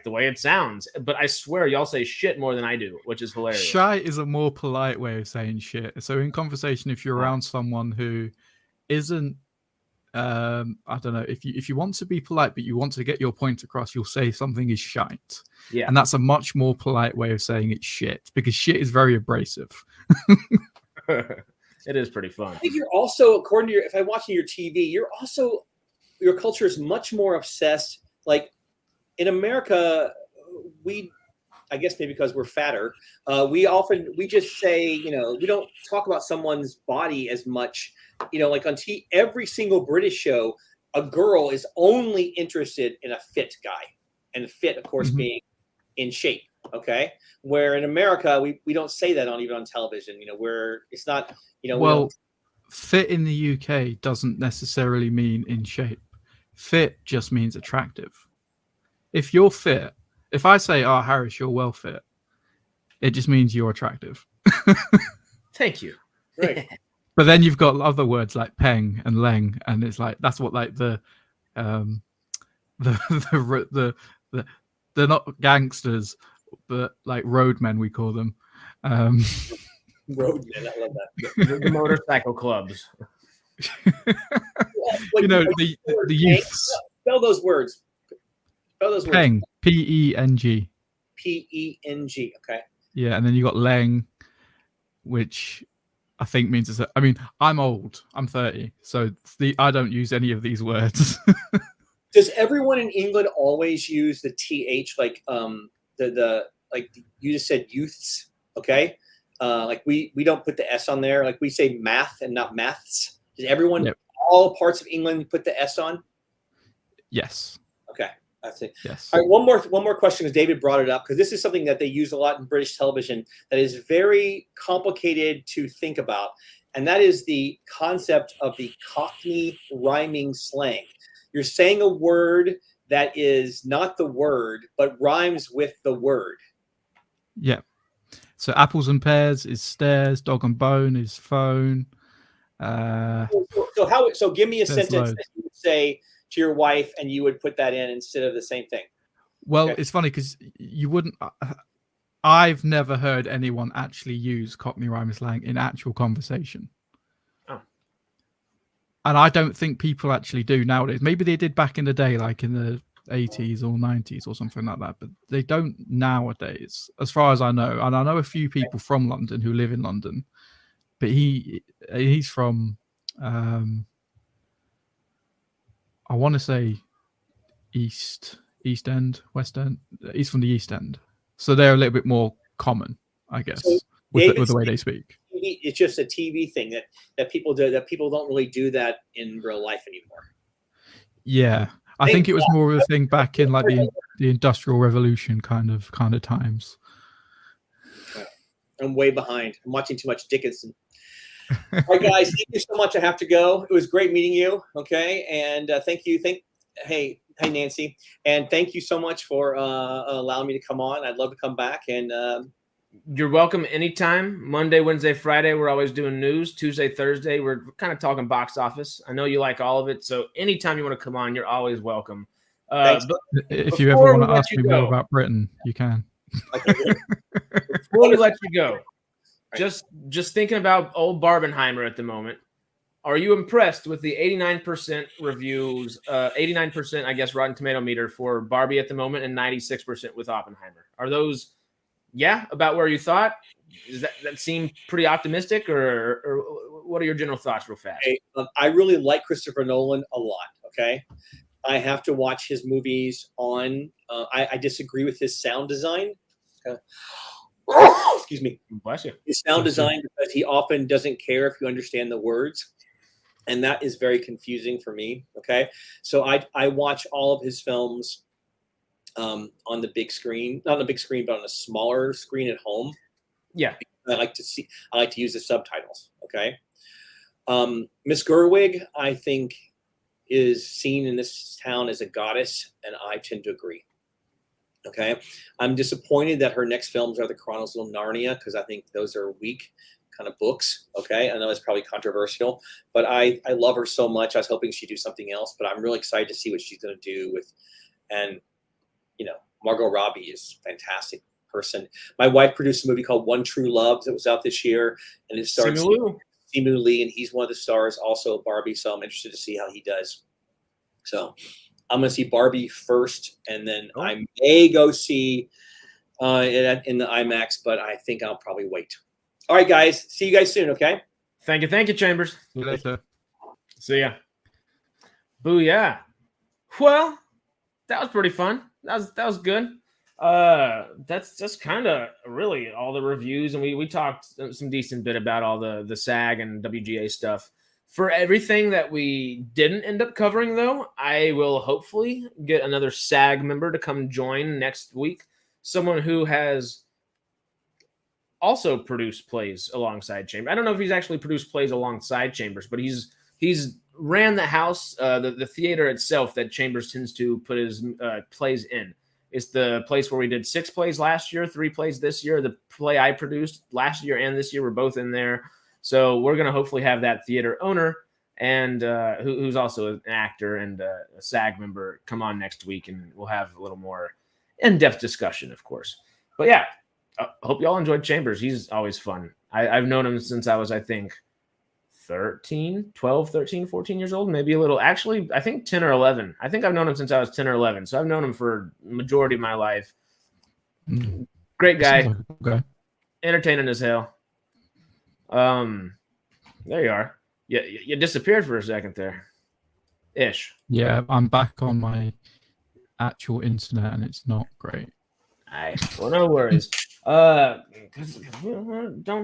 the way it sounds. But I swear y'all say shit more than I do, which is hilarious. Shite is a more polite way of saying shit. So in conversation, if you're around someone who isn't, I don't know, if you want to be polite but you want to get your point across, you'll say something is shite. Yeah. And that's a much more polite way of saying it's shit, because shit is very abrasive. It is pretty fun. I think you're also, according to if I'm watching your TV, your culture is much more obsessed. Like in America, I guess maybe because we're fatter, we just say, we don't talk about someone's body as much. Like on every single British show, a girl is only interested in a fit guy, and fit, of course, being in shape. Okay, where in America we don't say that even on television. Where it's not. Well, fit in the UK doesn't necessarily mean in shape. Fit just means attractive. If you're fit, if I say, "Oh, Harris, you're well fit," it just means you're attractive. Thank you. Right. But then you've got other words like peng and leng, and it's like that's what like they're not gangsters, but like roadmen we call them. Roadmen, I love that. The motorcycle clubs. The youths. Spell those words. Peng, P-E-N-G. P-E-N-G. Okay. Yeah, and then you got leng, which I think means I'm old. I'm 30, so I don't use any of these words. Does everyone in England always use the th, like like you just said youths? Okay, like we don't put the s on there. Like we say math and not maths. Does everyone, all parts of England, put the s on? Yes. Okay, that's it. Yes. All right, one more question, because David brought it up, because this is something that they use a lot in British television that is very complicated to think about, and that is the concept of the Cockney rhyming slang. You're saying a word that is not the word, but rhymes with the word. Yeah. So apples and pears is stairs, dog and bone is phone. So give me a sentence that you would say to your wife and you would put that in instead of the same thing. Well, it's funny because you wouldn't. I've never heard anyone actually use Cockney rhyming slang in actual conversation. Oh. And I don't think people actually do nowadays. Maybe they did back in the day, like in the 80s or 90s or something like that, but they don't nowadays, as far as I know. And I know a few people from London who live in London, but he's from I want to say East End, West End. He's from the East End, so they're a little bit more common, I guess, So with the way they speak. It's just a TV thing that people do, that people don't really do that in real life anymore. Yeah, I think it was more of a thing back in like the Industrial Revolution kind of times. I'm way behind. I'm watching too much Dickinson. All right, guys, thank you so much. I have to go. It was great meeting you. Okay, and thank you. Hey, Nancy, and thank you so much for allowing me to come on. I'd love to come back, and you're welcome anytime. Monday, Wednesday, Friday, we're always doing news. Tuesday, Thursday, we're kind of talking box office. I know you like all of it, so anytime you want to come on, you're always welcome. But if you ever want to ask me more about Britain, you can. Before we let you go, just thinking about old Barbenheimer at the moment, are you impressed with the 89% reviews, 89%, I guess, Rotten Tomato meter for Barbie at the moment, and 96% with Oppenheimer? Are those, about where you thought? Does that seem pretty optimistic, or what are your general thoughts real fast? Hey, I really like Christopher Nolan a lot, okay? I have to watch his movies on, I disagree with his sound design. Excuse me. Bless you. His sound design, because he often doesn't care if you understand the words. And that is very confusing for me. Okay. So I watch all of his films on the big screen, not on the big screen, but on a smaller screen at home. Yeah. I like to use the subtitles. Okay. Miss Gerwig, I think, is seen in this town as a goddess, and I tend to agree. Okay. I'm disappointed that her next films are the Chronicles of Narnia, because I think those are weak, kind of books. Okay, I know it's probably controversial, but I love her so much. I was hoping she'd do something else, but I'm really excited to see what she's going to do with. And Margot Robbie is a fantastic person. My wife produced a movie called One True Love that was out this year, and it stars Simu Lee, and he's one of the stars also of Barbie. So I'm interested to see how he does. So I'm going to see Barbie first, and then I may go see it in the IMAX, but I think I'll probably wait. All right, guys. See you guys soon, okay? Thank you, Chambers. See you later. See ya. Booyah. Well, that was pretty fun. That was good. That's just kind of really all the reviews, and we talked some decent bit about all the SAG and WGA stuff. For everything that we didn't end up covering, though, I will hopefully get another SAG member to come join next week. Someone who has also produced plays alongside Chambers. I don't know if he's actually produced plays alongside Chambers, but he's ran the house, the theater itself that Chambers tends to put his plays in. It's the place where we did 6 plays last year, 3 plays this year. The play I produced last year and this year were both in there. So we're going to hopefully have that theater owner and who's also an actor and a SAG member come on next week, and we'll have a little more in-depth discussion, of course. But yeah, I hope y'all enjoyed Chambers. He's always fun. I've known him since I was, I think, 13, 14 years old, maybe a little. Actually, I think 10 or 11. I think I've known him since I was 10 or 11. So I've known him for the majority of my life. Great guy. Okay. Entertaining as hell. There you are. You disappeared for a second there. Ish. Yeah, I'm back on my actual internet and it's not great. Well, no worries. Don't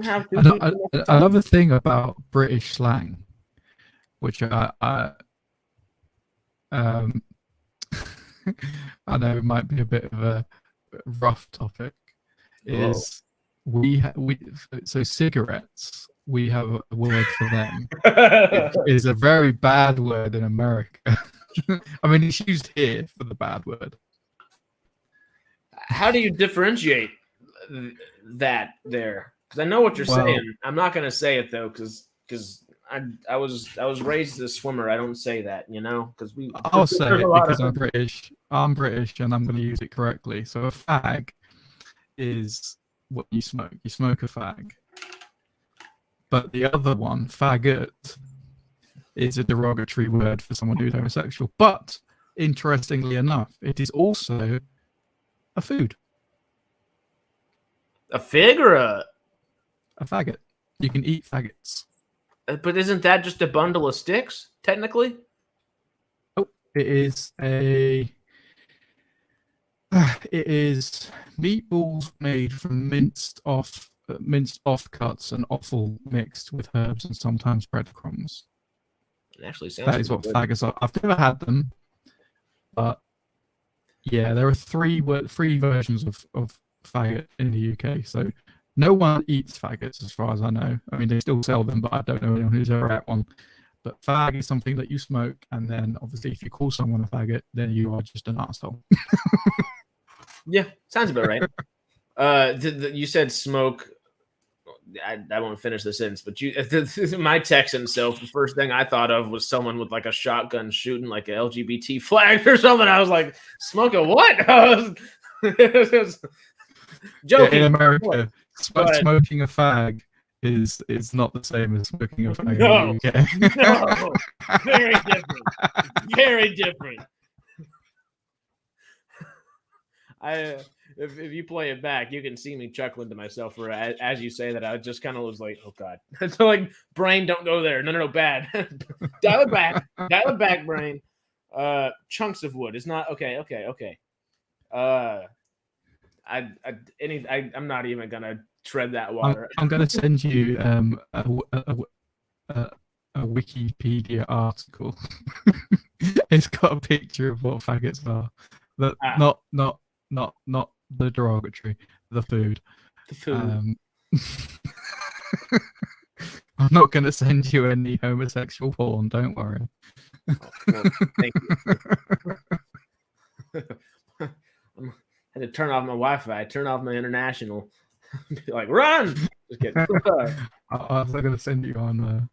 have to. Another thing about British slang, which I know it might be a bit of a rough topic, is so cigarettes. We have a word for them. It is a very bad word in America. I mean, it's used here for the bad word. How do you differentiate that there? Because I know what you're saying. I'm not going to say it though, because I was raised as a swimmer. I don't say that, because I'll say it because I'm British. I'm British, and I'm going to use it correctly. So a fag is what you smoke. You smoke a fag. But the other one, faggot, is a derogatory word for someone who's homosexual. But interestingly enough, it is also a food. A fig or a faggot. You can eat faggots. But isn't that just a bundle of sticks, technically? Oh, it is meatballs made from minced offcuts and offal mixed with herbs and sometimes breadcrumbs. It actually sounds that is what good. Faggots are. I've never had them, but yeah, there are three versions of faggot in the UK. So no one eats faggots as far as I know. I mean, they still sell them, but I don't know anyone who's ever had one. But fag is something that you smoke, and then obviously if you call someone a faggot, then you are just an asshole. Yeah, sounds about right. You said smoke. I won't finish the sentence, but my Texan self, the first thing I thought of was someone with like a shotgun shooting like a LGBT flag or something. I was like, smoke a what? I was joking. Yeah, in America, smoking a fag is not the same as smoking a fag in the UK. No, very different. Very different. If you play it back, you can see me chuckling to myself for as you say that. I just kind of was like, "Oh God!" So like, brain, don't go there. No, bad. Dial it back, brain. Chunks of wood. It's not okay. I'm not even gonna tread that water. I'm gonna send you a Wikipedia article. It's got a picture of what faggots are, but not the derogatory, the food. The food. I'm not going to send you any homosexual porn, don't worry. Oh, well, thank you. I had to turn off my Wi-Fi, turn off my international. Be like, run! Just kidding. I was going to send you on.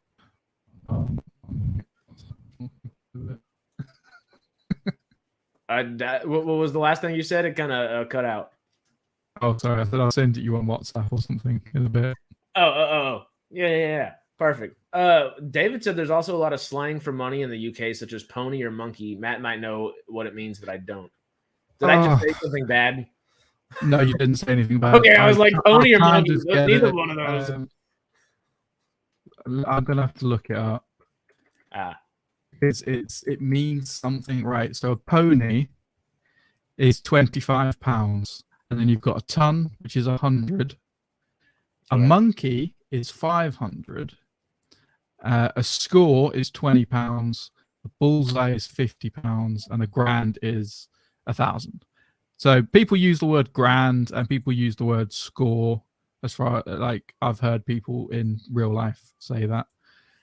What was the last thing you said? It kind of cut out. Oh, sorry. I said I'll send it you on WhatsApp or something in a bit. Oh. Yeah. Perfect. David said there's also a lot of slang for money in the UK, such as pony or monkey. Matt might know what it means, but I don't. Did I just say something bad? No, you didn't say anything bad. Okay, I was like pony or monkey. Neither one of those. I'm gonna have to look it up. It means something, right? So a pony is £25, and then you've got a ton, which is 100. A monkey is 500. A score is £20. A bullseye is £50, and a grand is 1,000. So people use the word grand and people use the word score. As far like I've heard people in real life say that.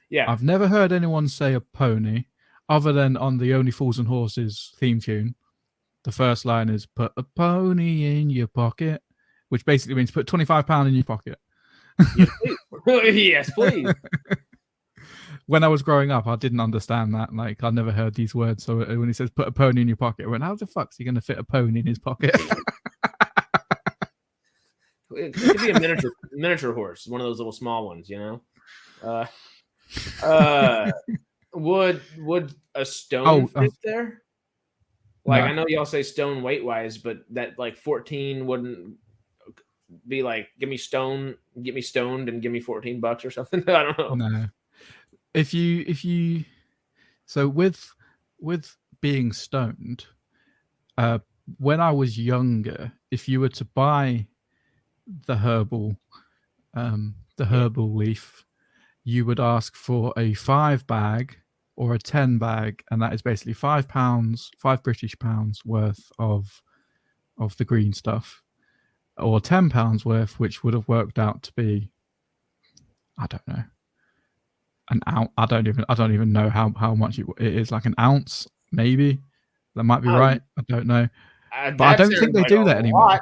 Yeah, I've never heard anyone say a pony, other than on the Only Fools and Horses theme tune. The first line is "Put a pony in your pocket," which basically means put £25 in your pocket. Yes, please. Yes, please. When I was growing up, I didn't understand that. Like, I never heard these words. So when he says "put a pony in your pocket," I went, "How the fuck's he going to fit a pony in his pocket?" It could be a miniature horse, one of those little small ones, you know. Would a stone fit there? Like, no. I know y'all say stone weight wise, but that like 14 wouldn't be like get me stoned and give me $14 or something. I don't know. No. If you so with being stoned, when I was younger, if you were to buy the herbal leaf, you would ask for a 5 bag or a 10 bag, and that is basically £5, £5 worth of the green stuff, or £10 worth, which would have worked out to be, I don't know, an ounce. I don't even know how much it is, like an ounce, maybe. That might be right. I don't know, but I don't think they do that anymore.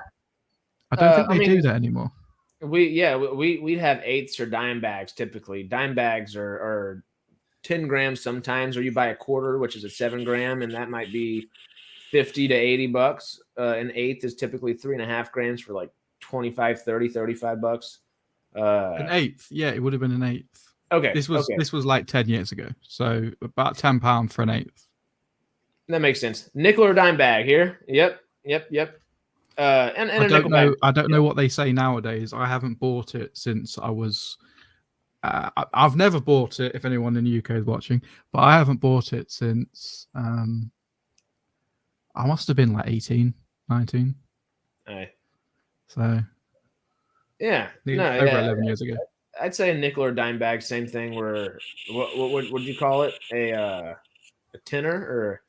I don't think they do that anymore. We'd have eighths or dime bags typically. Dime bags are 10 grams sometimes, or you buy a quarter, which is a 7 gram, and that might be $50 to $80. An eighth is typically 3.5 grams for like 25, 30, $35. An eighth, yeah, it would have been an eighth. Okay, this was like 10 years ago, so about £10 for an eighth. That makes sense. Nickel or dime bag here. Yep. And I don't know. I don't know what they say nowadays. I haven't bought it since I was. I've never bought it. If anyone in the UK is watching, but I haven't bought it since. I must have been like 18, 19. Aye. So. Yeah. Over 11 years ago. I'd say a nickel or dime bag, same thing. Where what would you call it? A tenner or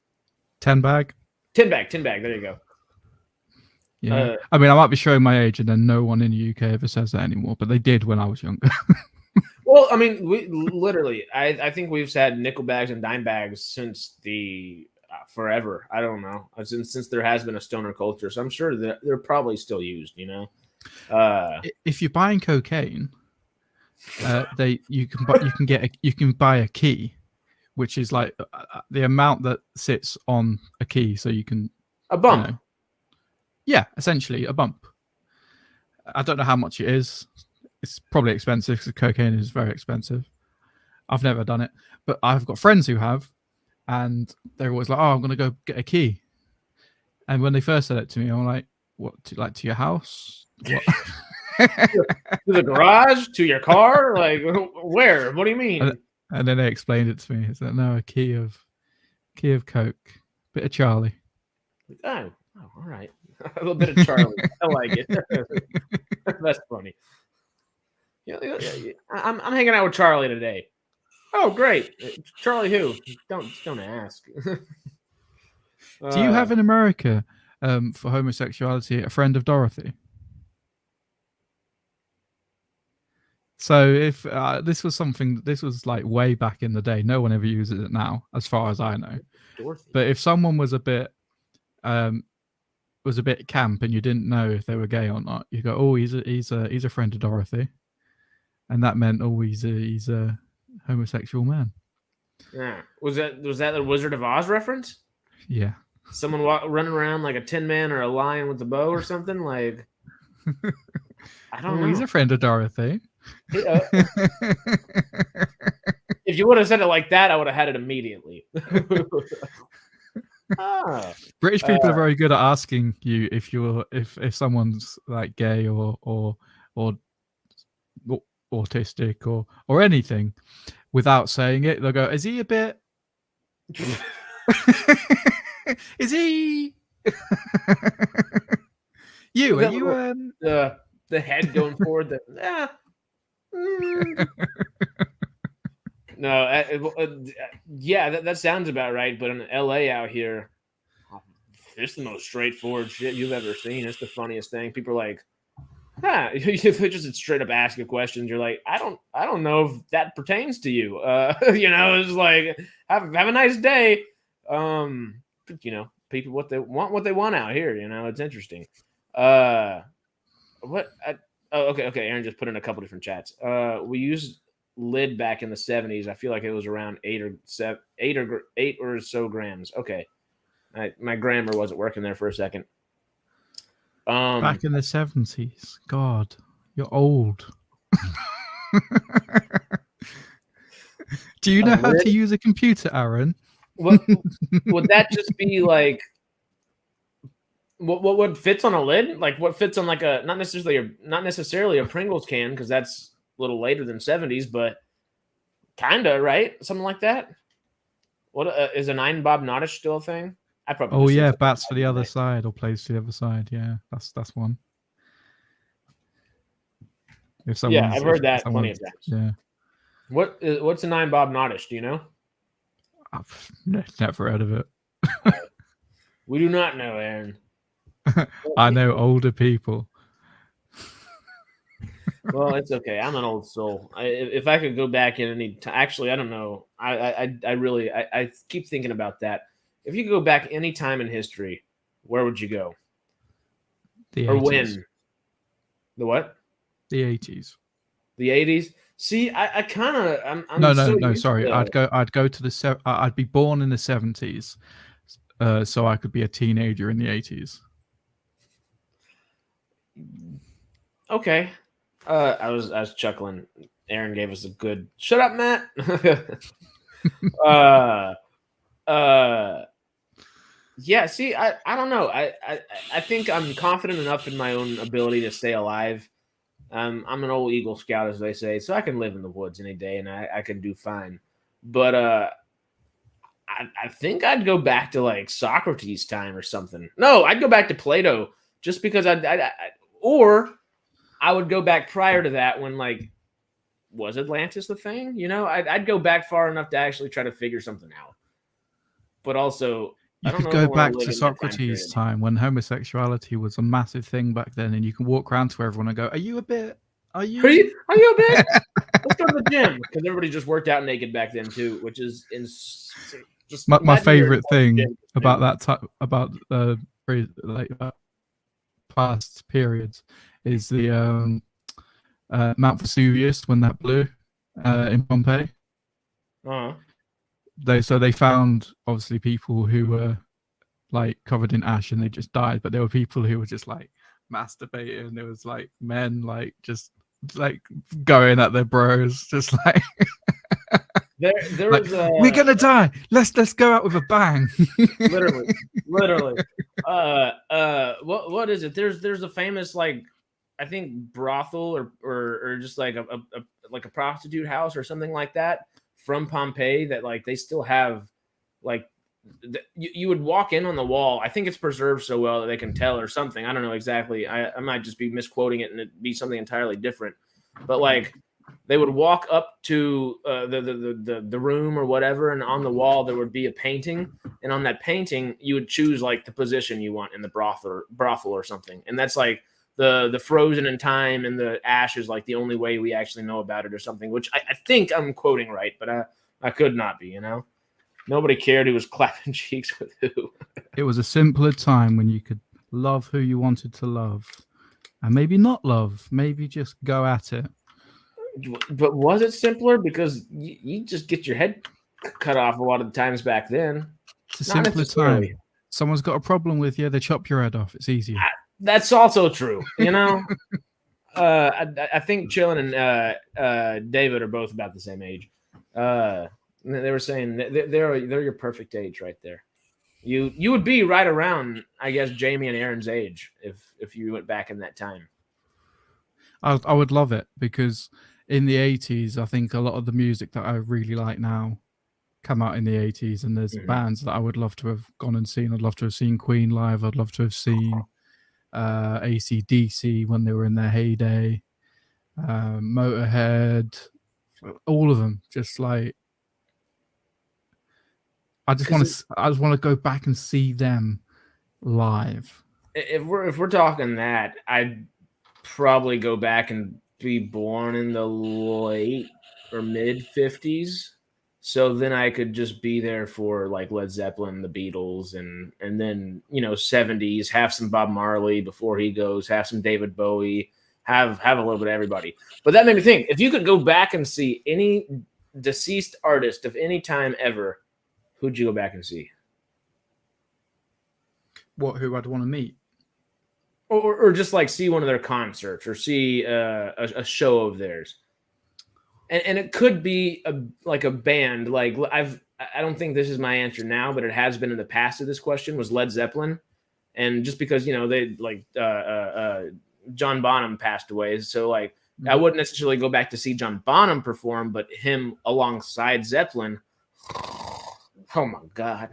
10 bag? 10 bag. There you go. Yeah, I mean, I might be showing my age, and then no one in the UK ever says that anymore, but they did when I was younger. Well, I mean, we literally, I think we've had nickel bags and dime bags since the forever. I don't know, since there has been a stoner culture, so I'm sure that they're probably still used. You know, if you're buying cocaine, you can buy a key, which is like the amount that sits on a key, so you can a bump. You know, yeah, essentially a bump. I don't know how much it is. It's probably expensive because cocaine is very expensive. I've never done it, but I've got friends who have, and they're always like, "Oh, I'm going to go get a key." And when they first said it to me, I'm like, "What? To your house? What? To the garage? To your car? Like where? What do you mean?" And then they explained it to me. It's like, no, a key of Coke, bit of Charlie. Oh, all right. A little bit of Charlie. I like it. That's funny. Yeah, I'm hanging out with Charlie today. Oh, great. Charlie who? Don't ask. Do you have in America, for homosexuality, a friend of Dorothy? So if this was like way back in the day, no one ever uses it now, as far as I know. Dorothy. But if someone was a bit camp and you didn't know if they were gay or not, you go, "Oh, he's a friend of Dorothy," and that meant he's a homosexual man. Yeah. Was that the Wizard of Oz reference? Yeah. Someone running around like a Tin Man or a lion with a bow or something? Like, I don't know. He's a friend of Dorothy. If you would have said it like that, I would have had it immediately. British people are very good at asking you if someone's like gay or autistic or anything without saying it. They'll go, "Is he a bit? Is he? You? Are you the head going forward? No, yeah, that sounds about right. But in LA out here, it's the most straightforward shit you've ever seen. It's the funniest thing. People are like, if they just straight up ask you questions, you're like, I don't know if that pertains to you. It's like, have a nice day. People what they want out here. It's interesting. Okay. Aaron just put in a couple different chats. We used lid back in the 70s. I feel like it was around 8 or so grams. Okay. My grammar wasn't working there for a second. Back in the 70s. God, you're old. Do you know how to use a computer, Aaron? Would that just be like what fits on a lid? Like what fits on like a not necessarily a Pringles can, because that's a little later than 70s, but kinda, right? Something like that. What is a 9 Bob Nottish still a thing? I probably. Oh yeah, bats for the other side or plays to the other side. Yeah, that's one. Yeah, I've heard that plenty of times. Yeah. What's a 9 Bob Nottish? Do you know? I've never heard of it. We do not know, Aaron. I know older people. Well, it's okay. I'm an old soul. If I could go back in any time, actually, I don't know. I really keep thinking about that. If you could go back any time in history, where would you go? The 80s. Or when? The what? The 80s. The 80s. See, I kind of. No. Sorry, I'd go to I'd be born in the 70s, so I could be a teenager in the 80s. Okay. I was chuckling. Aaron gave us a good shut up, Matt. Yeah, see, I don't know. I think I'm confident enough in my own ability to stay alive. I'm an old Eagle Scout, as they say, so I can live in the woods any day and I can do fine. But I think I'd go back to like Socrates' time or something. No, I'd go back to Plato just because or I would go back prior to that when like was Atlantis the thing? I'd go back far enough to actually try to figure something out. But also, you could go back to Socrates' time when homosexuality was a massive thing back then, and you can walk around to everyone and go, Are you a bit? Are you a bit? Let's go to the gym, because everybody just worked out naked back then too, which is just my favorite thing about that time, about past periods is the Mount Vesuvius when that blew in Pompeii. Uh-huh. They found obviously people who were like covered in ash and they just died, but there were people who were just like masturbating. There was like men like just like going at their bros, just like there like, was we're gonna die. Let's go out with a bang. literally. What is it? There's a famous like I think brothel or just like a prostitute house or something like that from Pompeii that like they still have like you would walk in on the wall. I think it's preserved so well that they can tell or something. I don't know exactly. I might just be misquoting it and it'd be something entirely different. But like they would walk up to the room or whatever, and on the wall there would be a painting, and on that painting you would choose like the position you want in the brothel or something, and that's like the frozen in time and the ash is like the only way we actually know about it or something, which I think I'm quoting right, but I could not be, Nobody cared who was clapping cheeks with who. It was a simpler time when you could love who you wanted to love and maybe not love, maybe just go at it. But was it simpler? Because you just get your head cut off a lot of the times back then. It's a simpler necessarily. time. Someone's got a problem with you, they chop your head off. It's easier. That's also true. You know, I think Chillin and David are both about the same age. They were saying they're your perfect age right there. You would be right around, I guess, Jamie and Aaron's age if you went back in that time. I would love it, because in the 80s, I think a lot of the music that I really like now come out in the 80s, and there's bands that I would love to have gone and seen. I'd love to have seen Queen live. I'd love to have seen AC/DC when they were in their heyday, Motorhead, all of them. Just like, I just want to go back and see them live. If we're talking that, I'd probably go back and be born in the late or mid 50s, so then I could just be there for like Led Zeppelin, the Beatles, and then 70s, have some Bob Marley before he goes, have some David Bowie, have a little bit of everybody. But that made me think, if you could go back and see any deceased artist of any time ever, who'd you go back and see? Who I'd want to meet? Or just like see one of their concerts, or see a show of theirs, and it could be a band. Like I don't think this is my answer now, but it has been in the past to this question, was Led Zeppelin, and just because they John Bonham passed away, so like I wouldn't necessarily go back to see John Bonham perform, but him alongside Zeppelin. Oh my God!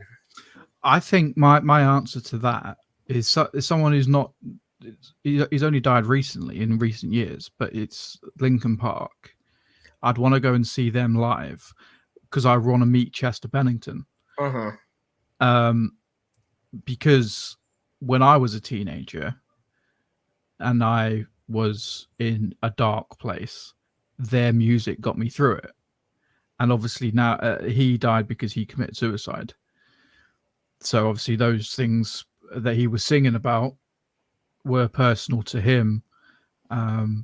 I think my answer to that is someone who's not. He's only died recently, in recent years, but it's Linkin Park. I'd want to go and see them live because I want to meet Chester Bennington. Because when I was a teenager and I was in a dark place, their music got me through it. And obviously now he died because he committed suicide. So obviously those things that he was singing about were personal to him, and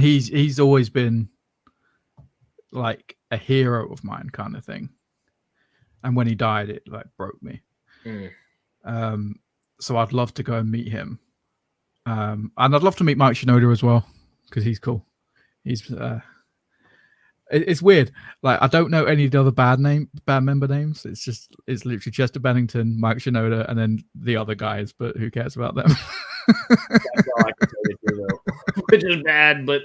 he's always been like a hero of mine, kind of thing. And when he died, it like broke me. So I'd love to go and meet him, and I'd love to meet Mike Shinoda as well, because he's cool. He's it's weird. Like, I don't know any of the other band member names. It's literally Chester Bennington, Mike Shinoda, and then the other guys. But who cares about them? That's all I can tell you, too, though. Which is bad, but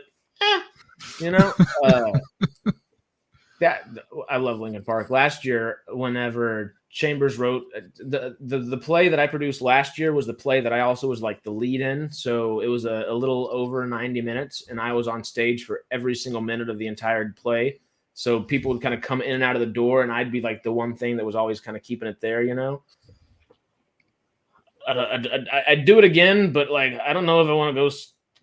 that I love Linkin Park. Last year, whenever Chambers wrote the play that I produced last year, was the play that I also was like the lead in. So it was a little over 90 minutes, and I was on stage for every single minute of the entire play. So people would kind of come in and out of the door, and I'd be like the one thing that was always kind of keeping it there, I'd do it again, but like I don't know if I want to go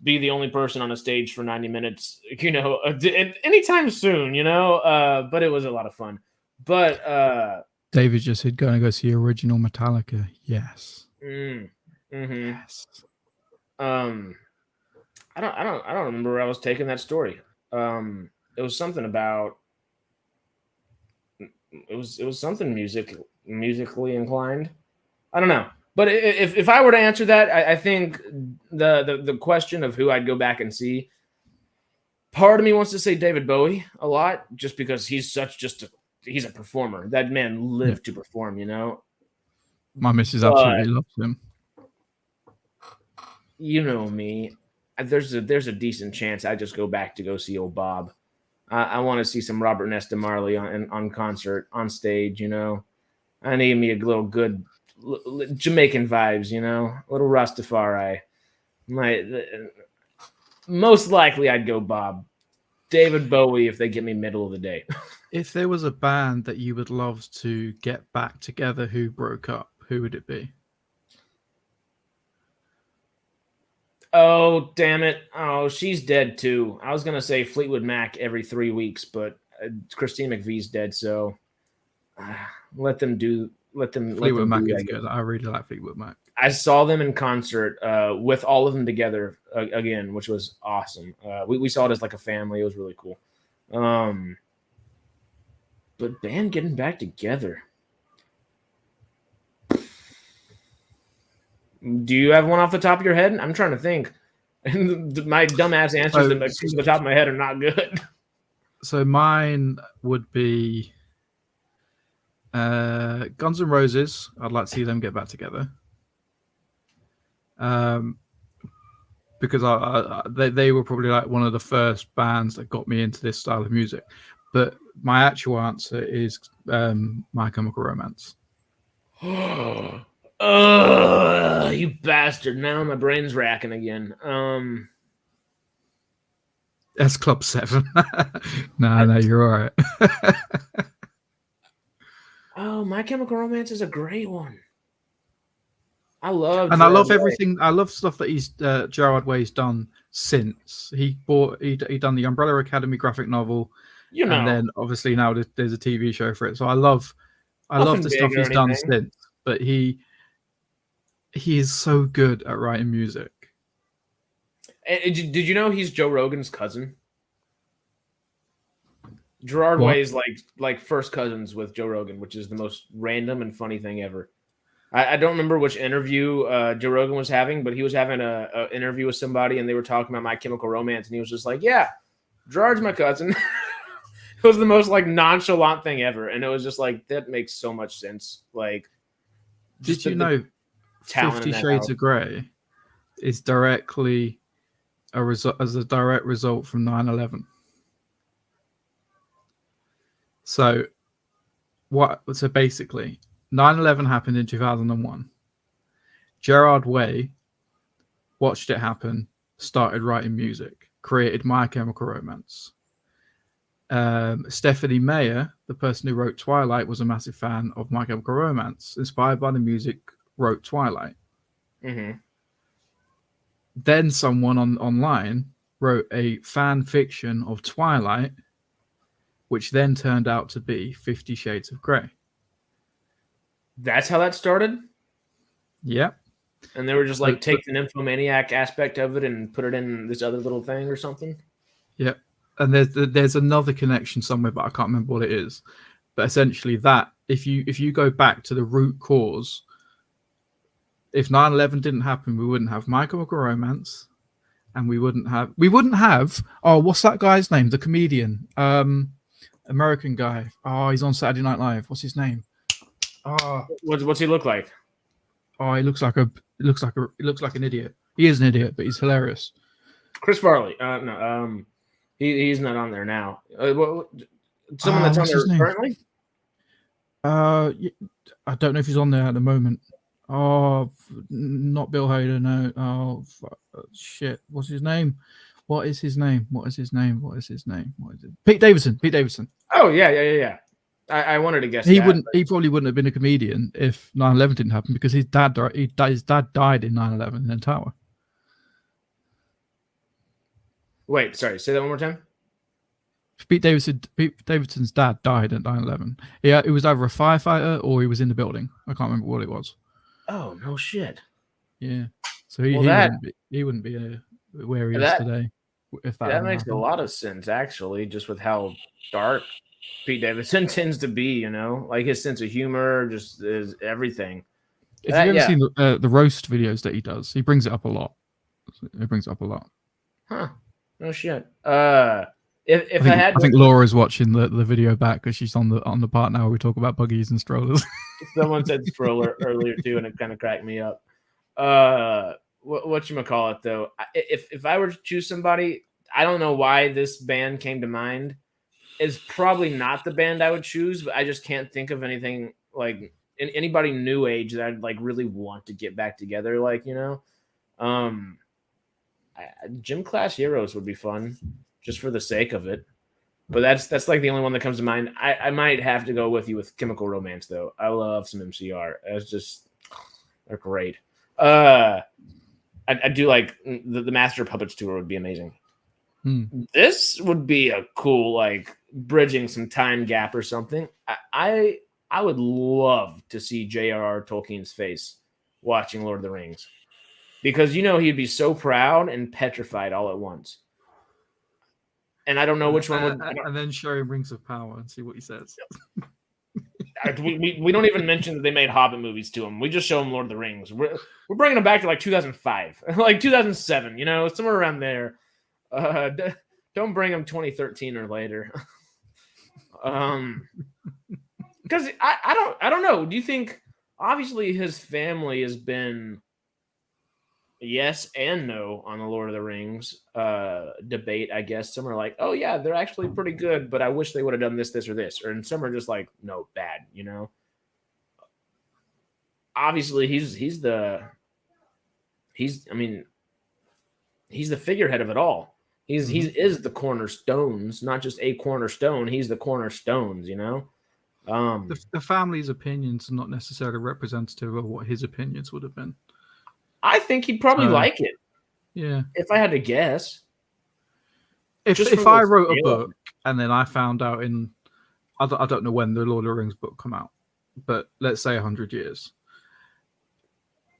be the only person on a stage for 90 minutes, anytime soon, but it was a lot of fun. But David just said, "Going to go see original Metallica." Yes. Yes. I don't remember where I was taking that story. It was something about. It was something musically inclined. I don't know. But if I were to answer that, I think the question of who I'd go back and see, part of me wants to say David Bowie a lot, just because he's he's a performer. That man lived to perform, My missus absolutely loves him. You know me. There's a decent chance I just go back to go see old Bob. I want to see some Robert Nesta Marley on concert, on stage, I need me a little good Jamaican vibes, a little Rastafari. Most likely I'd go Bob. David Bowie if they get me middle of the day. If there was a band that you would love to get back together who broke up, who would it be? Oh, damn it. Oh, she's dead too. I was going to say Fleetwood Mac every 3 weeks, but Christine McVie's dead, so let them do let them. Fleetwood Mac be, is good. I really like Fleetwood Mac. I saw them in concert with all of them together again, which was awesome. We saw it as like a family. It was really cool. But band getting back together. Do you have one off the top of your head? I'm trying to think. My dumbass answers that come to the top of my head are not good. So mine would be Guns N' Roses. I'd like to see them get back together. Because they were probably like one of the first bands that got me into this style of music. But my actual answer is My Chemical Romance. You bastard. Now my brain's racking again. That's Club 7. No, you're all right. Oh, My Chemical Romance is a great one. I love everything. I love stuff that Gerard Way's done since he done the Umbrella Academy graphic novel, and then obviously now there's a TV show for it. So I love the stuff he's done since. But he is so good at writing music. And did you know he's Joe Rogan's cousin? Gerard Way is like first cousins with Joe Rogan, which is the most random and funny thing ever. I don't remember which interview Joe Rogan was having, but he was having an interview with somebody, and they were talking about My Chemical Romance, and he was just like, "Yeah, Gerard's my cousin." It was the most like nonchalant thing ever, and it was just like that makes so much sense. Like, did you know 50 Shades of Grey is directly as a direct result from 9/11? So basically 9/11 happened in 2001. Gerard Way watched it happen, started writing music, created My Chemical Romance. Stephanie Meyer, the person who wrote Twilight, was a massive fan of My Chemical Romance. Inspired by the music, wrote Twilight. Mm-hmm. Then someone online wrote a fan fiction of Twilight, which then turned out to be 50 Shades of Grey. That's how that started? Yep. And they were just like take the nymphomaniac aspect of it and put it in this other little thing or something? Yep. And there's another connection somewhere, but I can't remember what it is. But essentially that, if you go back to the root cause, if 9/11 didn't happen, we wouldn't have My Chemical Romance, and we wouldn't have what's that guy's name? The comedian. American guy. Oh, he's on Saturday Night Live. What's his name? Oh, what's he look like? Oh, he looks like an idiot. He is an idiot, but he's hilarious. Chris Farley. No, he's not on there now. Someone that's on there currently? I don't know if he's on there at the moment. Oh, not Bill Hader. No. Oh, shit. What's his name? What is his name? Pete Davidson. Oh yeah. I wanted to guess. He probably wouldn't have been a comedian if 9/11 didn't happen, because his dad died in 9/11 in the tower. Wait, sorry. Say that one more time. Pete Davidson's dad died at 9/11. Yeah, it was either a firefighter or he was in the building. I can't remember what it was. Oh no shit. Yeah. So he wouldn't be where he is today. If that makes a lot of sense, actually, just with how dark Pete Davidson tends to be, like his sense of humor, just is everything. If you've ever seen the roast videos that he does, he brings it up a lot. Huh? No shit. I think Laura's watching the video back because she's on the part now where we talk about buggies and strollers. Someone said stroller earlier too, and it kind of cracked me up. Whatchamacallit, though? If I were to choose somebody, I don't know why this band came to mind. It's probably not the band I would choose, but I just can't think of anything like anybody new age that I'd like really want to get back together. Like, Gym Class Heroes would be fun just for the sake of it. But that's like the only one that comes to mind. I might have to go with you with Chemical Romance, though. I love some MCR. They're great. I do like the Master of Puppets tour would be amazing. This would be a cool, like, bridging some time gap or something. I I would love to see J.R.R. Tolkien's face watching Lord of the Rings, because he'd be so proud and petrified all at once. And I don't know which one would. And then show him Rings of Power and see what he says. We don't even mention that they made Hobbit movies to him. We just show him Lord of the Rings. We're bringing him back to like 2005, like 2007. Somewhere around there. Don't bring him 2013 or later. Because I don't know. Do you think? Obviously, his family has been yes and no on the Lord of the Rings debate, I guess. Some are like, oh yeah, they're actually pretty good, but I wish they would have done this, this, or this. And some are just like, no, bad, Obviously, he's the figurehead of it all. He is the cornerstones, not just a cornerstone. He's the cornerstones, The family's opinions are not necessarily representative of what his opinions would have been. I think he'd probably like it. Yeah. If I had to guess. If I wrote a book and then I found out I don't know when the Lord of the Rings book come out, but let's say 100 years.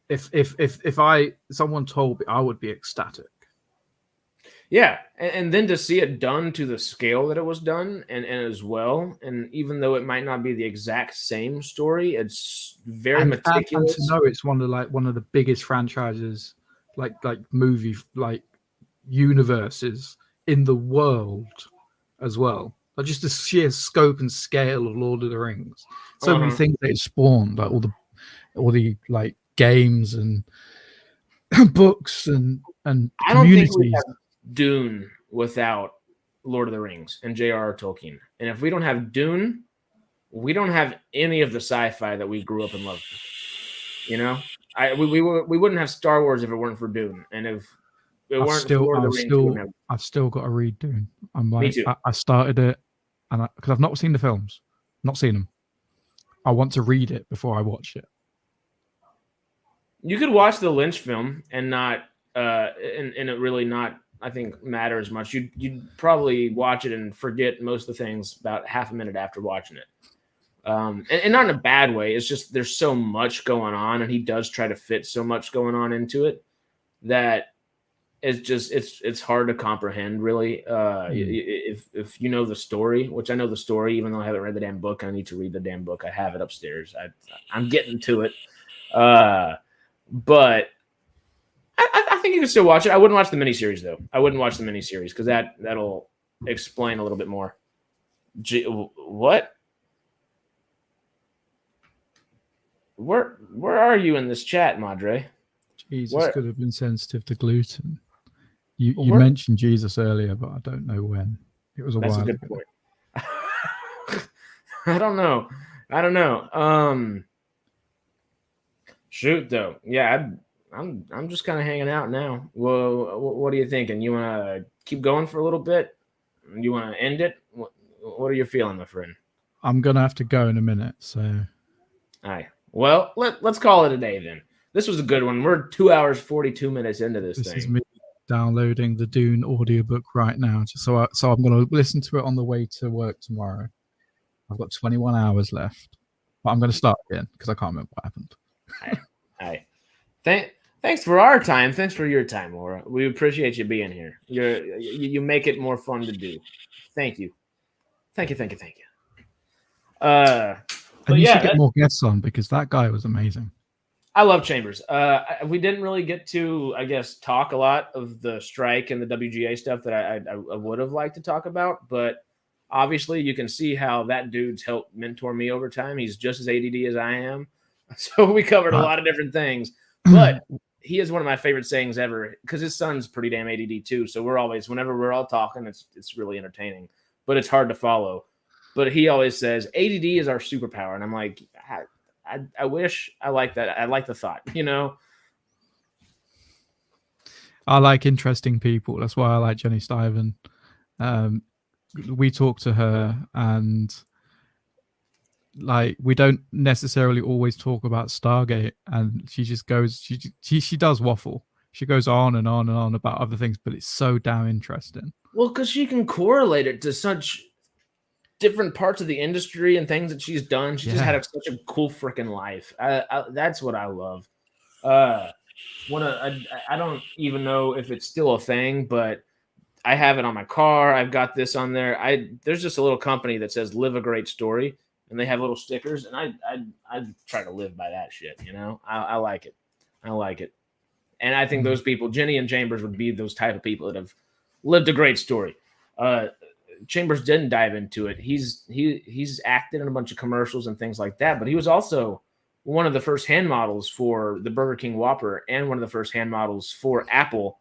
If someone told me, I would be ecstatic. Yeah, and then to see it done to the scale that it was done, and as well, and even though it might not be the exact same story, it's very meticulous. And to know it's one of the biggest franchises, like movie universes in the world as well. Like just the sheer scope and scale of Lord of the Rings. So many things that it spawned, like all the like games and books and I don't think we have Dune without Lord of the Rings and J.R.R. Tolkien. And if we don't have Dune, we don't have any of the sci-fi that we grew up and loved. We wouldn't have Star Wars if it weren't for Dune. And if it weren't for Lord of the Rings, I've still got to read Dune. Me too. I started it, and because I've not seen the films, not seen them. I want to read it before I watch it. You could watch the Lynch film and not, and it really not, I think, matter as much. You'd probably watch it and forget most of the things about half a minute after watching it. And not in a bad way. It's just there's so much going on, and he does try to fit so much going on into it that it's hard to comprehend, really. If you know the story, which I know the story, even though I haven't read the damn book. I need to read the damn book. I have it upstairs. I'm getting to it. But I think you can still watch it. I wouldn't watch the miniseries, though. I wouldn't watch the miniseries because that'll explain a little bit more. What? Where are you in this chat, Madre? Jesus could have been sensitive to gluten. You mentioned Jesus earlier, but I don't know when. It was a while ago. That's a good point. I don't know. Shoot, though. Yeah, I'm just kind of hanging out now. Well, what are you thinking? You want to keep going for a little bit? You want to end it? What are you feeling, my friend? I'm gonna have to go in a minute. So, all right. Well, let's call it a day then. This was a good one. We're 2 hours 42 minutes into this thing. This is me downloading the Dune audiobook right now, so I'm gonna listen to it on the way to work tomorrow. I've got 21 hours left, but I'm gonna start again because I can't remember what happened. All right. Thanks for our time. Thanks for your time, Laura. We appreciate you being here. You make it more fun to do. Thank you. Thank you. And you should get more guests on because that guy was amazing. I love Chambers. We didn't really get to, I guess, talk a lot of the strike and the WGA stuff that I would have liked to talk about, but obviously you can see how that dude's helped mentor me over time. He's just as ADD as I am. So we covered a lot of different things, but he is one of my favorite sayings ever because his son's pretty damn ADD too. So whenever we're all talking, it's really entertaining, but it's hard to follow. But he always says ADD is our superpower. And I'm like, I wish I like that. I like the thought, I like interesting people. That's why I like Jenny Stiven. We talk to her and like we don't necessarily always talk about Stargate, and she just goes she does waffle. She goes on and on and on about other things, but it's so damn interesting. Well, because she can correlate it to such different parts of the industry and things that she's done. She just had such a cool freaking life. That's what I love. I don't even know if it's still a thing, but I have it on my car. I've got this on there. There's just a little company that says "Live a Great Story," and they have little stickers, and I try to live by that shit. You know, I like it. I like it, and I think those people, Jenny and Chambers, would be those type of people that have lived a great story. Chambers didn't dive into it. He's acted in a bunch of commercials and things like that, but he was also one of the first hand models for the Burger King Whopper and one of the first hand models for Apple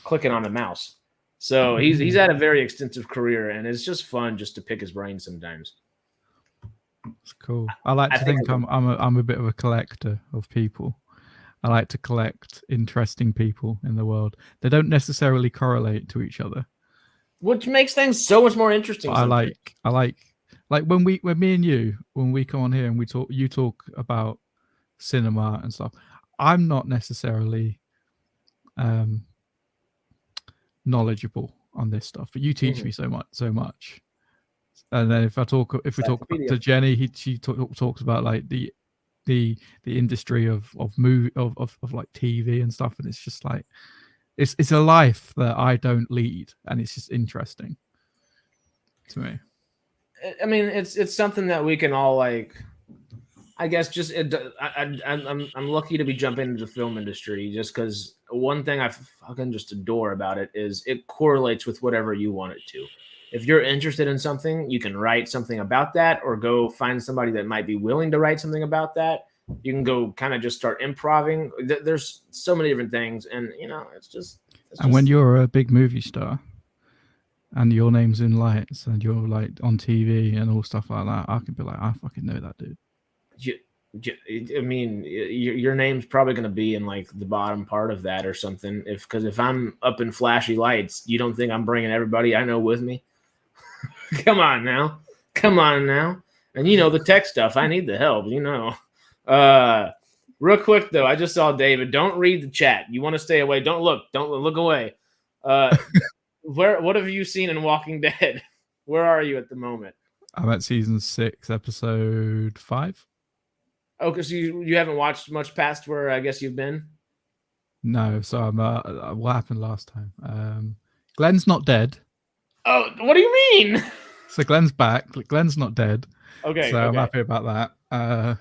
clicking on the mouse. So he's had a very extensive career, and it's just fun just to pick his brain sometimes. It's cool. I like to think I'm a bit of a collector of people. I like to collect interesting people in the world. They don't necessarily correlate to each other, which makes things so much more interesting. I like when me and you, when we come on here and you talk about cinema and stuff. I'm not necessarily knowledgeable on this stuff, but you teach me so much. And then if we talk to Jenny, she talks about like the industry of movie of like TV and stuff, and it's just like it's a life that I don't lead, and it's just interesting to me. I mean, it's something that we can all like. I guess just I'm lucky to be jumping into the film industry just because one thing I fucking just adore about it is it correlates with whatever you want it to. If you're interested in something, you can write something about that, or go find somebody that might be willing to write something about that. You can go kind of just start improvising. There's so many different things, and you know, it's just. And when you're a big movie star, and your name's in lights, and you're like on TV and all stuff like that, I can be like, I fucking know that dude. I mean, your name's probably going to be in like the bottom part of that or something. Because if I'm up in flashy lights, you don't think I'm bringing everybody I know with me? Come on now. And you know the tech stuff. I need the help. You know. Real quick though, I just saw David. Don't read the chat. You want to stay away. Don't look away. What have you seen in Walking Dead? Where are you at the moment? I'm at season 6, episode 5. Oh, because you haven't watched much past where I guess you've been? No, so I'm what happened last time? Glenn's not dead. Oh, what do you mean? So Glenn's back. Glenn's not dead. Okay. So I'm happy about that.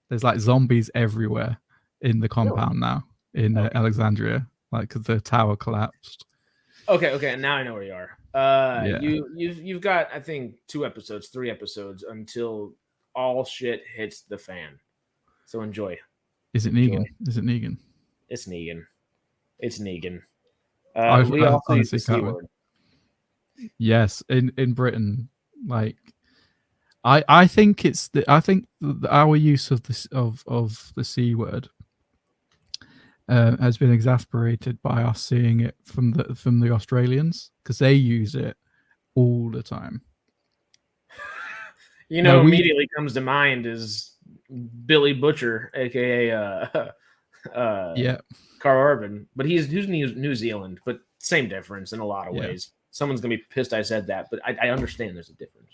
There's like zombies everywhere in the compound now in Alexandria, like because the tower collapsed. Okay, now I know where you are. You've got I think 3 episodes until all shit hits the fan. So enjoy. Is it Negan? Is it Negan? It's Negan. We also use the C word. Yes, in Britain, like I think our use of this of the C word has been exasperated by us seeing it from the Australians, because they use it all the time. You know, immediately comes to mind is Billy Butcher, aka Carl Urban, but he's New Zealand, but same difference in a lot of ways. Someone's gonna be pissed I said that, but I understand there's a difference.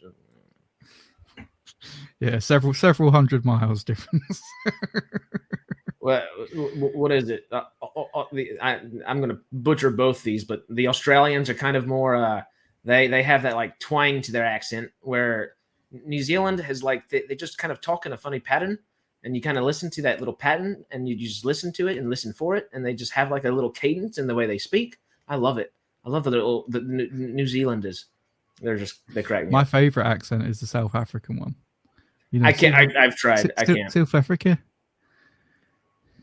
Yeah, several hundred miles difference. What is it? I'm gonna butcher both these, but the Australians are kind of more. They have that like twang to their accent, where New Zealand has like they just kind of talk in a funny pattern, and you kind of listen to that little pattern, and you just listen to it and listen for it, and they just have like a little cadence in the way they speak. I love it. I love the New Zealanders. They crack me. My favorite accent is the South African one. You know, I can't. I've tried. I can't. South Africa.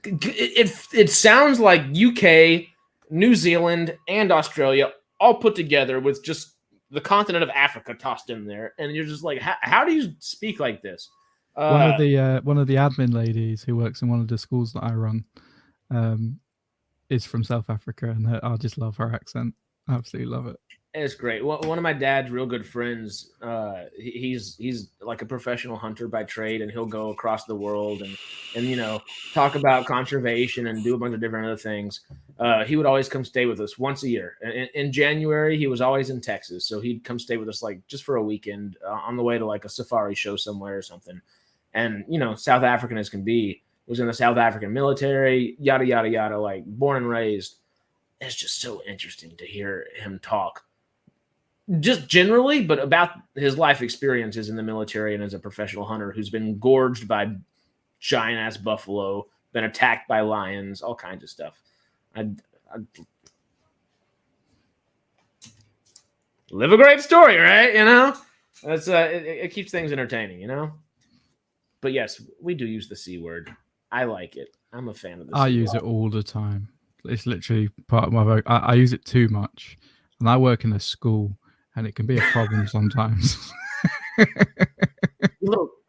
It sounds like UK, New Zealand, and Australia all put together with just the continent of Africa tossed in there, and you're just like, how do you speak like this? One of the admin ladies who works in one of the schools that I run is from South Africa, and I just love her accent. I absolutely love it. It's great. One of my dad's real good friends, he's like a professional hunter by trade, and he'll go across the world and talk about conservation and do a bunch of different other things. He would always come stay with us once a year. In January, he was always in Texas, so he'd come stay with us like just for a weekend on the way to like a safari show somewhere or something. And South African as can be, was in the South African military, yada yada yada, like born and raised. It's just so interesting to hear him talk. Just generally, but about his life experiences in the military and as a professional hunter who's been gorged by giant ass buffalo, been attacked by lions, all kinds of stuff. I'd live a great story, right? That's it keeps things entertaining, But yes, we do use the C word. I like it. I'm a fan of this. I use it all the time. It's literally part of my work. I use it too much, and I work in a school. And it can be a problem sometimes.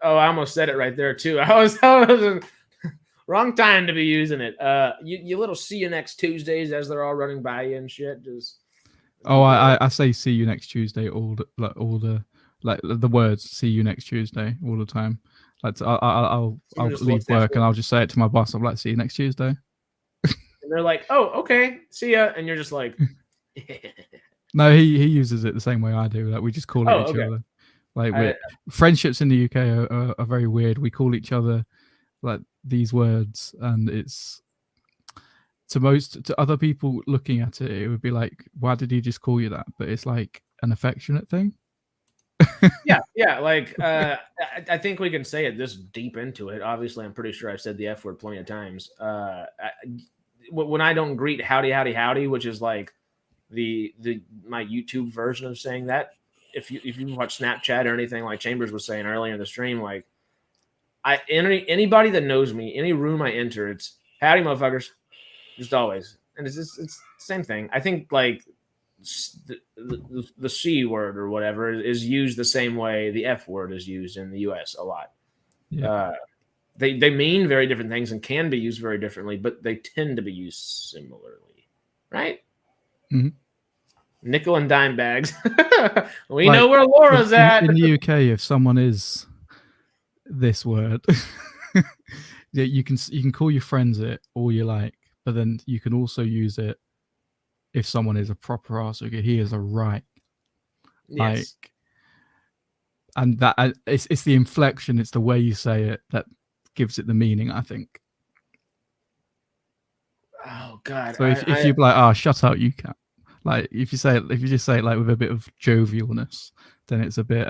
I almost said it right there too. I was wrong time to be using it. You little see you next Tuesdays as they're all running by you and shit. I say see you next Tuesday all the words see you next Tuesday all the time. Like I'll leave work and I'll just say it to my boss. I'm like, see you next Tuesday. And they're like, oh, okay, see ya. And you're just like. No, he uses it the same way I do. Like we just call it each other. Like friendships in the UK are very weird. We call each other like these words, and it's to other people looking at it, it would be like, why did he just call you that? But it's like an affectionate thing. Yeah. Like I think we can say it this deep into it. Obviously, I'm pretty sure I've said the F word plenty of times. When I don't greet howdy, which is like my YouTube version of saying that. If you watch Snapchat or anything like Chambers was saying earlier in the stream, like anybody that knows me, any room I enter, it's howdy motherfuckers, just always. And it's the same thing. I think like the C word or whatever is used the same way the F word is used in the US a lot. Yeah. They mean very different things and can be used very differently, but they tend to be used similarly, right? Mm-hmm. Nickel and dime bags. We know where Laura's at. In the UK, if someone is this word, you can call your friends it all you like, but then you can also use it if someone is a proper arsehole. He is a right. Yes. Like, and that it's the inflection, it's the way you say it that gives it the meaning, I think. Oh God! So if you're like, shut up, you can't. Like if you just say it like with a bit of jovialness, then it's a bit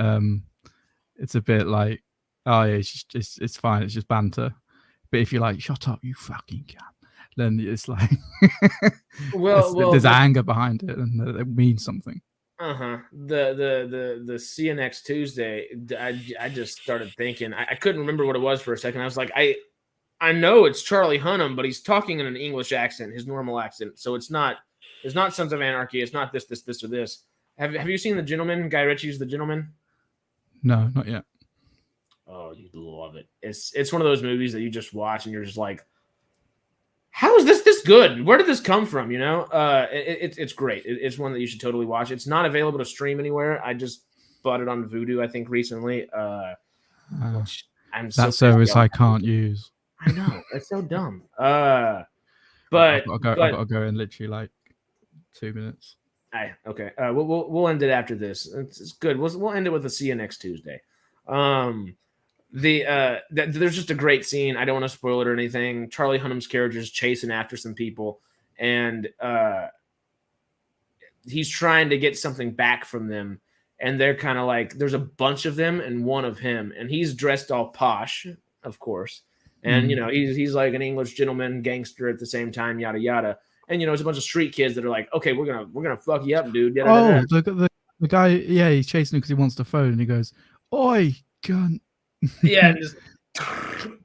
like, oh yeah, it's fine, it's just banter. But if you're like, shut up, you fucking can't, then it's like, there's anger behind it, and it means something. The see you next Tuesday. I just started thinking. I couldn't remember what it was for a second. I was like, I know it's Charlie Hunnam, but he's talking in an English accent, his normal accent. So it's not Sons of Anarchy. It's not this or this. Have you seen The Gentleman? Guy Ritchie's The Gentleman? No, not yet. Oh, you'd love it. It's one of those movies that you just watch and you're just like, how is this good? Where did this come from? It's great. It's one that you should totally watch. It's not available to stream anywhere. I just bought it on Vudu, I think, recently. That service I can't use. I know, it's so dumb. But I've got to go in literally like 2 minutes. Okay. We'll end it after this. It's good. We'll end it with a see you next Tuesday. There's just a great scene. I don't want to spoil it or anything. Charlie Hunnam's character is chasing after some people, and he's trying to get something back from them. And they're kind of like, there's a bunch of them and one of him, and he's dressed all posh, of course. And he's like an English gentleman gangster at the same time, yada yada. And it's a bunch of street kids that are like, okay, we're gonna fuck you up, dude. Yada, yada. The guy, yeah, he's chasing him because he wants the phone, and he goes, "Oi, gun!" Yeah, just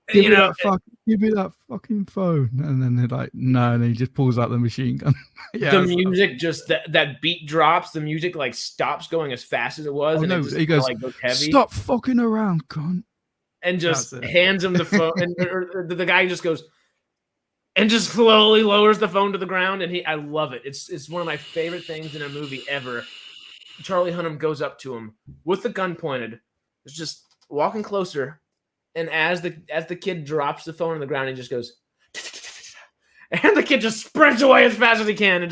give me that fucking phone. And then they're like, no, and then he just pulls out the machine gun. The music just that beat drops. The music like stops going as fast as it was. And he goes, like, goes heavy. Stop fucking around, cunt. And just hands him the phone, and the guy just goes and just slowly lowers the phone to the ground. And I love it. It's one of my favorite things in a movie ever. Charlie Hunnam goes up to him with the gun pointed. It's just walking closer, and as the kid drops the phone on the ground, he just goes, and the kid just sprints away as fast as he can.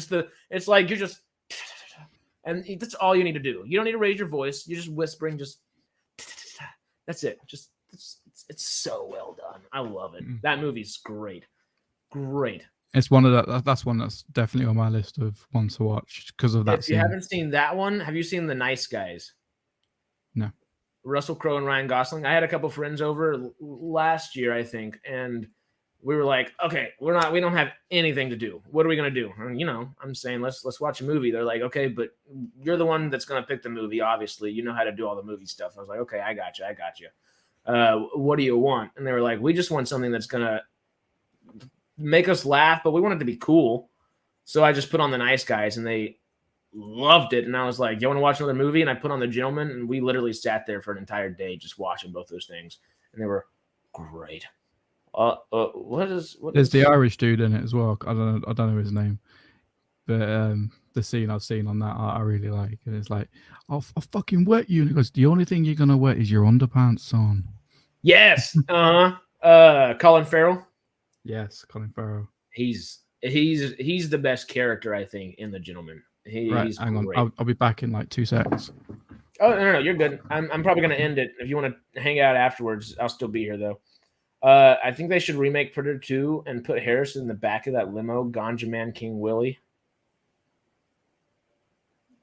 It's like you're just, and that's all you need to do. You don't need to raise your voice. You're just whispering. Just that's it. Just it's so well done. I love it. That movie's great. Great. It's one of that's one that's definitely on my list of ones to watch because of that If scene. you haven't seen that one, have you seen The Nice Guys? No. Russell Crowe and Ryan Gosling. I had a couple friends over last year, I think, and we were like, okay, we don't have anything to do. What are we gonna do? And, I'm saying let's watch a movie. They're like, okay, but you're the one that's gonna pick the movie. Obviously, you know how to do all the movie stuff. I was like, okay, I got you. What do you want? And they were like, we just want something that's gonna make us laugh, but we want it to be cool. So I just put on The Nice Guys, and they loved it. And I was like, you want to watch another movie? And I put on The Gentleman, and we literally sat there for an entire day just watching both those things, and they were great. There's the Irish dude in it as well. I don't know his name, but the scene I've seen on that I really like, and it's like, I'll fucking wet you. And he goes, the only thing you're gonna wet is your underpants, son. Yes. Colin Farrell. Yes, Colin Farrell. He's the best character, I think, in The Gentleman. He's hang great. on. I'll be back in like 2 seconds. Oh no, you're good. I'm probably gonna end it. If you want to hang out afterwards, I'll still be here though. I think they should remake Predator 2 and put Harrison in the back of that limo, Ganja Man King Willie.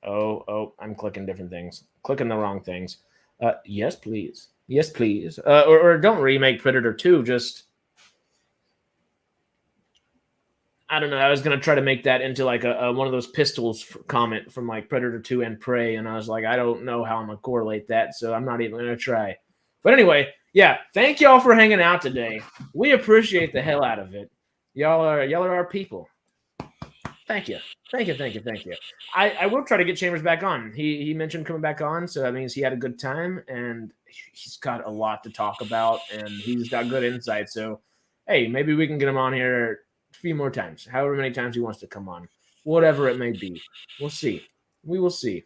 Oh, I'm clicking different things. Clicking the wrong things. Yes, please. Yes, please. Or don't remake Predator 2. Just, I don't know. I was going to try to make that into like a one of those pistols comment from like Predator 2 and Prey. And I was like, I don't know how I'm going to correlate that. So I'm not even going to try. But anyway, yeah, thank y'all for hanging out today. We appreciate the hell out of it. Y'all are our people. Thank you. I will try to get Chambers back on. He mentioned coming back on, so that means he had a good time, and he's got a lot to talk about, and he's got good insight. So, hey, maybe we can get him on here a few more times, however many times he wants to come on, whatever it may be. We'll see. We will see.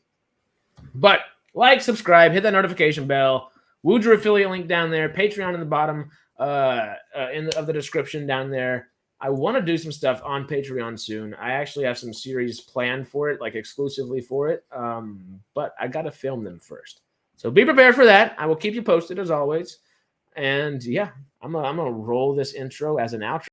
But like, subscribe, hit that notification bell. Woodger affiliate link down there. Patreon in the bottom of the description down there. I want to do some stuff on Patreon soon. I actually have some series planned for it, like exclusively for it. But I got to film them first. So be prepared for that. I will keep you posted as always. And yeah, I'm gonna roll this intro as an outro.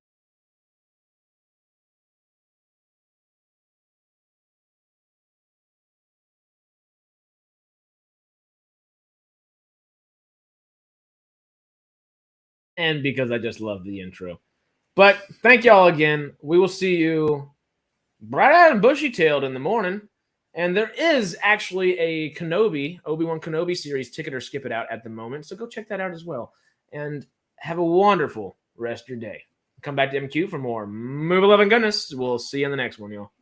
And because I just love the intro. But thank y'all again. We will see you bright-eyed and bushy-tailed in the morning. And there is actually a Obi-Wan Kenobi series, Ticket or Skip It Out at the moment. So go check that out as well. And have a wonderful rest of your day. Come back to MQ for more movie loving goodness. We'll see you in the next one, y'all.